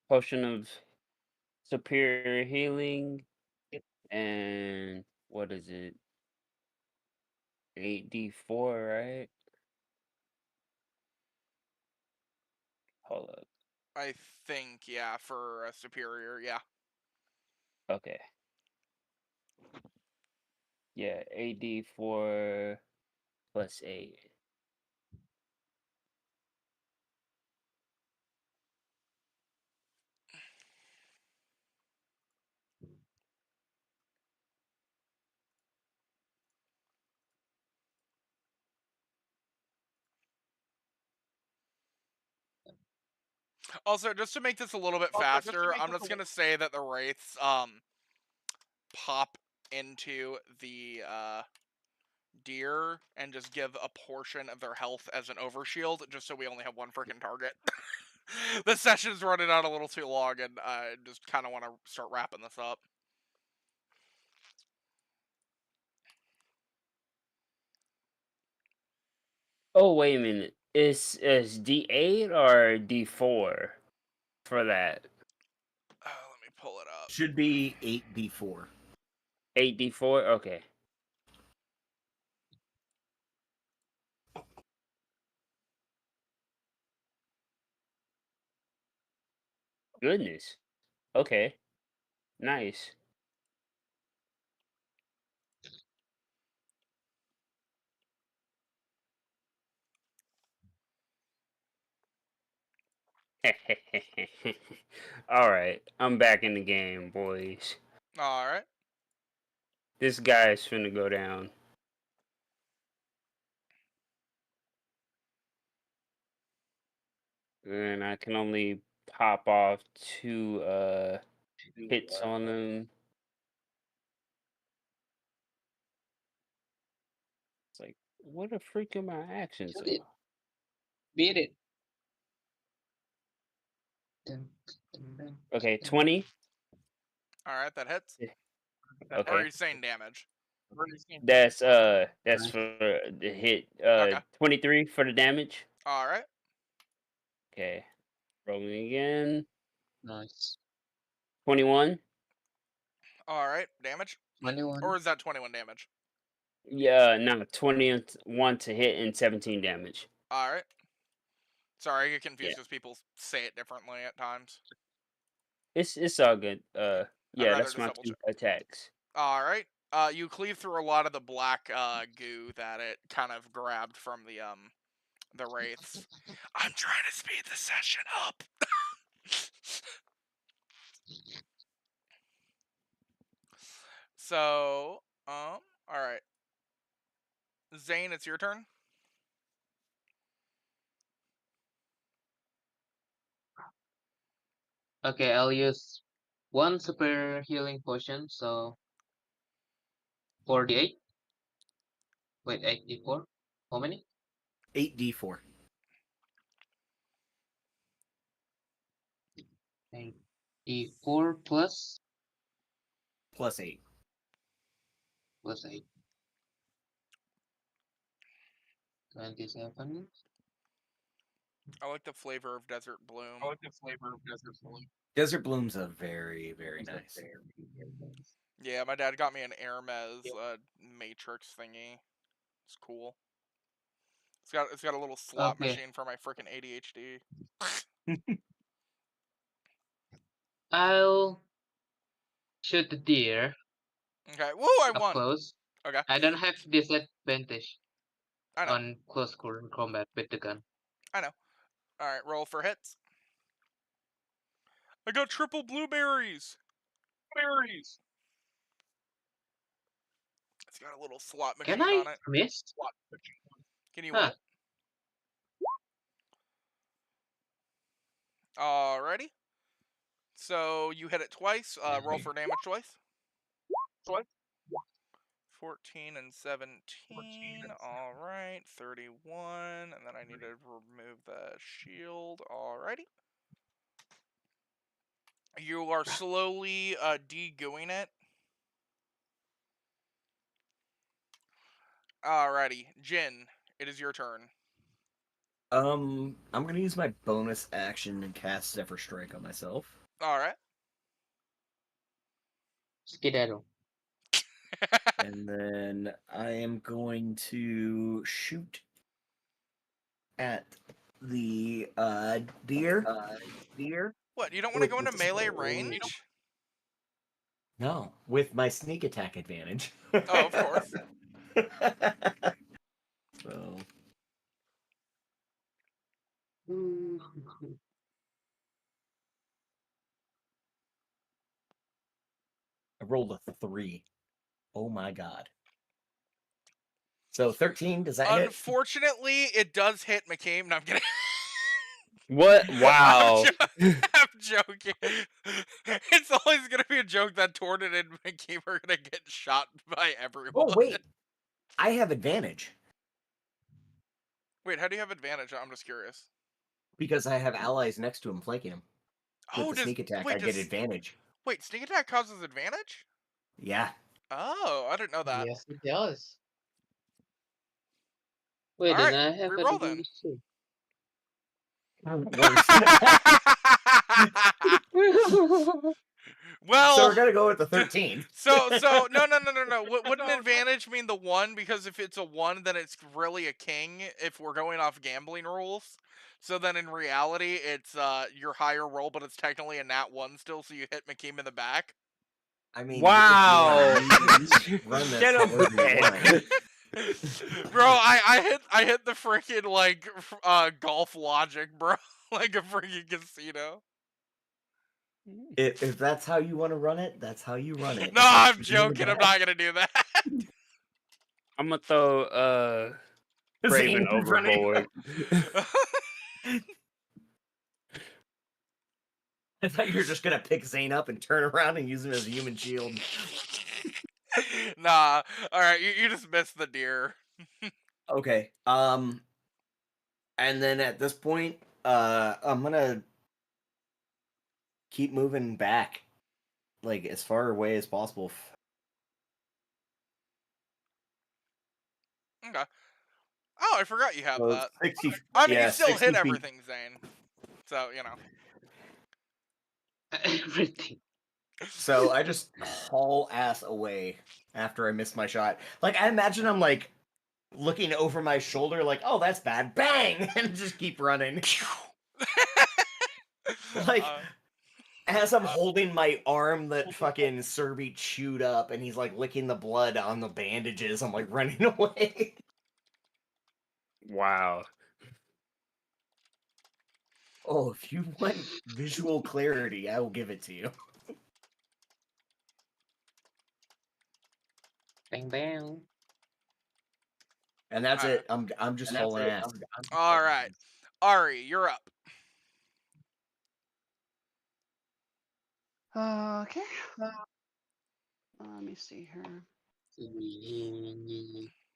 potion of superior healing, and what is it? 8d4, right? Hold up. I think, yeah, for a superior, yeah. Okay. Yeah, 8d4 plus 8. Also, just to make this a little bit faster, I'm just gonna say that the wraiths pop into the deer and just give a portion of their health as an overshield, just so we only have one freaking target. The session's running out a little too long, and I just kind of want to start wrapping this up. Oh, wait a minute. Is D8 or D4 for that? Let me pull it up. Should be 8d4. 8d4? Okay. Goodness. Okay. Nice. All right, I'm back in the game, boys. All right. This guy is finna go down. And I can only pop off 2 hits on him. It's like, what the freak are my actions? Shoot it. Beat it. Okay, 20. All right, that hits. Or are Okay. you saying damage? That's for the hit. Okay. 23 for the damage. All right. Okay. Rolling again. Nice. 21. All right. Damage? 21. Or is that 21 damage? Yeah, no, 21 to hit and 17 damage. All right. Sorry, I get Yeah. confused because people say it differently at times. It's all good. I'd Yeah, rather that's just my double 2 check. attacks. All right. You cleave through a lot of the black goo that it kind of grabbed from the wraiths. I'm trying to speed the session up. So, all right. Zane, it's your turn. Okay, I'll use one super healing potion, so 48. Wait, 84. How many? 8d4. 84 plus Plus 8. plus 8. 27. I like the flavor of Desert Bloom. Desert Bloom's a very, very nice. Yeah, my dad got me an Hermes Matrix thingy. It's cool. It's got a little slot Okay. machine for my freaking ADHD. I'll shoot the deer Okay. Woo! I up won. close. Okay. I don't have disadvantage I know. on close combat with the gun. I know. All right. Roll for hits. I got triple blueberries. Berries. It's got a little slot machine Can I on it. miss? Can you Huh. what? Alrighty. So you hit it twice. Roll for damage twice. 14 and 17. All right. 31. And then I need to remove the shield. Alrighty. You are slowly de-gooing it. Alrighty. Jin, it is your turn. I'm gonna use my bonus action and cast Zephyr Strike on myself. Alright. Skedaddle. And then I am going to shoot at the deer. What, you don't want to go With into the melee sword. range? No, with my sneak attack advantage. Oh, of course. So I rolled a 3. Oh my god. So 13, does that hit? Unfortunately, it does hit McCabe. No, I'm kidding. What? Wow. I'm joking. It's always gonna be a joke that Tornin and McCabe are gonna get shot by everyone. Oh wait, I have advantage Wait, how do you have advantage? I'm just curious. because I have allies next to him flanking him. With Oh, the sneak attack, wait, I get advantage. Wait, sneak attack causes advantage? Yeah. Oh, I didn't know that. Yes, it does. Wait, Alright, then I have reroll then. advantage too. Well, so we're gonna go with the 13. So no. Wouldn't advantage mean the 1? Because if it's a 1, then it's really a king. If we're going off gambling rules, so then in reality, it's your higher roll, but it's technically a nat 1 still. So you hit McKeem in the back. I mean, Wow. Run Get that up however you want. Bro, I hit the freaking like golf logic, bro, like a freaking casino. If that's how you want to run it, that's how you run it. No, I'm joking. I'm not gonna do that. I'm gonna throw Raven Zane running. overboard. I thought you were just gonna pick Zane up and turn around and use him as a human shield. Nah. All right, you just missed the deer. Okay. And then at this point, I'm gonna keep moving back, like as far away as possible. Okay. Oh, I forgot you have So that. 60. I mean, yeah, you still 60 hit feet. everything, Zane. So, you know. Everything. So I just haul ass away after I miss my shot. Like I imagine I'm like looking over my shoulder, like, oh, that's bad, bang, and just keep running. Like as I'm holding my arm that fucking Serby chewed up, and he's like licking the blood on the bandages. I'm like running away. Wow. Oh, if you want visual clarity, I will give it to you. Bang bang. And that's it. I'm just hauling ass. All right, Ari, you're up. Okay. Let me see here.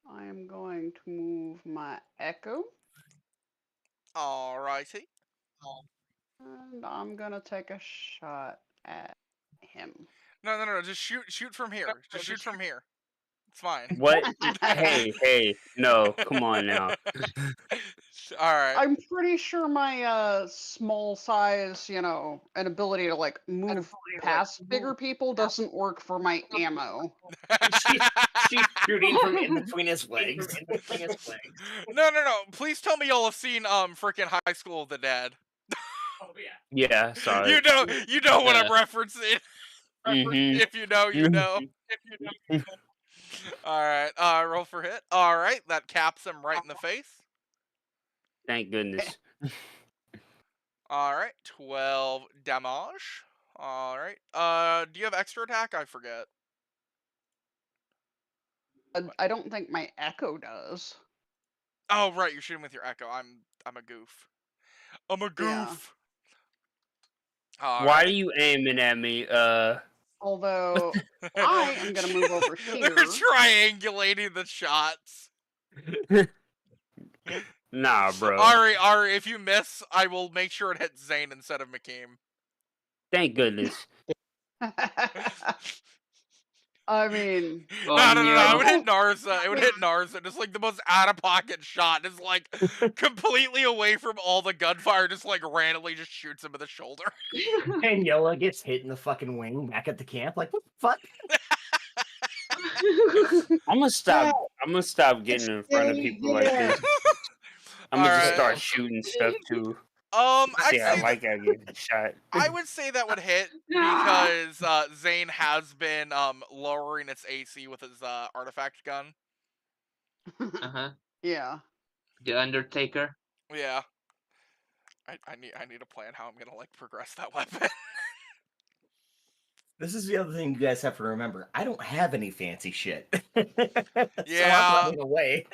I am going to move my echo, All righty. and I'm gonna take a shot at him. No. Just shoot from here. Just shoot from here. It's fine. What? Hey, no, come on now. All right. I'm pretty sure my small size, and ability to like move past bigger people doesn't work for my ammo. She's shooting from in between his legs. No. Please tell me y'all have seen freaking High School of the Dead. Yeah, sorry. You know what I'm referencing. Mm-hmm. If you know, you know. All right. Roll for hit. All right, that caps him right in the face. Thank goodness. All right, 12 damage. All right. Do you have extra attack? I forget. I don't think my echo does. Oh, right, you're shooting with your echo. I'm a goof. I'm a Yeah. goof. Why are you aiming at me? Although I am gonna move over here. They're triangulating the shots. Nah, bro. Ari, if you miss, I will make sure it hits Zane instead of McKeem. Thank goodness. I mean, No. It would hit Narza. It would hit Narza. Just like the most out of pocket shot. Just like completely away from all the gunfire. Just like randomly just shoots him in the shoulder. And Yola gets hit in the fucking wing back at the camp. Like, what the fuck? I'm gonna stop getting in front of people like this. I'm gonna just start shooting stuff too. See how I get shot. I would say that would hit because Zane has been lowering its AC with his artifact gun. Yeah. The Undertaker. Yeah. I need a plan how I'm gonna like progress that weapon. This is the other thing you guys have to remember. I don't have any fancy shit. Yeah. So I'm running away.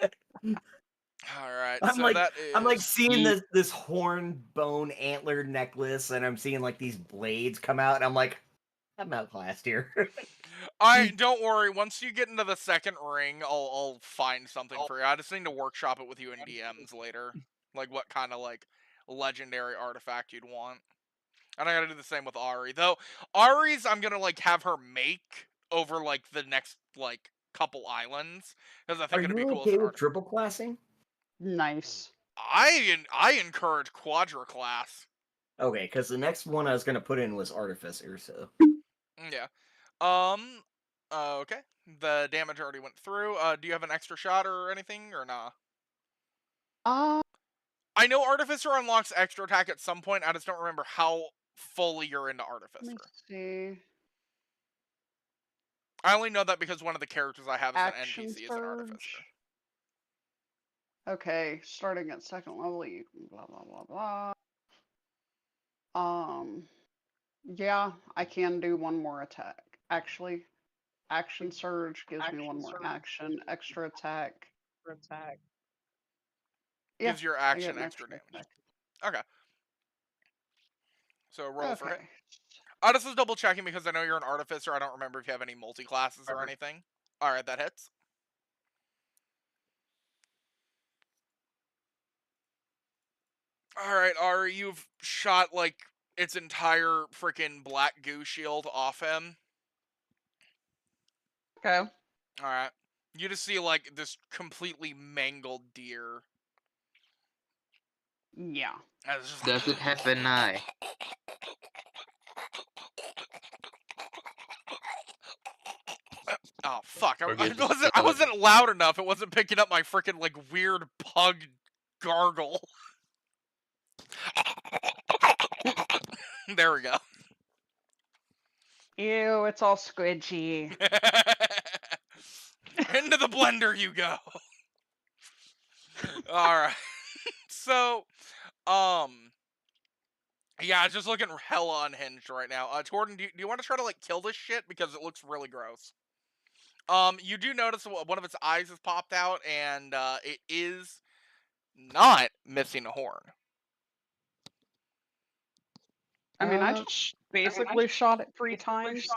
All right. I'm so like, that is... I'm like seeing this horn bone antler necklace, and I'm seeing like these blades come out, and I'm like, I'm outclassed here. Don't worry. Once you get into the second ring, I'll find something for you. I just need to workshop it with you in DMs later. Like what kind of like legendary artifact you'd want. And I gotta do the same with Ari. Though Ari's I'm gonna like have her make over like the next like couple islands. Because I think it'd be cool. Okay with triple classing? Nice. I encourage quadra class. Okay, because the next one I was gonna put in was artificer, so Yeah. Okay. The damage already went through. Do you have an extra shot or anything, or nah? I know Artificer unlocks extra attack at some point. I just don't remember how fully you're into Artificer. Let me see. I only know that because one of the characters I have as an Action NPC is an Artificer. surge. Okay, starting at second level, you can blah blah blah blah. Yeah, I can do one more attack. Actually, action surge gives me one more action. Extra attack. Yeah, Gives your I action get an extra damage. attack. Okay. So roll for hit. Okay. I just was double checking because I know you're an Artificer. I don't remember if you have any multi-classes or anything. Alright, that hits. Alright, Ari, you've shot like its entire freaking black goo shield off him. Okay. Alright. You just see like this completely mangled deer. Yeah. Does it have an eye? Oh fuck! I wasn't loud enough. It wasn't picking up my freaking like weird pug gargle. There we go. Ew, it's all squidgy. Into the blender you go. All right. So, yeah, it's just looking hella unhinged right now. Gordon, do you want to try to like kill this shit because it looks really gross? You do notice one of its eyes has popped out, and it is not missing a horn. I mean, I just basically shot it 3 times.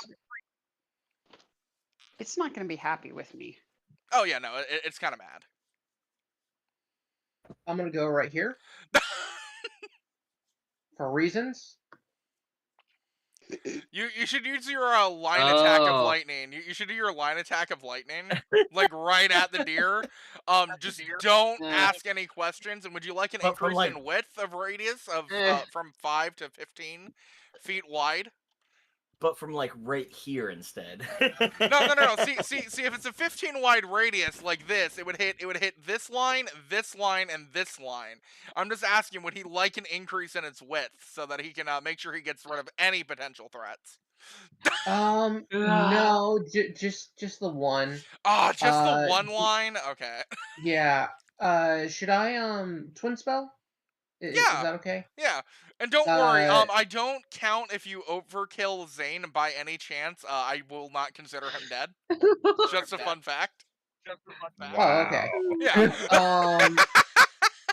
It's not going to be happy with me. Oh yeah, no, it's kind of mad. I'm gonna go right here for reasons. You should use your line attack of Oh. lightning. You should do your line attack of lightning, like right at the deer. Just don't ask any questions. And would you like an But from, increase like- in width of radius of from 5 to 15 feet wide? But from like right here instead. No. See. If it's a 15 wide radius like this, it would hit this line, and this line. I'm just asking, would he like an increase in its width so that he can make sure he gets rid of any potential threats? No, just the one. Ah, just the one line. Okay. Yeah. Should I twin spell? Is Yeah. that okay? Yeah, and don't worry. Uh, I don't count if you overkill Zane by any chance. I will not consider him dead. Just a fun fact. Oh, okay. Yeah.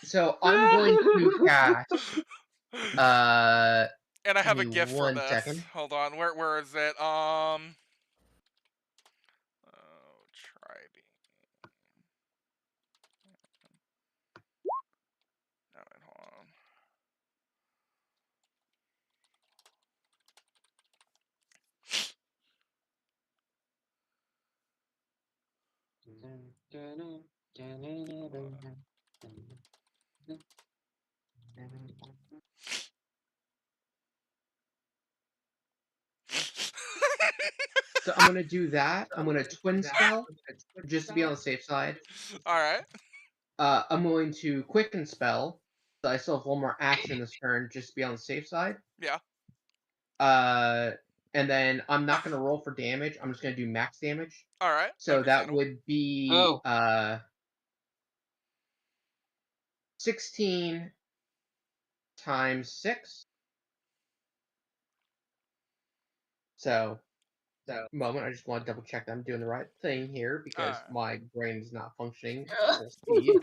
So I'm going to cast. And I have a give me gift for 1 this. second. Hold on. Where is it? Oh, Tribe. No, wait, hold on. So I'm gonna do that. I'm gonna twin spell just to be on the safe side. All right. I'm going to quicken spell. So I still have 1 more action this turn just to be on the safe side. Yeah. And then I'm not gonna roll for damage. I'm just gonna do max damage. All right. So that would be 16 times 6. So, moment, I just want to double check that I'm doing the right thing here because my brain is not functioning at full speed.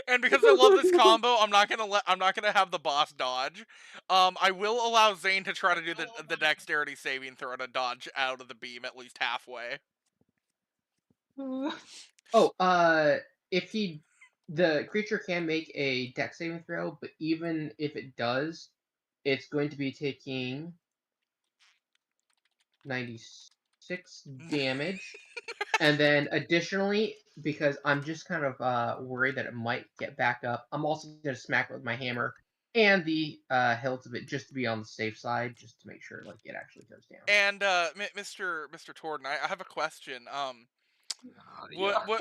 And because I love this combo, I'm not gonna have the boss dodge. I will allow Zane to try to do the dexterity saving throw to dodge out of the beam at least halfway. Oh, if the creature can make a dex saving throw, but even if it does, it's going to be taking 96 damage. And then additionally, because I'm just kind of worried that it might get back up, I'm also going to smack it with my hammer and the hilt of it just to be on the safe side, just to make sure like it actually goes down. And Mr. Torden, I have a question.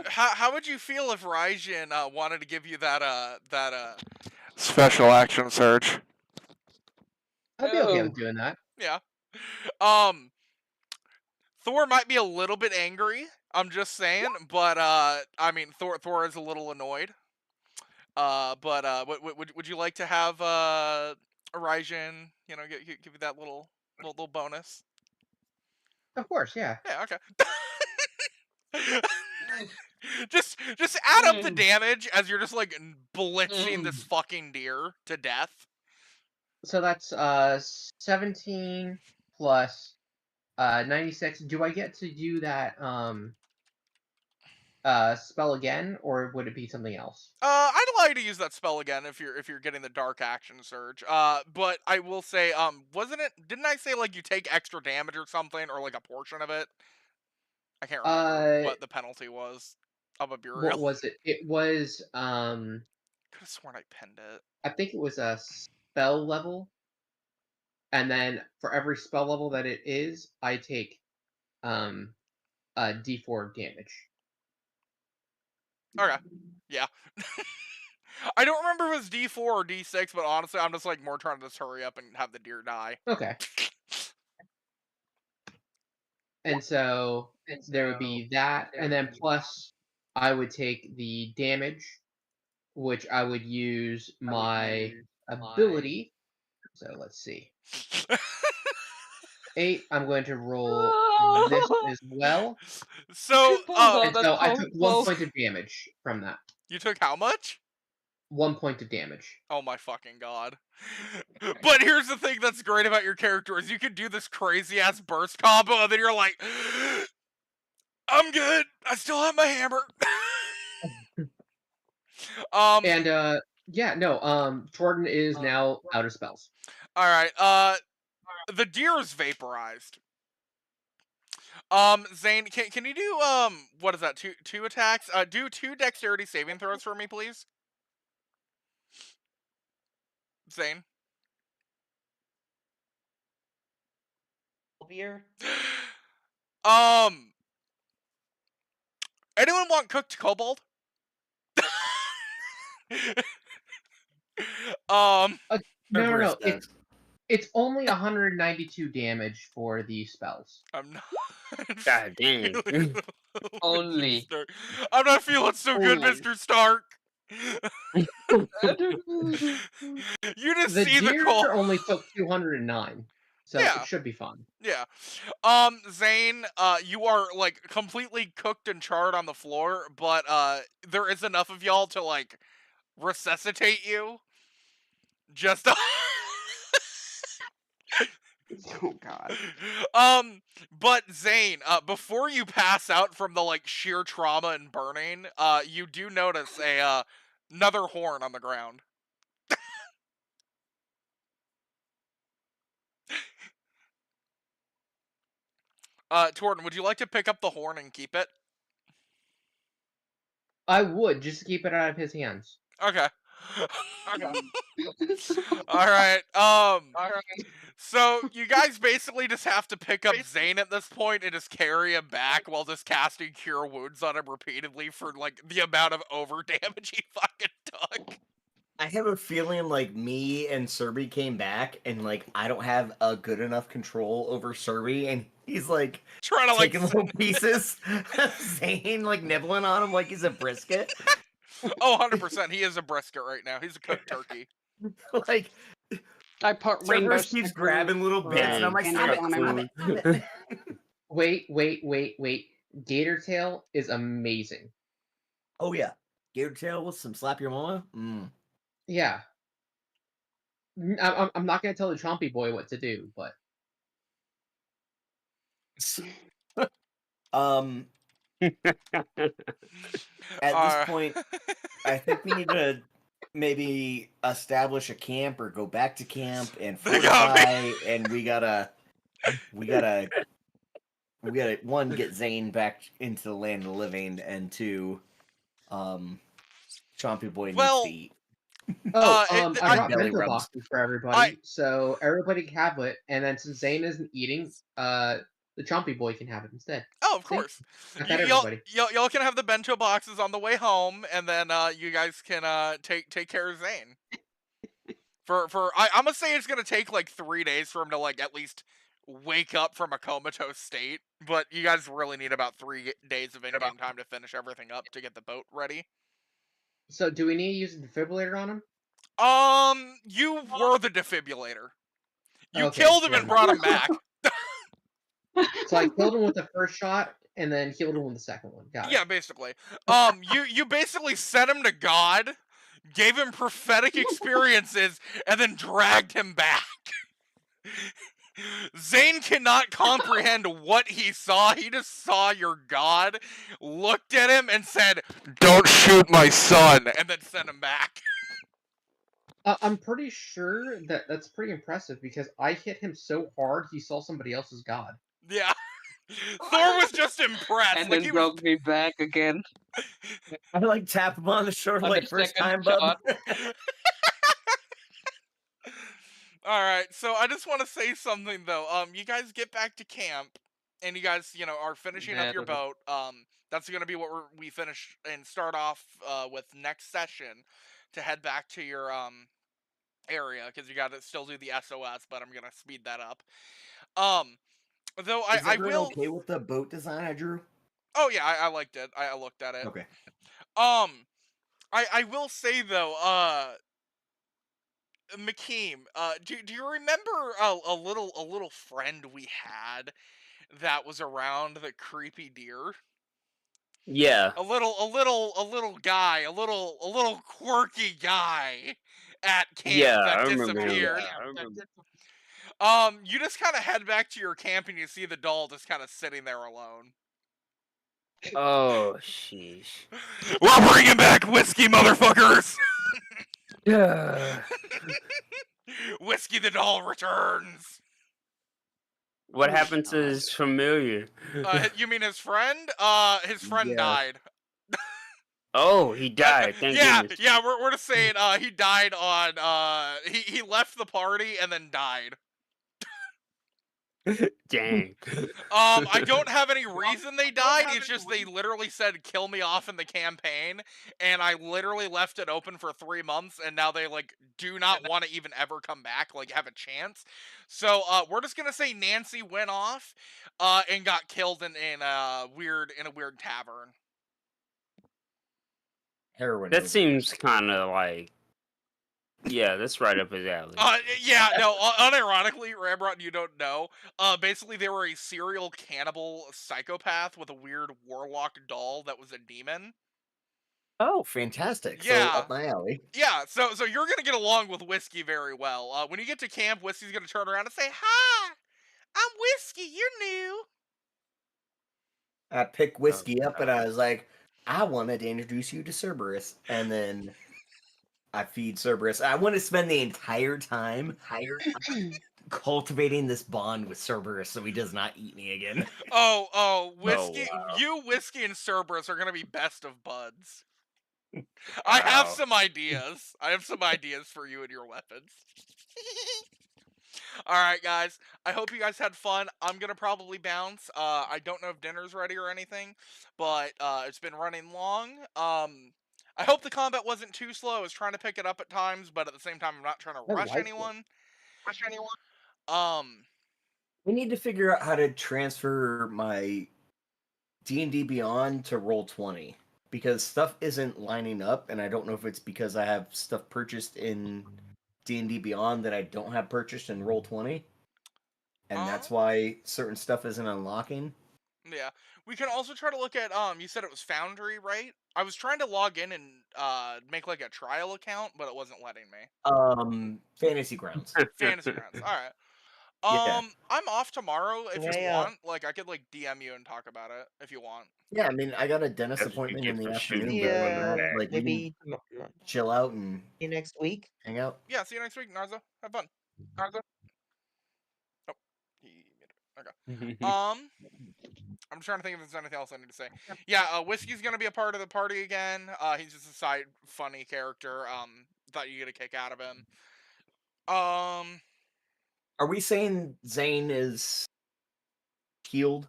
How would you feel if Raijin wanted to give you that special action surge? I'd be okay with doing that. Yeah. Thor might be a little bit angry. I'm just saying, but I mean, Thor is a little annoyed. But would you like to have Raijin, give you that little bonus? Of course, yeah. Yeah. Okay. just add up the damage as you're just like blitzing this fucking deer to death. So that's 17 plus 96. Do I get to do that spell again, or would it be something else? I'd allow you to use that spell again if you're getting the dark action surge. But I will say, didn't I say like you take extra damage or something, or like a portion of it? I can't remember what the penalty was of a burial. What was it? It was Could have sworn I pinned it. I think it was a spell level. And then for every spell level that it is, I take a D4 damage. Okay. Yeah. I don't remember if it was D4 or D6, but honestly, I'm just like more trying to just hurry up and have the deer die. Okay. And so there would be that, and then plus I would take the damage, which I would use my ability. So let's see. 8. I'm going to roll this as well. So, Pulled out And a so I took 1 crossbow. point of damage from that. you took how much? 1 point of damage. Oh my fucking god. But here's the thing that's great about your character is you can do this crazy ass burst combo and then you're like, I'm good. I still have my hammer. And yeah, no, Jordan is now out of spells. Alright, the deer is vaporized. Zane, can you do what is that? Two attacks? Do 2 dexterity saving throws for me, please. Zane. Beer? Anyone want cooked kobold? No, no, Cerberus no. does. It's only 192 damage for the spells. I'm not. God dang. feeling Only. Stark. I'm not feeling so good, Only. Mr. Stark. You just The see the deer cold. only took 209, so Yeah. it should be fun. Yeah. Zane, you are like completely cooked and charred on the floor, but there is enough of y'all to like resuscitate you. Just Oh god. but Zane, before you pass out from the like sheer trauma and burning, you do notice a another horn on the ground. Torton, would you like to pick up the horn and keep it? I would, just to keep it out of his hands. Okay. Alright, so you guys basically just have to pick up Zane at this point and just carry him back while just casting Cure Wounds on him repeatedly for like the amount of over damage he fucking took. I have a feeling like me and Serby came back and like I don't have a good enough control over Serby and he's like Trying to like taking little pieces. Zane like nibbling on him like he's a brisket. Oh, 100%. He is a brisket right now. He's a cooked turkey. Like I put rainbow Cerberus keeps stickers grabbing little bits and I'm like, and stop it, on him. stop it, stop it. Wait. Gator Tail is amazing. Oh yeah. Gator tail with some slap your mama? Yeah. I'm not going to tell the Chompy Boy what to do, but... At this point, I think we need to maybe establish a camp or go back to camp and They got fortify, and we gotta one, get Zane back into the land of the living, and two, Chompy Boy needs Well, to eat. Oh, it- I brought belly bento rubs. boxes for everybody, so everybody can have it, and then since Zane isn't eating, the Chompy Boy can have it instead. Oh, of See? course. I fed Y'all everybody. y'all can have the bento boxes on the way home, and then you guys can take care of Zane. I'm gonna say it's gonna take like 3 days for him to like at least wake up from a comatose state, but you guys really need about 3 days of in-game time to finish everything up to get the boat ready. So do we need to use the defibrillator on him? You were the defibrillator. You Okay, killed him never and brought him back. So I killed him with the first shot, and then healed him with the second one. Got it. Yeah, basically. You basically sent him to God, gave him prophetic experiences, and then dragged him back. Zane cannot comprehend what he saw. He just saw your god, looked at him, and said, "Don't shoot my son," and then sent him back. I'm pretty sure that that's pretty impressive because I hit him so hard he saw somebody else's god. Yeah. Thor was just impressed. And like then he was broke me back again. I like tap him on the shoulder On like the first second time, bub. shot. Alright, so I just want to say something though. You guys get back to camp, and you guys, are finishing up your boat. That's gonna be what we finish and start off with next session to head back to your area because you got to still do the SOS, but I'm gonna speed that up. Though Is I everyone will. okay with the boat design I drew? Oh yeah, I liked it. I looked at it. Okay. I will say though, McKeem, do you remember a little friend we had that was around the creepy deer? Yeah. A little guy, a little quirky guy at Yeah, camp I that remember him. disappeared. You just kind of head back to your camp and you see the doll just kind of sitting there alone. Oh, sheesh. We're bringing back whiskey, motherfuckers! Yeah. Whiskey the doll returns. What Oh, happened to God. his familiar? You mean his friend? His friend Yeah. died. Oh, he died. Thank Yeah, goodness. yeah. We're just saying. He died on. He left the party and then died. Dang. I don't have any reason they died. It's just they literally said kill me off in the campaign, and I literally left it open for 3 months, and now they like do not want to even ever come back, like have a chance. So we're just gonna say Nancy went off, and got killed in a weird tavern. Heroin. That overdose. seems kind of like, yeah, that's right up his alley. Yeah, no, unironically, Ramrot, you don't know. Basically, they were a serial cannibal psychopath with a weird warlock doll that was a demon. Oh, fantastic! So Yeah. up my alley. Yeah, so you're gonna get along with Whiskey very well. When you get to camp, Whiskey's gonna turn around and say, "Hi, I'm Whiskey. You're new." I pick Whiskey up and I was like, I wanted to introduce you to Cerberus, and then I feed Cerberus. I want to spend the entire time cultivating this bond with Cerberus so he does not eat me again. Oh, Whiskey, wow. you, Whiskey, and Cerberus are gonna be best of buds. I have Wow. some ideas. I have some ideas for you and your weapons. Alright, guys. I hope you guys had fun. I'm gonna probably bounce. I don't know if dinner's ready or anything, but it's been running long. I hope the combat wasn't too slow. I was trying to pick it up at times, but at the same time, I'm not trying to I rush liked it. anyone. We need to figure out how to transfer my D&D Beyond to Roll20 because stuff isn't lining up, and I don't know if it's because I have stuff purchased in D&D Beyond that I don't have purchased in Roll20, and that's why certain stuff isn't unlocking. Yeah. We can also try to look at, you said it was Foundry, right? I was trying to log in and make like a trial account, but it wasn't letting me. Fantasy Grounds. Fantasy Grounds. Alright. Yeah. I'm off tomorrow if you Yeah. want. Like, I could like DM you and talk about it if you want. Yeah, I mean, I got a dentist That's what you appointment get in the for shooting afternoon. people But in the other than that, back. like, we can maybe chill out and see you next week. hang out. Yeah, see you next week, Narzo. Have fun. Narzo. Oh, he muted. Okay. I'm trying to think if there's anything else I need to say. Yeah, Whiskey's gonna be a part of the party again. He's just a side funny character. Thought you get a kick out of him. Are we saying Zane is healed?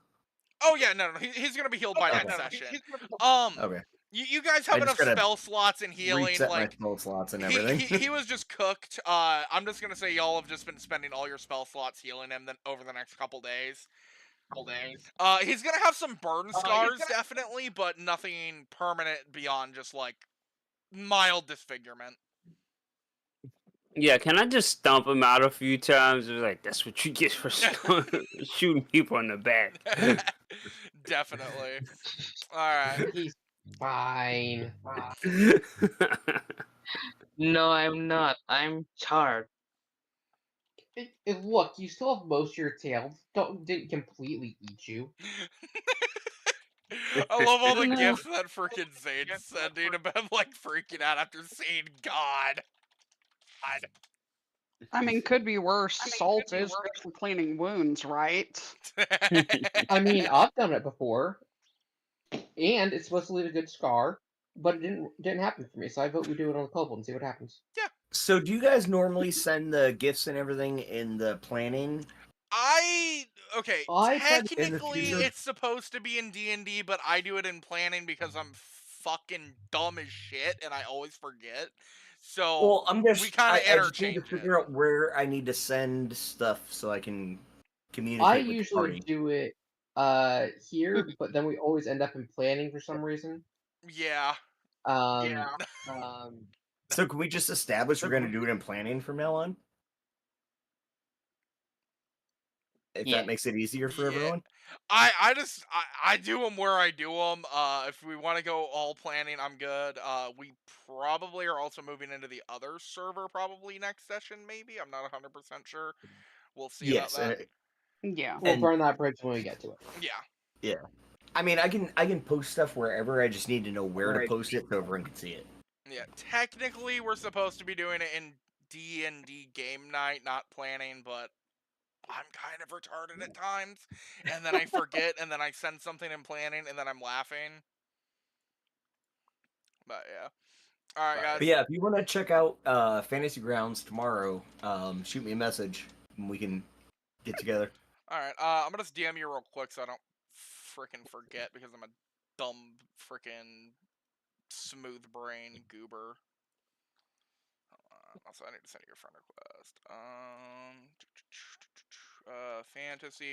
Oh yeah, no, he's gonna be healed by Okay. next session. Okay. You guys I have just enough gotta spell slots and healing. Reset my Like spell slots and he everything. was just cooked. I'm just gonna say y'all have just been spending all your spell slots healing him then over the next couple days. He's gonna have some burn scars definitely, but nothing permanent beyond just like mild disfigurement. Yeah, can I just stomp him out a few times? It was like, that's what you get for shooting people in the back. Definitely. Alright. He's fine. No, I'm not. I'm charred. Look, you still have most of your tail. Didn't completely eat you. I love all the No. gifts that freaking Zane's sending about like freaking out after seeing God. I mean, could be worse. Salt is good for cleaning wounds, right? I mean, I've done it before, and it's supposed to leave a good scar, but it didn't happen for me. So I vote we do it on the Cobalt and see what happens. So, do you guys normally send the gifts and everything in the planning? Okay, I tried in the technically future- it's supposed to be in D&D, but I do it in planning because I'm fucking dumb as shit and I always forget. So Well, I'm just we kind I of just need to interchange figure out where I need to send stuff so I can communicate I with the usually party. do it here, but then we always end up in planning for some reason. Yeah. So, can we just establish we're going to do it in planning from now on? If Yeah. that makes it easier for everyone. I do them where I do them. If we want to go all planning, I'm good. We probably are also moving into the other server probably next session. Maybe I'm not 100% sure. We'll see Yes, about that. Yeah. We'll And- burn that bridge when we get to it. Yeah. I mean, I can post stuff wherever. I just need to know where to post it so everyone can see it. Yeah. Technically, we're supposed to be doing it in DnD game night, not planning, but I'm kind of retarded at times, and then I forget, and then I send something in planning, and then I'm laughing. But yeah. All right, guys. But yeah, if you want to check out Fantasy Grounds tomorrow, shoot me a message and we can get together. All right. I'm gonna just DM you real quick so I don't freaking forget because I'm a dumb freaking smooth brain goober. Also, I need to send you a friend request. Fantasy